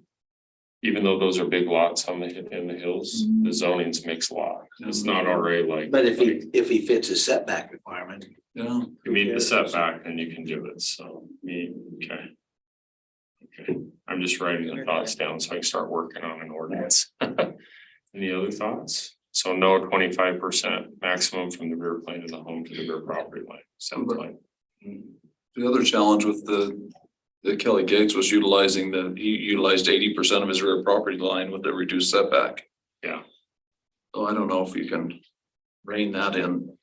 Even though those are big lots on in the hills, the zoning's mixed lot. It's not RA like. But if he fits his setback requirement. Yeah, You meet the setback, then you can do it, so okay. Okay, I'm just writing the thoughts down so I can start working on an ordinance. Any other thoughts? So no 25% maximum from the rear plane of the home to the rear property line, sounds like. the other challenge with the Kelly Gates was he utilized 80% of his rear property line with a reduced setback. Yeah. So I don't know if you can rein that in.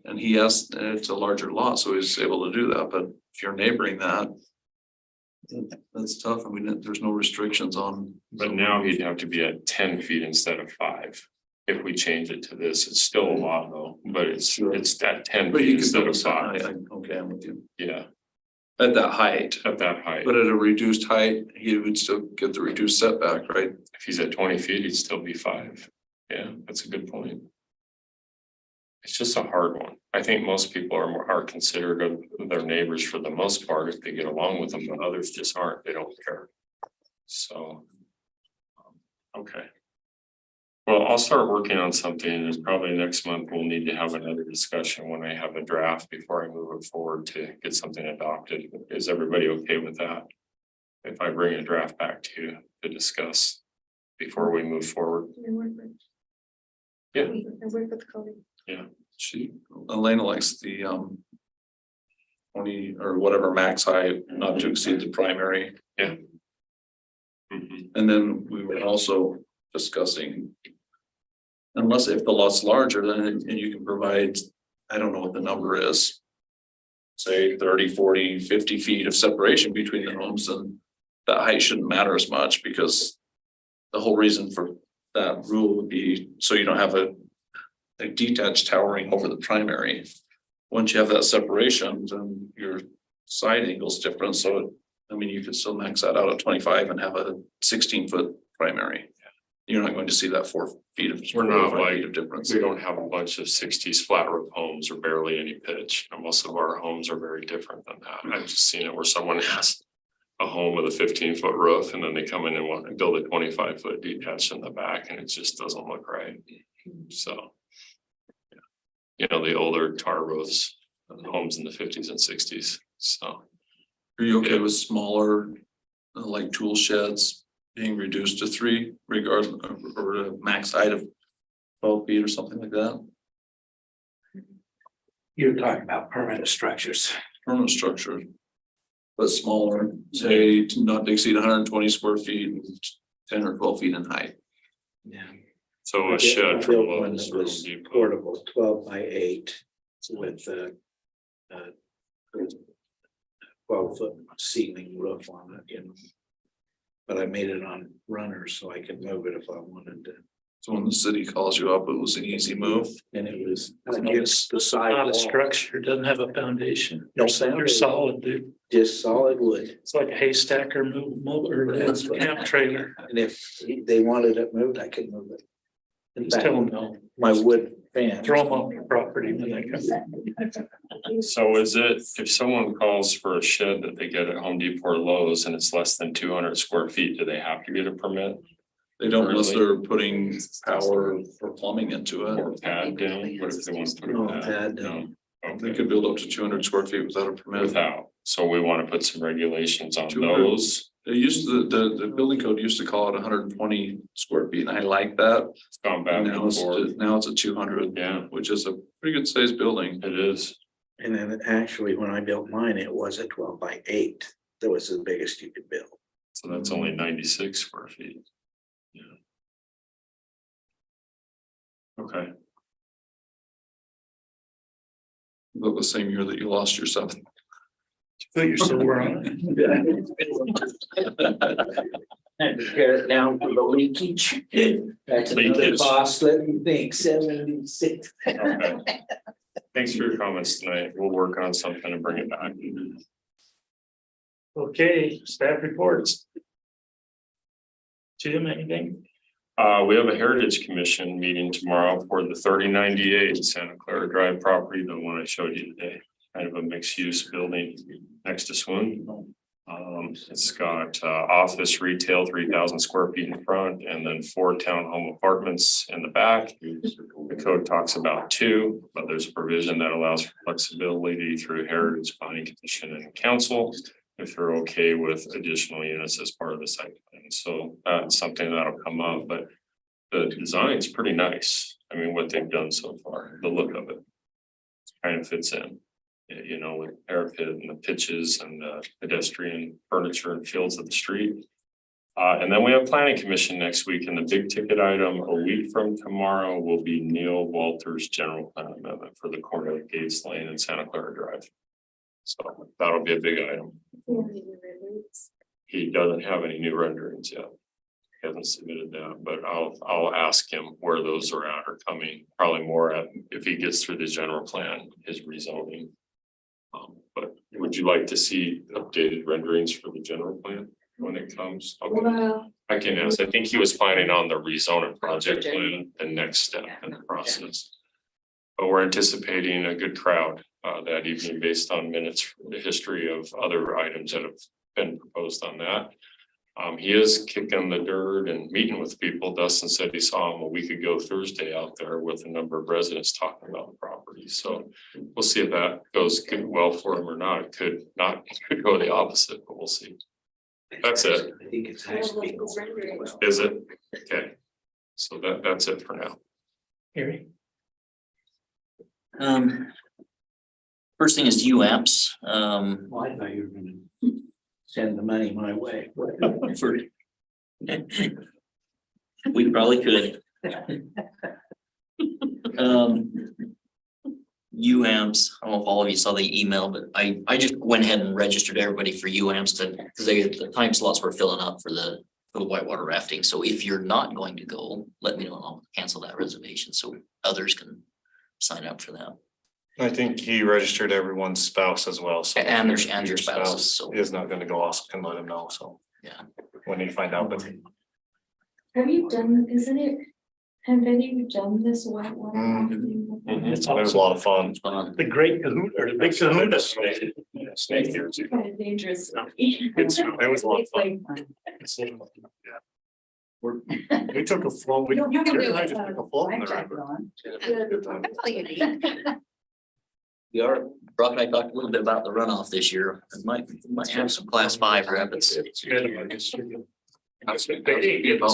And he asked, it's a larger lot, so he's able to do that, but if you're neighboring that. That's tough. I mean, there's no restrictions on. But now he'd have to be at 10 feet instead of 5. If we change it to this, it's still a lot though, but it's at 10 But feet you can instead build of a sign. 5. Okay, I'm with you. Yeah, At that height, at that height. but at a reduced height, he would still get the reduced setback, right? If he's at 20 feet, he'd still be 5. Yeah, that's a good point. It's just a hard one. I think most people are considerate of their neighbors for the most part if they get along with them, but others just aren't. They don't care. So. Okay. Well, I'll start working on something and probably next month we'll need to have another discussion when I have a draft before I move it forward to get something adopted. Is everybody okay with that? If I bring a draft back to you to discuss before we move forward? Yeah. Yeah. Elena likes the 20 or whatever max height, not to exceed the primary. Yeah. Mhm. And then we were also discussing. Unless if the lot's larger, then and you can provide, I don't know what the number is. Say 30, 40, 50 feet of separation between the homes, and that height shouldn't matter as much because. The whole reason for that rule would be so you don't have a detached towering over the primary. Once you have that separation, then your side angle's different, so I mean, you could still max that out at 25 and have a 16-foot primary. You're not going to see that 4 feet of. We're not 4 or 5 feet like, of difference. we don't have a bunch of 60s flat roof homes or barely any pitch. And most of our homes are very different than that. I've just seen it where someone has a home with a 15-foot roof and then they come in and want to build a 25-foot detached in the back and it just doesn't look right. So. You know, the older tar roofs, homes in the 50s and 60s, so. Are you okay Yeah. with smaller, like tool sheds being reduced to 3 regardless, or a max height of 12 feet or something like that? You're talking about permanent structures. Permanent structure. But smaller, say to not to exceed 120 square feet, and 10 or 12 feet in height. Yeah. So I a shed from built one Lowe's that or Home was Depot. portable, 12 by 8 with a 12-foot ceiling roof on it, you know. But I made it on runners so I could move it if I wanted to. So when the city calls you up, it was an easy move. And it was against the side Not a wall, structure, doesn't have a foundation. No They're foundation. solid, dude. just solid wood. It's like a haystack or mobile or camp trailer. And if they wanted it moved, I could move it. In Just fact, tell them no. my wood fan. Throw them off your property when they come. So is it, if someone calls for a shed that they get at Home Depot or Lowe's and it's less than 200 square feet, do they have to get a permit? They don't unless they're putting power or plumbing into Or it. pad down? What if they want to put No, a pad? pad No. down. They Okay, could build up to 200 square feet without a permit. without, so we want to put some regulations on 200. those. They used to, the building code used to call it 120 square feet, and I like that. It's gone back Now and it's, forth. now it's a 200, Yeah, which is a pretty good sized building. it is. And then actually, when I built mine, it was a 12 by 8. That was the biggest you could build. So that's only 96 square feet. Yeah. Okay, About the same year that you lost your son. Put your silver on And to tear it down for the leakage. That's another Leakage. cost, let me think, 76. okay. Thanks for your comments tonight. We'll work on something and bring it back. Okay, staff reports. Jim, anything? We have a Heritage Commission meeting tomorrow for the 3098 Santa Clara Drive property, the one I showed you today. Kind of a mixed use building next to Swoon. It's got office retail, 3,000 square feet in front, and then 4 townhome apartments in the back. The code talks about 2, but there's a provision that allows for flexibility through Heritage Planning Commission and Council if they're okay with additional units as part of the site plan. So that's something that'll come up, but the design's pretty nice. I mean, what they've done so far, the look of it kind of fits in. You know, with parapet and the pitches and the pedestrian furniture and fields of the street. And then we have planning commission next week, and the big ticket item a week from tomorrow will be Neil Walters' general plan amendment for the corner of Gates Lane and Santa Clara Drive. So that'll be a big item. He doesn't have any new renderings yet. He hasn't submitted that, but I'll ask him where those are at or coming, probably more at, if he gets through the general plan, his rezoning. But would you like to see updated renderings for the general plan when it comes? Okay, Well, I can ask. I think he was planning on the rezoning project plan, the next step in the process. But we're anticipating a good crowd that evening based on minutes from the history of other items that have been proposed on that. He is kicking the dirt and meeting with people. Dustin said he saw him a week ago Thursday out there with a number of residents talking about the property. So we'll see if that goes good, well for him or not. It could not, it could go the opposite, but we'll see. That's it. I think it's actually. Is it? Okay. So that's it for now. Harry? First thing is UAPS, Well, I thought you were gonna send the money my way. for. We probably could. UAMPS, I don't know if all of you saw the email, but I just went ahead and registered everybody for UAMPS to, because the time slots were filling up for the whitewater rafting. So if you're not going to go, let me know and I'll cancel that reservation so others can sign up for that. I think he registered everyone's spouse as well, so. And there's- and if your spouses, so. Is not gonna go, also can let him know, so. Yeah. When you find out, but have you done, isn't it? Have any of you done this whitewater? Mhm. rafting? It's it was a lot of fun. The great kahuna, or the big kahuna snake. Snake here too. Kind of dangerous. It was a lot of fun. We took a float. You can do I it. just took a float in the Life river. jacket on. We are, Brock and I talked a little bit about the runoff this year. It might have some class 5 rapids. About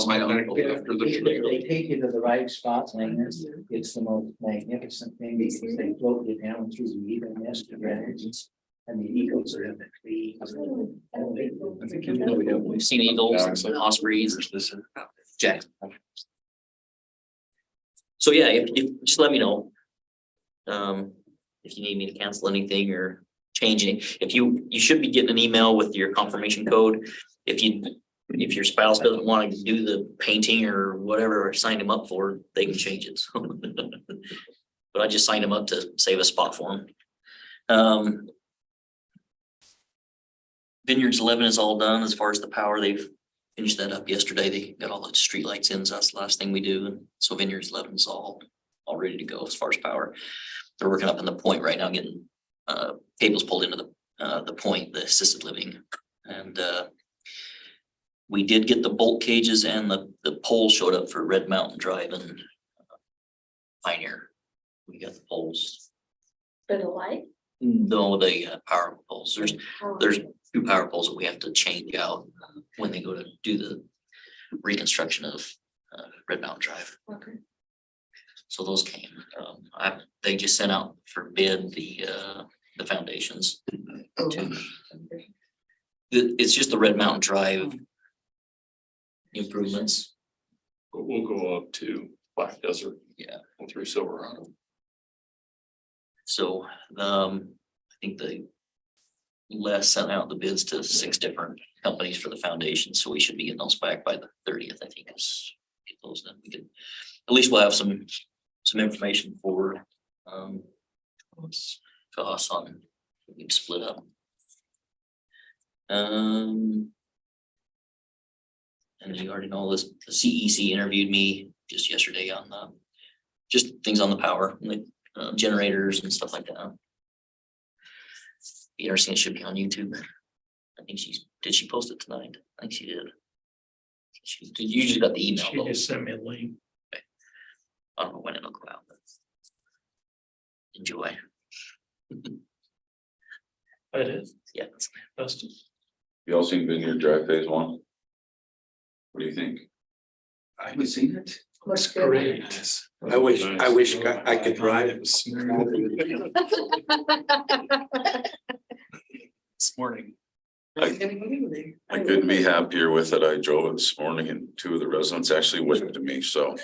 my uncle after the tornado. They take you to the right spots, and it's the most magnificent thing because they float you down through the eagle nest of dragons. And the eagles are in the trees. I think you know, we have. We've seen eagles and ospreys. Jack. So yeah, if just let me know. If you need me to cancel anything or change any, if you should be getting an email with your confirmation code. If your spouse doesn't want to do the painting or whatever I signed him up for, they can change it. But I just signed him up to save a spot for him. Vineyards 11 is all done as far as the power. They've finished that up yesterday. They got all the streetlights in, so that's the last thing we do. And so Vineyards 11 is all ready to go as far as power. They're working up in the point right now, getting cables pulled into the point, the assisted living. And we did get the bolt cages, and the pole showed up for Red Mountain Drive and Pioneer. We got the poles. For the light? No, the power poles. There's 2 power poles that we have to change out when they go to do the reconstruction of Red Mountain Drive. Okay. So those came. They just sent out for bid the foundations. It's just the Red Mountain Drive improvements. But we'll go up to Black Desert. Yeah. And through Silverado. So I think Les sent out the bids to 6 different companies for the foundation, so we should be getting those back by the 30th, I think, is get those done. We can, at least we'll have some information for us on, we can split up. And you already know this, the CEC interviewed me just yesterday on just things on the power, like generators and stuff like that. Be interesting, it should be on YouTube. I think did she post it tonight? I think she did. You just got the email. She though. just sent me a link. I don't know when it'll go out, but enjoy. That is, Yeah. Dustin. Y'all seen Vineyard Drive Phase 1? What do you think? I haven't seen it. Looks good. Great. Nice. I wish I could drive It it. was smooth. This morning. I couldn't be happier with it. I drove it this morning and 2 of the residents actually waved to me, so. Was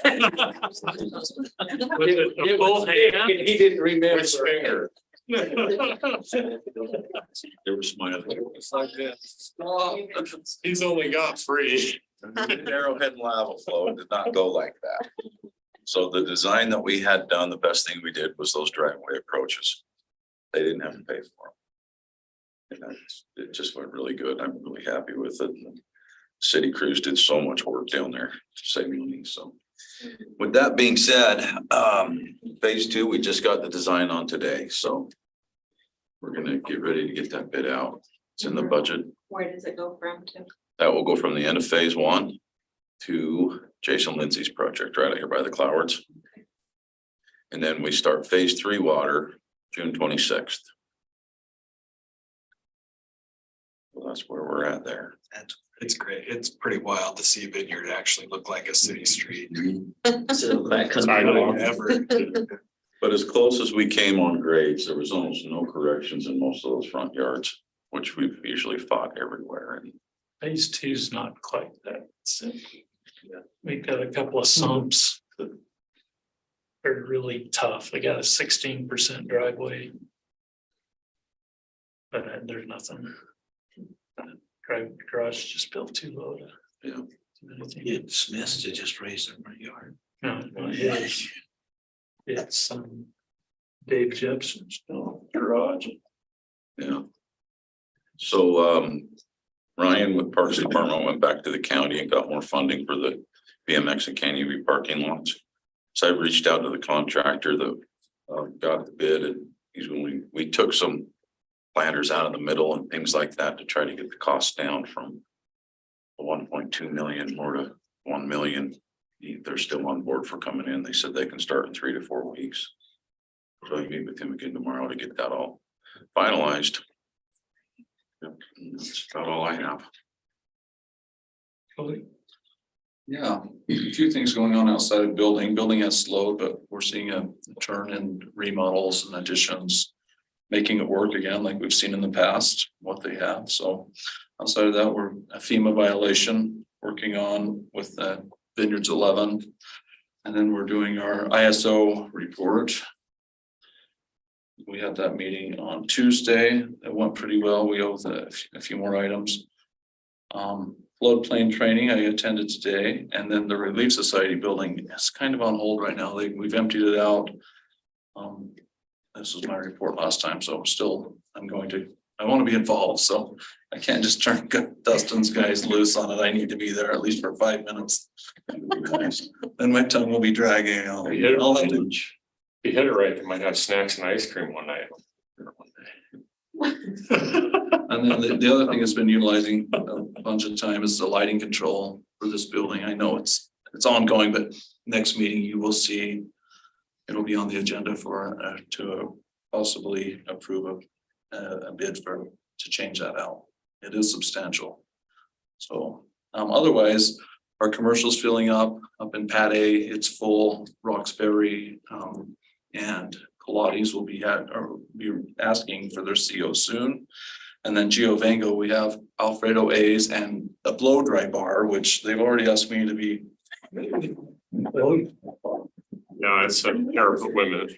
it a full hand? He didn't remember. Which finger? They were smiling. It's like this. He's only got 3. Arrowhead and lava flow did not go like that. So the design that we had done, the best thing we did was those driveway approaches. They didn't have to pay for them. And it just went really good. I'm really happy with it. And city crews did so much work down there to save money, so. With that being said, phase 2, we just got the design on today, so. We're gonna get ready to get that bid out. It's in the budget. Where does it go from to? That will go from the end of phase 1 to Jason Lindsay's project right out here by the Clouds. And then we start phase 3 water, June 26th. Well, that's where we're at there. It's great. It's pretty wild to see Vineyard actually look like a city street. So that comes. I know. Ever. But as close as we came on grades, there was almost no corrections in most of those front yards, which we've usually fought everywhere. And Phase 2's not quite that simple. We've got a couple of sumps that are really tough. We got a 16% driveway. But there's nothing. Garage just built too low to. Yeah. do anything. Get Smiths to just raise their front yard. No, it's some Dave Jepson's garage. yeah. So Ryan with Parks Department went back to the county and got more funding for the BMX and Canyon View parking lots. So I reached out to the contractor that got the bid, and we took some planters out of the middle and things like that to try to get the cost down from the 1.2 million more to 1 million. They're still on board for coming in. They said they can start in 3 to 4 weeks. So I meet with him again tomorrow to get that all finalized. Yep, that's about all I have. Yeah, a few things going on outside of building. Building has slowed, but we're seeing a turn in remodels and additions. Making it work again like we've seen in the past, what they have. So outside of that, we're a FEMA violation, working on with the Vineyards 11. And then we're doing our ISO report. We had that meeting on Tuesday. It went pretty well. We owe a few more items. Floodplain training I attended today, and then the Relief Society building is kind of on hold right now. We've emptied it out. This was my report last time, so still I want to be involved, so I can't just turn Dustin's guys loose on it. I need to be there at least for 5 minutes. Then my tongue will be dragging. I'll have to- If you hit it right, they might have snacks and ice cream one night. And then the other thing that's been utilizing a bunch of time is the lighting control for this building. I know it's ongoing, but next meeting you will see. It'll be on the agenda for to possibly approve a bid to change that out. It is substantial. So otherwise, our commercial's filling up in Pad A, it's full, Roxbury and Pilates will be asking for their CO soon. And then Giovango, we have Alfredo A's and a blow dry bar, which they've already asked me to be. No, it's a pair for women.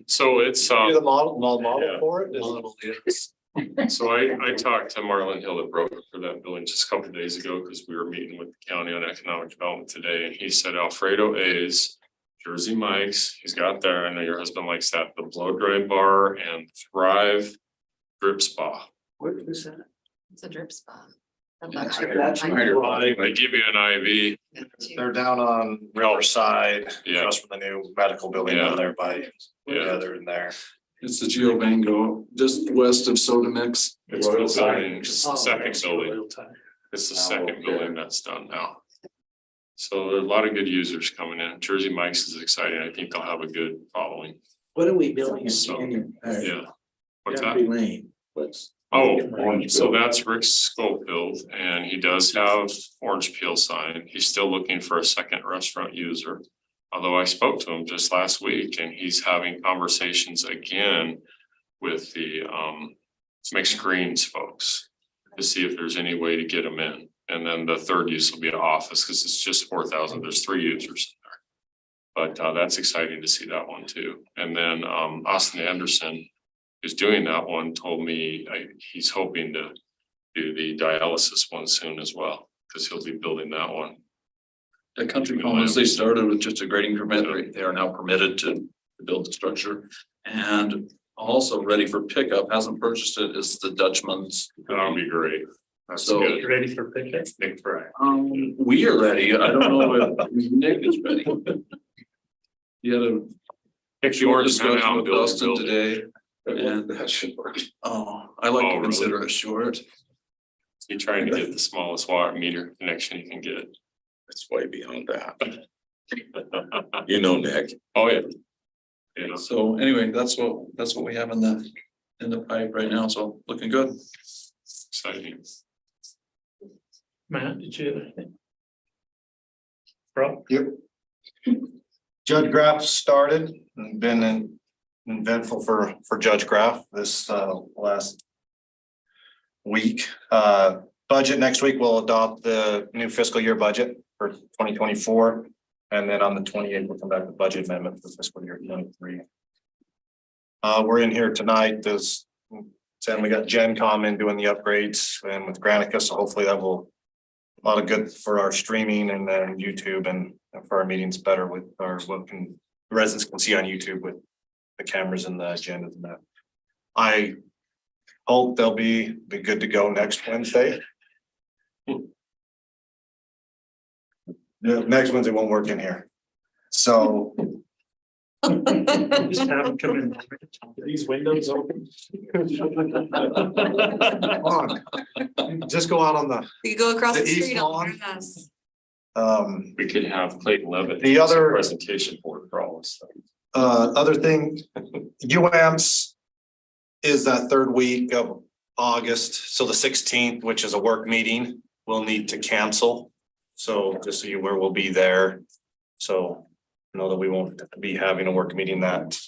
So it's You're the model Yeah. for it? so I talked to Marlon Hill at Broker for that building just a couple of days ago because we were meeting with the county on economic development today, and he said Alfredo A's, Jersey Mike's, he's got there. I know your husband likes that, the blow dry bar and Thrive Drip Spa. What was that? It's a drip spa. That's They give you an IV. They're down on Riverside, Yeah. across from the new medical building Yeah. down there by, Yeah. they're in there. It's the Giovango, just west of Soda Mix. It's the building, it's the second building. It's the second building that's done now. So there are a lot of good users coming in. Jersey Mike's is exciting. I think they'll have a good following. What are we building in So, Canyon? Yeah. What's that? Gentry Lane, what's? Oh, so that's Rick Schofield, and he does have orange peel sign. He's still looking for a second restaurant user. Although I spoke to him just last week and he's having conversations again with the mixed greens folks to see if there's any way to get them in. And then the third use will be an office because it's just 4,000. There's 3 users in there. But that's exciting to see that one too. And then Austin Anderson, who's doing that one, told me he's hoping to do the dialysis one soon as well, because he'll be building that one. The Country Commons, they started with just a grading permit. They are now permitted to build the structure. And also ready for pickup, hasn't purchased it, is the Dutchman's. That'll be great. That's So- good. Ready for pickup? Nick Fry. We are ready. I don't know if Nick is ready. He had a Pick short yours and discussion out with build Dustin it. today. And That should work. I like Oh, to really? consider it short. You're trying to get the smallest water meter connection you can get. It's way beyond that. You know, Nick. Oh, yeah. You know, So anyway, that's what we have in the pipe right now. So looking good. exciting. Matt, did you have anything? Bro? Yep. Judge Graff started and been eventful for Judge Graff this last week. Budget next week, we'll adopt the new fiscal year budget for 2024. And then on the 28th, we'll come back with budget amendment for fiscal year 23. We're in here tonight, we got Gen Com in doing the upgrades and with Granicus, so hopefully that will a lot of good for our streaming and then YouTube and for our meetings better with our residents can see on YouTube with the cameras and the agendas and that. I hope they'll be good to go next Wednesday. Next Wednesday won't work in here. So Just have them come in. Are these windows open? just go out on the You go across The the east street on lawn. grass. We could have Clayton Levitt. The do some other- presentation for all this stuff. other thing, UAMS is that third week of August, so the 16th, which is a work meeting, we'll need to cancel. So just so you aware, we'll be there. So know that we won't be having a work meeting that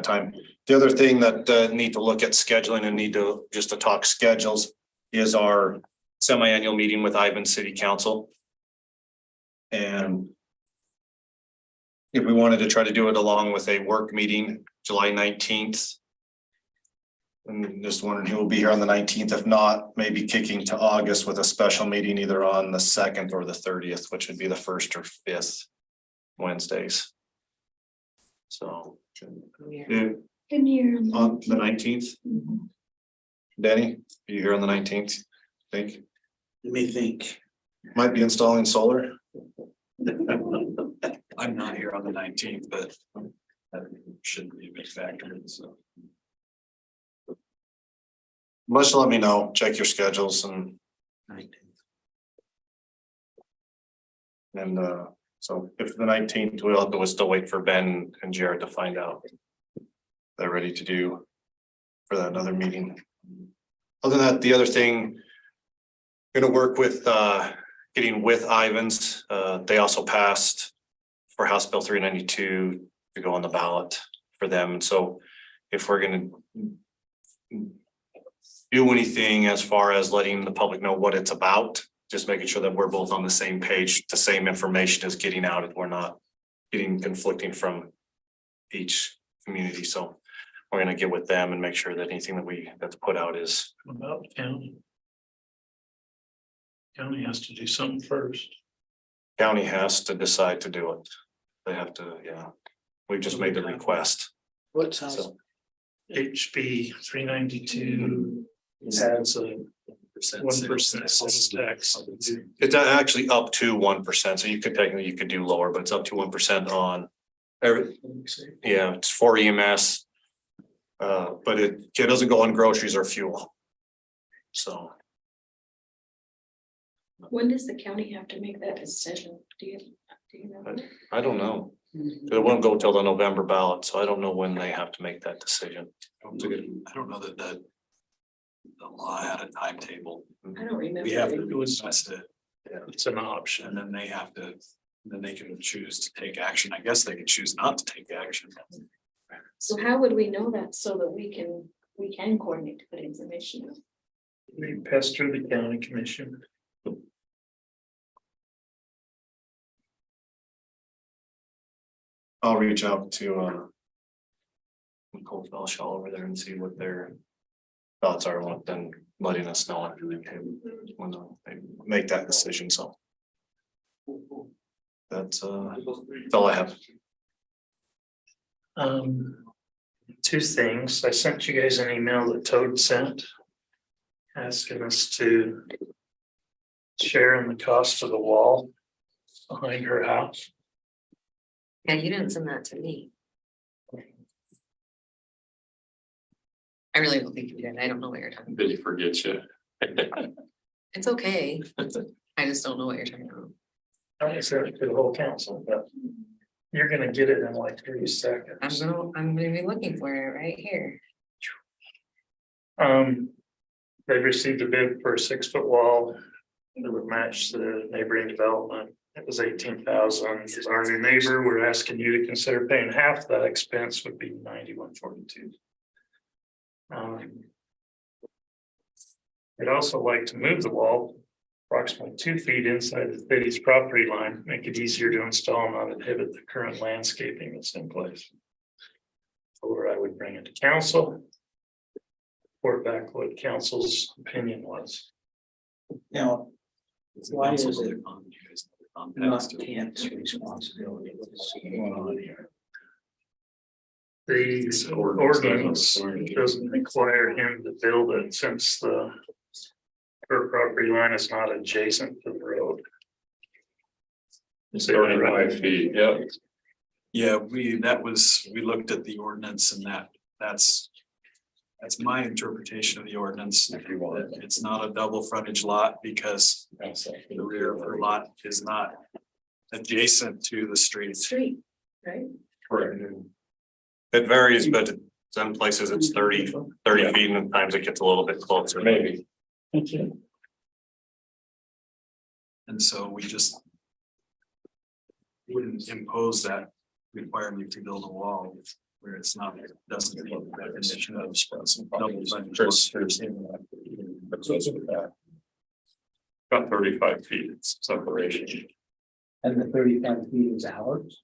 time. The other thing that need to look at scheduling and need to just to talk schedules is our semi-annual meeting with Ivan City Council. And if we wanted to try to do it along with a work meeting, July 19th. And just wondering who will be here on the 19th. If not, maybe kicking to August with a special meeting either on the 2nd or the 30th, which would be the 1st or 5th Wednesdays. So. yeah, on the 19th. Danny, are you here on the 19th? think Let me think. might be installing solar. I'm not here on the 19th, but that shouldn't be a big factor, so. Just let me know, check your schedules and so if the 19th, we'll still wait for Ben and Jared to find out. They're ready to do for that other meeting. Other than that, the other thing. Gonna work with getting with Ivans. They also passed for House Bill 392 to go on the ballot for them. And so if we're gonna do anything as far as letting the public know what it's about, just making sure that we're both on the same page, the same information is getting out, and we're not getting conflicting from each community. So we're gonna get with them and make sure that anything that's put out is. About the county. County has to do something first. County has to decide to do it. They have to, yeah. We've just made the request. What's house? So HB 392 has a 1% sales tax. it's actually up to 1%. So you could do lower, but it's up to 1% on every, yeah, it's for EMS. But it doesn't go on groceries or fuel. So When does the county have to make that decision? Do you know? I don't know. It won't go till the November ballot, so I don't know when they have to make that decision. I don't know that the law had a timetable. I don't remember. We have to invest it, It's an option. and then they have to, then they can choose to take action. I guess they can choose not to take action. So how would we know that so that we can coordinate to put information out? We pester the county commission. I'll reach out to Nicole Felshaw over there and see what their thoughts are, what then letting us know when they make that decision. So that's all I have. Two things. I sent you guys an email that Toad sent. Asking us to share in the cost of the wall behind her house. Yeah, you didn't send that to me. I really don't think you did. I don't know what you're talking about. Did he forget you? It's okay. I just don't know what you're talking about. I sent it to the whole council, but you're gonna get it in like 3 seconds. I'm gonna be looking for it right here. They've received a bid for a 6-foot wall that would match the neighboring development. It was 18,000. As our new neighbor, we're asking you to consider paying half that expense would be 9142. We'd also like to move the wall approximately 2 feet inside the city's property line, make it easier to install and not inhibit the current landscaping that's in place. Or I would bring it to council. Report back what council's opinion was. Now, why is it not Context. Kent's responsibility? What's going on here? The ordinance doesn't require him to build it since her property line is not adjacent to the road. It's 35 feet, yeah. Yeah, we looked at the ordinance and that's my interpretation of the ordinance. If you want. It's not a double frontage lot because the rear of her lot is not adjacent to the street. Street, right? Correct. It varies, but some places it's 30 feet and times it gets a little bit closer. Maybe. Thank you. And so we just wouldn't impose that requirement to build a wall where it's not, it doesn't meet the definition of double frontage. About 35 feet separation. And the 35 feet is ours?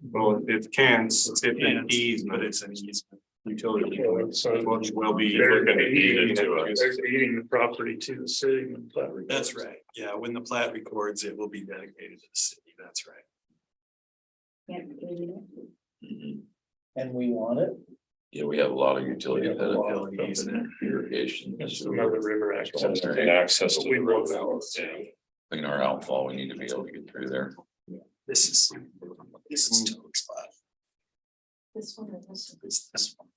Well, it can, it's an easement, But it's an easement. utility. So Which will be they're looking to deed deeding into us. the property to the city. when plat records. That's right. Yeah, when the plat records, it will be dedicated to the city. That's right. And we want it? Yeah, we have a lot of utility We have a lot of benefits utilities from irrigation. It's another river access. And access to the road. Yeah. Clean our outfall, we need to be able to get through there. This is Toad spot. This one or this one? It's this one.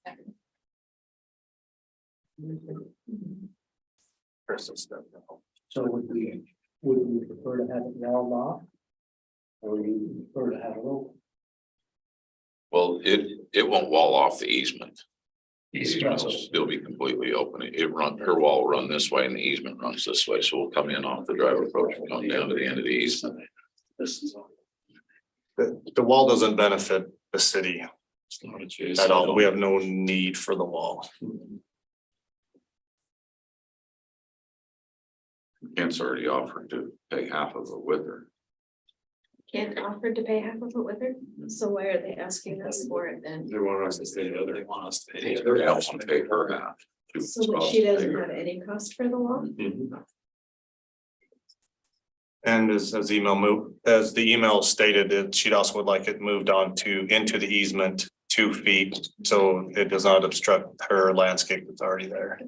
So would we prefer to have it walled off? Or would you prefer to have it open? Well, it won't wall off the easement. The Eastern. easement will still be completely open. Her wall will run this way and the easement runs this way, so we'll come in off the drive approach and come down to the end of the easement. This is. The wall doesn't benefit the city It's not adjacent. at all. We have no need for the wall. Kent's already offered to pay half of it with her. Can't offer to pay half of it with her, so why are they asking us for it then? They want us to say the They other. want us to pay. They also pay her half. So that she doesn't have any cost for the wall? And as the email stated, that she'd also would like it moved on into the easement 2 feet, so it does not obstruct her landscape that's already there.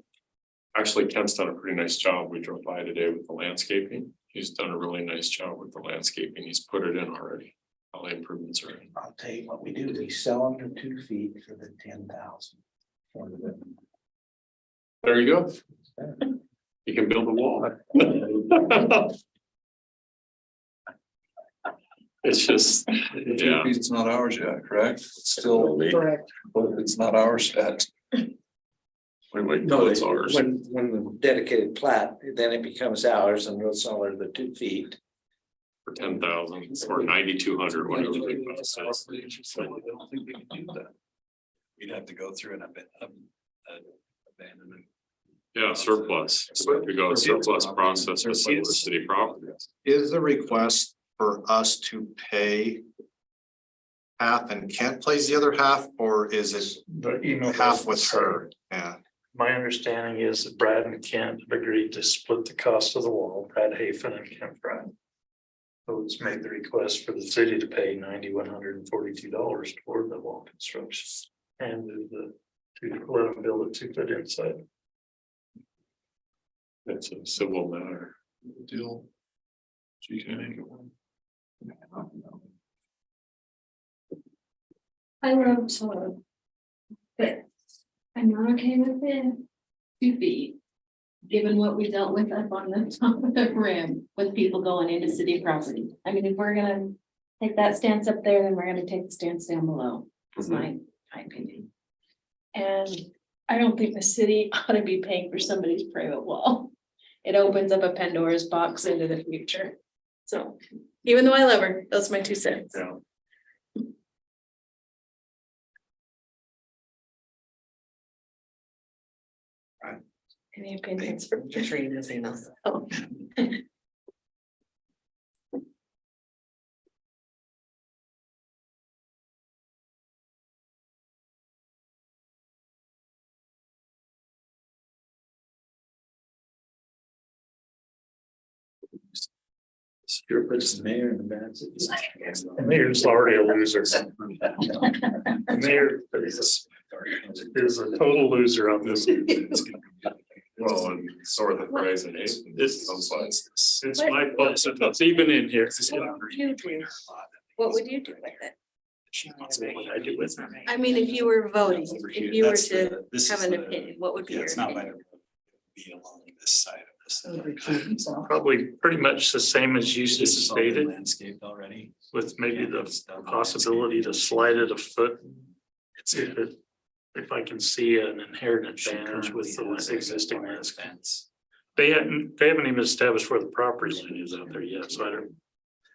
Actually, Kent's done a pretty nice job. We drove by today with the landscaping. He's done a really nice job with the landscaping. He's put it in already. All the improvements are in. I'll tell you what we do, we sell them for 2 feet for the 10,000. There you go. You can build a wall. It's just, yeah. It's not ours yet, correct? It's still, Correct. it's not ours yet. No, It's ours. when the dedicated plat, then it becomes ours and we'll sell her the 2 feet. For 10,000 or 9,200, whatever. they put it. I don't think we can do that. We'd have to go through an abandonment. Yeah, surplus. We go surplus process with some of the city properties. Is the request for us to pay half and Kent plays the other half, or is it The email. half with her? Yeah. My understanding is that Brad and Kent have agreed to split the cost of the wall, Brad Hafen and Kent Brad. So it's made the request for the city to pay $9,142 toward the wall construction. And to let them build it 2 foot inside. It's a civil matter. Deal. So you can make it one. I love Todd. But I'm not okay with it 2 feet. Given what we dealt with up on the top of the rim with people going into city property. I mean, if we're gonna take that stance up there, then we're gonna take the stance down below, is my opinion. And I don't think the city ought to be paying for somebody's private wall. It opens up a Pandora's box into the future. So even though I love her, those are my 2 cents. Yeah. Any opinions? Just reading this email. Oh. You're putting the mayor in the bad The mayor's already a loser. The mayor is a total loser on this. Well, and sort of the price and it's my fault, so it's even in here. What would you do with it? She wants to know what I do with her. I mean, if you were voting, if you were That's to the- this have is an the- opinion, what would be Yeah, your it's not my. opinion? Be along this side of this. Probably pretty much the same as you This is all stated, landscaped already. with maybe the possibility to slide it a foot. It's If I can see an inherent advantage with the existing landscape landscape. fence. They haven't even established where the property line is out there yet, so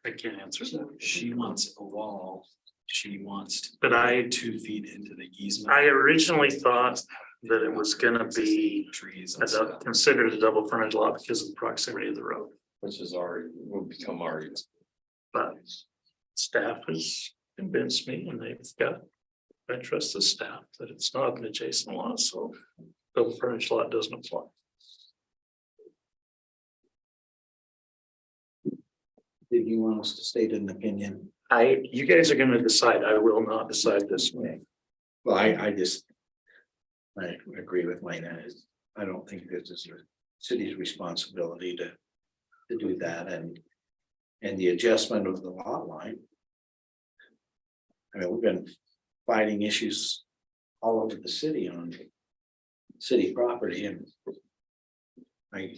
I can't answer that. She wants a wall. She wants to. But I 2 feet into the easement. I originally thought that it was gonna be Trees and stuff. considered a double frontage lot because of the proximity of the road, Which is already, will become ours. but staff has convinced me and they've got. I trust the staff that it's not an adjacent lot, so double frontage lot doesn't apply. Did you want us to state an opinion? You guys are gonna decide. I will not decide this way. Well, I just, I agree with Lena. I don't think this is a city's responsibility to do that and the adjustment of the lot line. I mean, we've been fighting issues all over the city on city property and I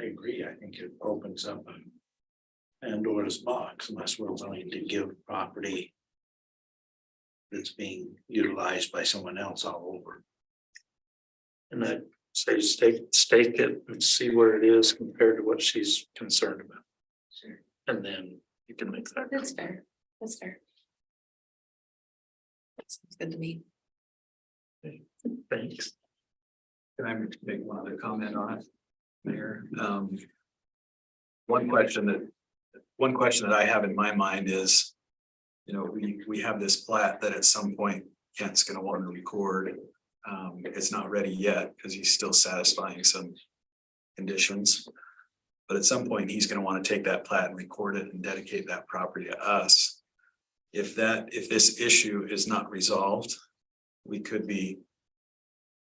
agree. I think it opens up a Pandora's box unless we're willing to give property that's being utilized by someone else all over. And I'd say stake it and see where it is compared to what she's concerned about. Sure. And then you can make that. That's fair, that's fair. Sounds good to me. Thanks. Can I make one other comment on it, Mayor? One question that I have in my mind is, you know, we have this plat that at some point Kent's gonna want to record. It's not ready yet because he's still satisfying some conditions. But at some point, he's gonna want to take that plat and record it and dedicate that property to us. If this issue is not resolved, we could be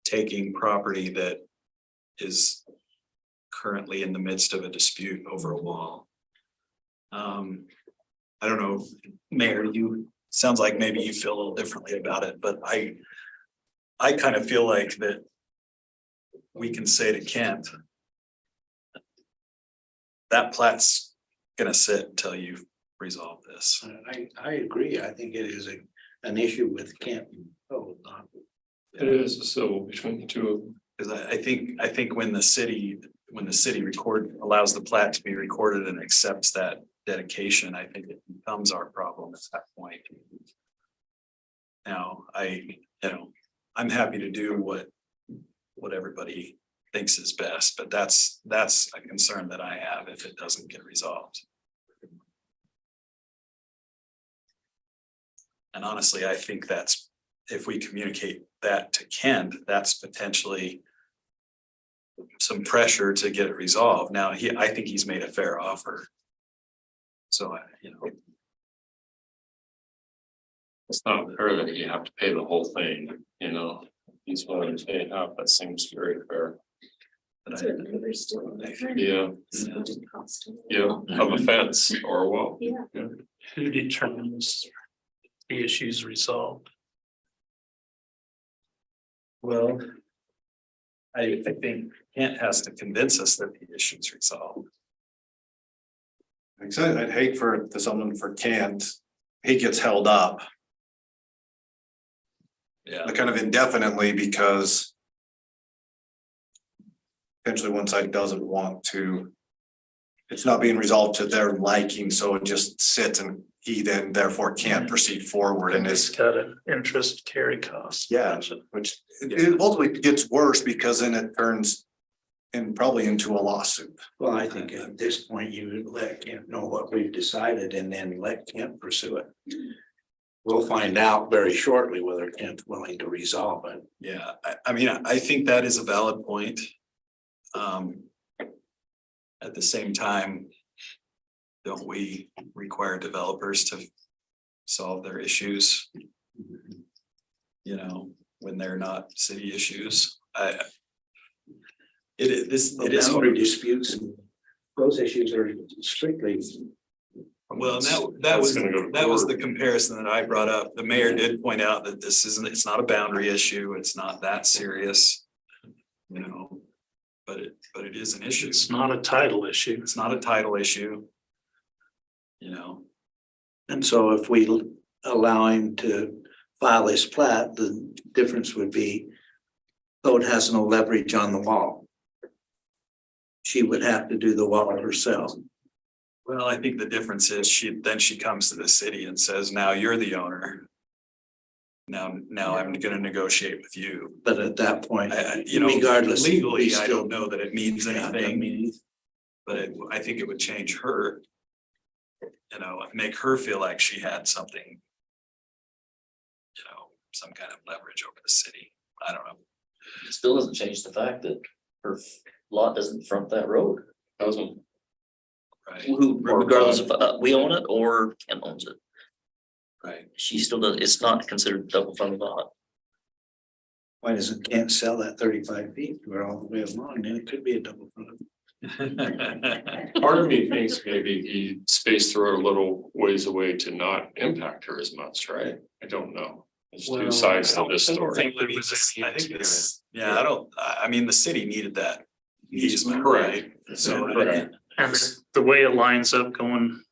taking property that is currently in the midst of a dispute over a wall. I don't know, Mayor, sounds like maybe you feel a little differently about it, but I kind of feel like that we can say to Kent, that plat's gonna sit until you resolve this. I agree. I think it is an issue with Canton. Oh, not. It is a civil between the two of them. Cause I think when the city allows the plat to be recorded and accepts that dedication, I think it becomes our problem at that point. Now, I'm happy to do what everybody thinks is best, but that's a concern that I have if it doesn't get resolved. And honestly, I think that's, if we communicate that to Kent, that's potentially some pressure to get it resolved. Now, I think he's made a fair offer. So, It's not fair that you have to pay the whole thing, you know, he's willing to pay half, that seems very fair. but So the numbers still different. Yeah, So it didn't cost him. yeah, of a fence or a wall. Yeah. Who determines the issues resolved? well, I think Kent has to convince us that the issue's resolved. Like I said, I'd hate for someone for Kent, he gets held up Yeah. kind of indefinitely because potentially one side doesn't want to, it's not being resolved to their liking, so it just sits and he then therefore can't proceed forward and It's is, got an interest carry cost. yeah, which it ultimately gets worse because then it turns probably into a lawsuit. Well, I think at this point, you let Kent know what we've decided and then let Kent pursue it. We'll find out very shortly whether Kent's willing to resolve it. Yeah, I mean, I think that is a valid point. At the same time, don't we require developers to solve their issues? You know, when they're not city issues, it is Boundary disputes, those issues are strictly. well, and that That's was, gonna go to that was the court. comparison that I brought up. The mayor did point out that it's not a boundary issue. It's not that serious. You know, but it is an issue. It's not a title issue. It's not a title issue. You know, And so if we allow him to file his plat, the difference would be Code has no leverage on the wall. She would have to do the wall herself. well, I think the difference is she comes to the city and says, now you're the owner. Now I'm gonna negotiate with you. But at that point, You know, regardless. legally, we I still- don't know that it means Yeah, I anything, mean, but I think it would change her. You know, make her feel like she had something. You know, some kind of leverage over the city. I don't know. It still doesn't change the fact that her lot doesn't front that road. Doesn't, Right, Who, regardless if we own it or Ken owns it, right. she still does, it's not considered double fronted lot. Why doesn't Kent sell that 35 feet? We're all the way along, then it could be a double front. Part of me thinks maybe he spaced the road a little ways away to not impact her as much, right? I don't know. There's Well, two sides to this I don't story. think there was any- I think this, yeah, I mean, the city needed that easement, Correct. right? So. Correct. And the way it lines up going.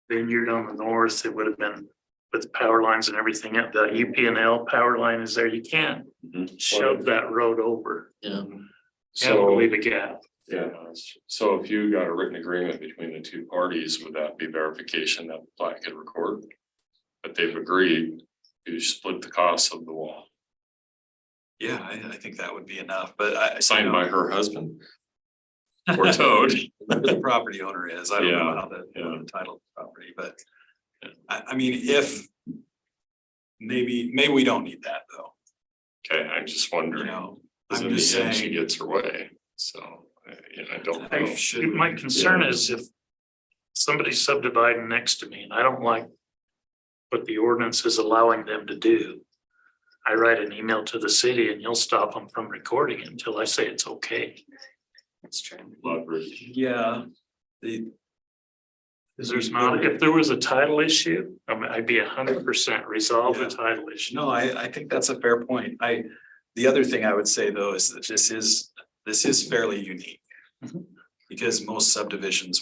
Vineyard on the north, it would have been with power lines and everything, the UP&L power line is there, you can't shove that road over. Yeah. You have to So, leave a gap. yeah, so if you got a written agreement between the two parties, would that be verification that the plat could record? That they've agreed to split the cost of the wall, Yeah, I think that would be enough, but I. signed by her husband. Or Toad. Whoever the property owner is, I don't know how the title of the property, but. I mean, if. Maybe we don't need that though, Okay, I'm just you wondering, know, because I'm in just the end, she saying. gets her way, so, I don't know. My concern is if somebody's subdividing next to me and I don't like what the ordinance is allowing them to do, I write an email to the city and you'll stop them from recording it until I say it's okay. That's true. Leverage. Yeah. Because there's not, if there was a title issue, I mean, I'd be 100% resolve the title issue. No, I think that's a fair point. The other thing I would say though is that this is fairly unique. Because most subdivisions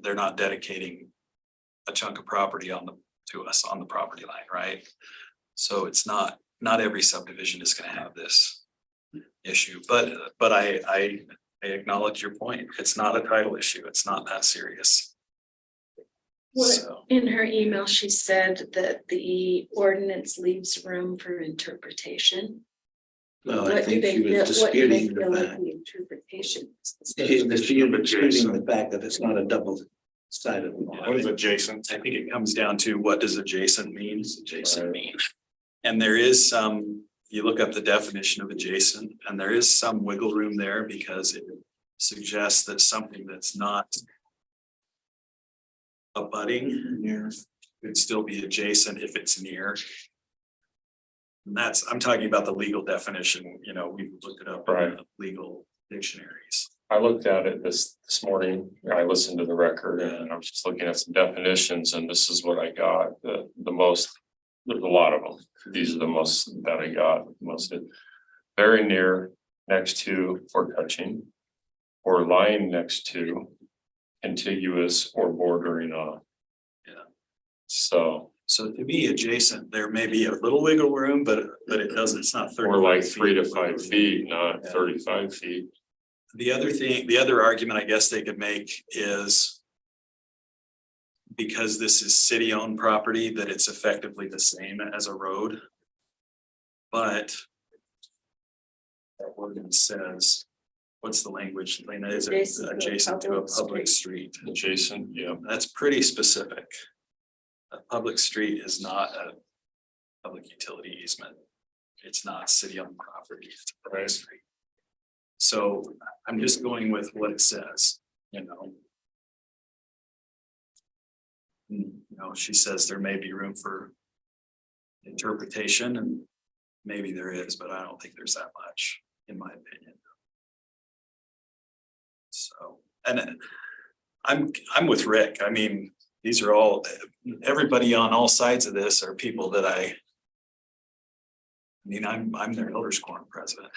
they're not dedicating a chunk of property to us on the property line, right? So it's not every subdivision is gonna have this issue, but I acknowledge your point. It's not a title issue. It's not that serious. What, So, in her email, she said that the ordinance leaves room for interpretation. Well, I What do think they she feel, was what do they disputing feel the like fact. the interpretation is? She's disputing the fact that it's not a double sided wall. What is adjacent? I think it comes down to what does adjacent mean? And there is some, you look up the definition of adjacent, and there is some wiggle room there because it suggests that something that's not abutting near could still be adjacent if it's near. And I'm talking about the legal definition, we've looked it up in Right. the legal dictionaries. I looked at it this morning, I listened to the record and I was just looking at some definitions and this is what I got, the most, there's a lot of them. These are the most that I got, most very near, next to, or touching. Or lying next to, contiguous or bordering on. Yeah. So, So to be adjacent, there may be a little wiggle room, but it's not 35 or like feet. 3 to 5 feet, not 35 feet. The other argument I guess they could make is because this is city-owned property, that it's effectively the same as a road. But that ordinance says, what's the language, Lena, is it adjacent to a public street? Adjacent, yeah. That's pretty specific. A public street is not a public utility easement. It's not city-owned property, it's a private street. So I'm just going with what it says, she says there may be room for interpretation, and maybe there is, but I don't think there's that much, in my opinion. So, and I'm with Rick. I mean, these are everybody on all sides of this are people that I'm their elders quorum president,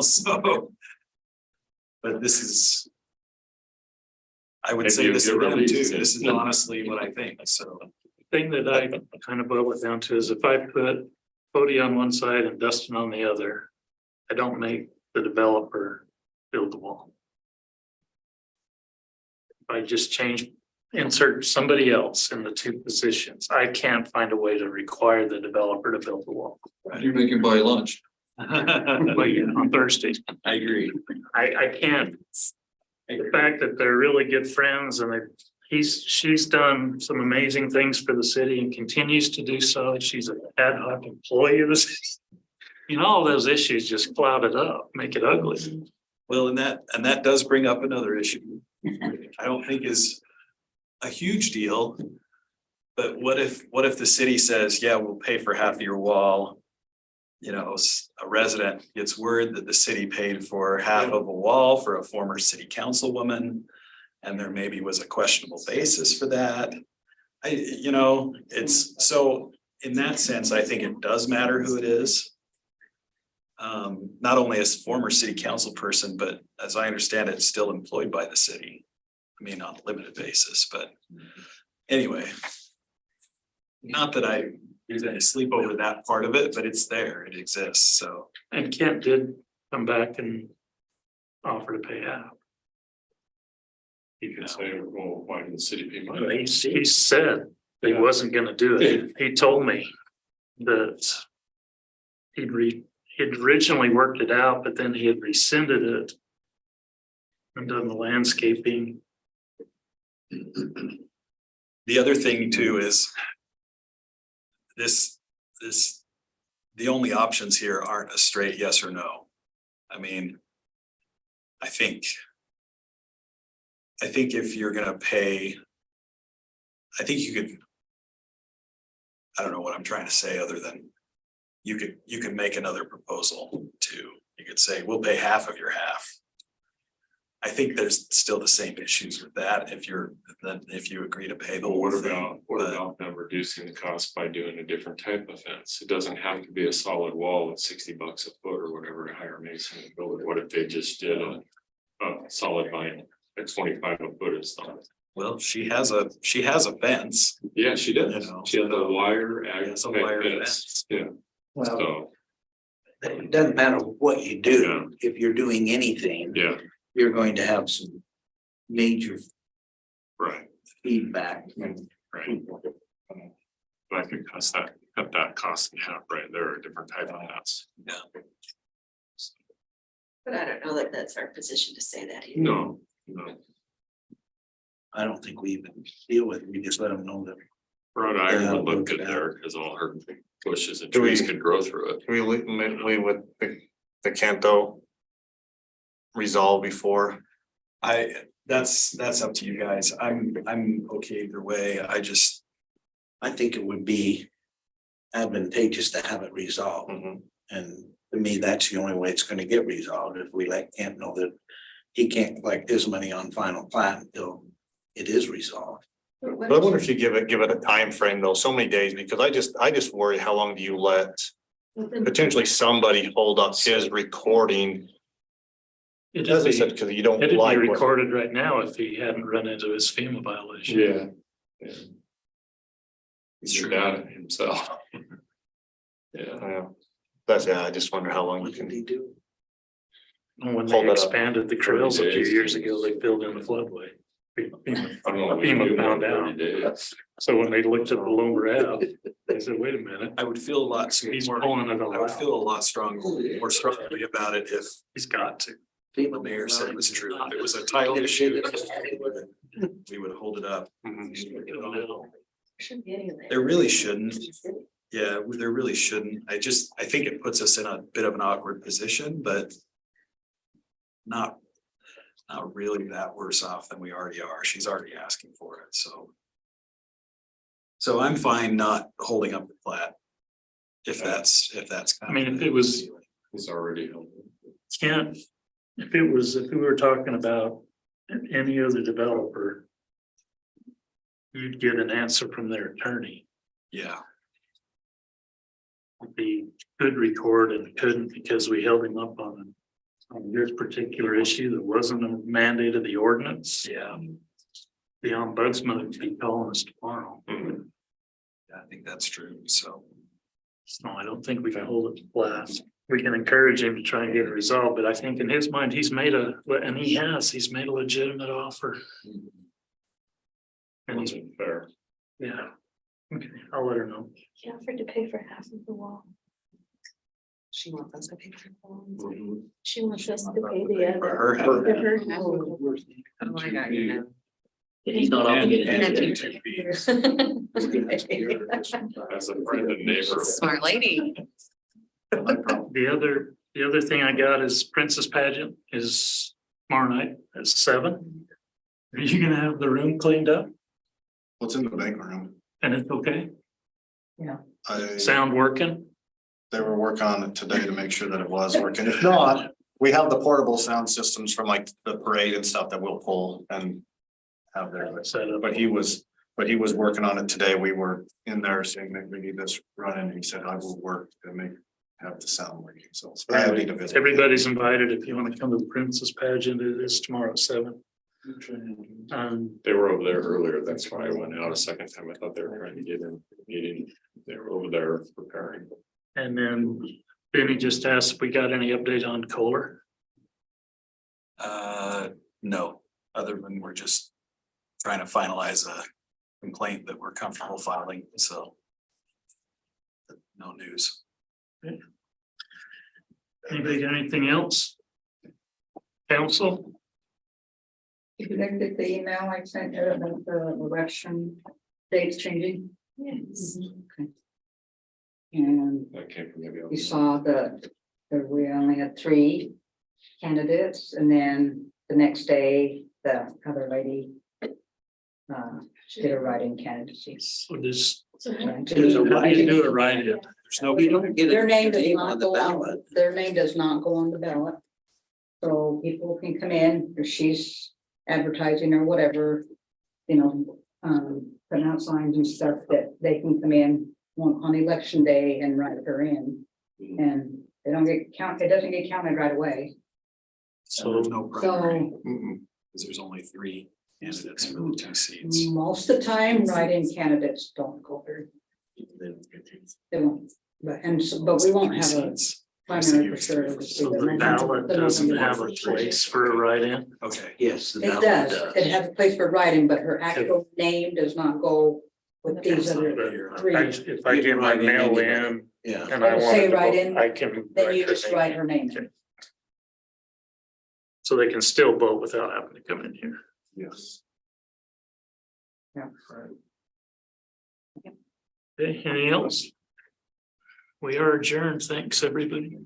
so. But this is. I would say Maybe this you'll to them release too. it. This is honestly what I think, so. Thing that I kind of boil it down to is if I put Cody on one side and Dustin on the other, I don't make the developer build the wall. If I just insert somebody else in the two positions, I can't find a way to require the developer to build the wall. You're making buy lunch. On Thursday. I agree. I can't. The fact that they're really good friends and she's done some amazing things for the city and continues to do so. She's an ad hoc employee of the city. All those issues just cloud it up, make it ugly. Well, and that does bring up another issue. I don't think is a huge deal. But what if the city says, yeah, we'll pay for half of your wall? you know, a resident gets word that the city paid for half of a wall for a former city councilwoman. And there maybe was a questionable basis for that. You know, it's so in that sense, I think it does matter who it is. Not only as former city council person, but as I understand it, still employed by the city. I mean, on a limited basis, but anyway. Not that I usually sleep over that part of it, but it's there, it exists, so. And Kent did come back and offer to pay out. You can say, well, why didn't the city pay But money? he said he wasn't gonna do it. He told me that he'd originally worked it out, but then he had rescinded it and done the landscaping. The other thing too is this, the only options here aren't a straight yes or no. I mean, I think if you're gonna pay, I think you could, I don't know what I'm trying to say other than you could make another proposal too. You could say, we'll pay half of your half. I think there's still the same issues with that if you agree to pay the Well, whole what thing. about them reducing the cost by doing a different type of fence? It doesn't have to be a solid wall at $60 a foot or whatever to hire a mason to build it. What if they just did a solid vine at 25 a foot or something? Well, she has a fence. Yeah, she You does. know, She has a wire. She has a wire fence. Yeah, Well, so, it doesn't matter what you do, if you're doing anything, yeah, you're going to have some major right, feedback from right. people. But I could cut that cost in half right there, a different type of fence. Yeah. But I don't know that that's our position to say that here. No. I don't think we even deal with it, we just let them know that. Broad iron would look Yeah. good there because all her bushes and Do we- trees could grow through it. Do we with the Canto resolve before? That's up to you guys. I'm okay either way. I think it would be advantageous to have it resolved. Mhm. And to me, that's the only way it's gonna get resolved, if we let Kent know that he can't collect his money on final plat until it is resolved. But I wonder if you give it a time frame though, so many days, because I just worry, how long do you let potentially somebody hold up his recording? It'd As I said, be, because you don't it'd be like what, recorded right now if he hadn't run into his FEMA violation. Yeah. He's your dad himself. Yeah. that's, I just wonder how long you What can. did he do? And when Hold they that up. expanded the trails a few 30 days. years ago, they filled in the floodway. FEMA I don't know. we FEMA do found that out. 30 days. So when they looked at the Lumber Ave, they said, wait a minute, I would feel a lot he's more, pulling it all I would out. feel a lot more strongly about it if He's got to. the mayor said it was true. If it was a title issue, we would hold it up. Shouldn't be any of that. There really shouldn't. Yeah, there really shouldn't. I think it puts us in a bit of an awkward position, but not really that worse off than we already are. She's already asking for it, so. So I'm fine not holding up the plat. If that's. I mean, if it was He's already. Kent, if we were talking about any other developer, you'd get an answer from their attorney. Yeah, He could record and couldn't because we held him up on this particular issue that wasn't a mandate of the ordinance. yeah, The ombudsman would be calling us tomorrow. I think that's true, so. So I don't think we can hold it to blast. We can encourage him to try and get it resolved, but I think in his mind, he's made a legitimate offer. And he's, Wasn't fair. yeah. Okay, I'll let her know. He offered to pay for half of the wall. She wants us to pay for it. Mm-hmm. She wants us to pay the other. For her half. For her half. Oh, I got you now. He's not And- obligated. and two fees. As a friend and neighbor. Smart lady. The other thing I got is Princess Pageant is tomorrow night at 7. Are you gonna have the room cleaned up What's in the banquet room? and it's okay? I, Sound working? they were working on it today to make sure that it was working. If not, we have the portable sound systems from like the parade and stuff that we'll pull and have there. But he was working on it today. We were in there saying that we need this running. He said, I will work to have the sound working. So I need to visit. Everybody's invited if you want to come to the Princess pageant. It is tomorrow at 7. They were over there earlier. That's why I went out a second time. I thought they were trying to get in the meeting. They were over there preparing. And then Benny just asked if we got any update on Kohler. No, other than we're just trying to finalize a complaint that we're comfortable filing, so. No news. Anybody got anything else? Council? If you looked at the email I sent you about the election dates changing. Yes. Okay. And That came from maybe. you saw that we only had 3 candidates, and then the next day, the other lady did a write-in candidacy. So this, There's how do you do it right? There's no. Their name does not go on, their name does not go on the ballot. So people can come in, if she's advertising or whatever, you know, putting out signs and stuff, that they can come in on election day and write her in. And they don't get it doesn't get counted right away. So there's no primary, So because there's only 3 candidates for the 2 seats. most of the time, write-in candidates don't go through. They won't, but we won't have a primary for sure. So the ballot doesn't have a place for a write-in. Okay, Yes. the It ballot does, it has a place for writing, but her actual name does not go with these other 3. If I get my mail in Yeah. and I It'll want say to write vote, in, I can. Then you her just name. write her name in. So they can still vote without having to come in here. Yes. Yeah. Okay, anything else? We are adjourned. Thanks, everybody.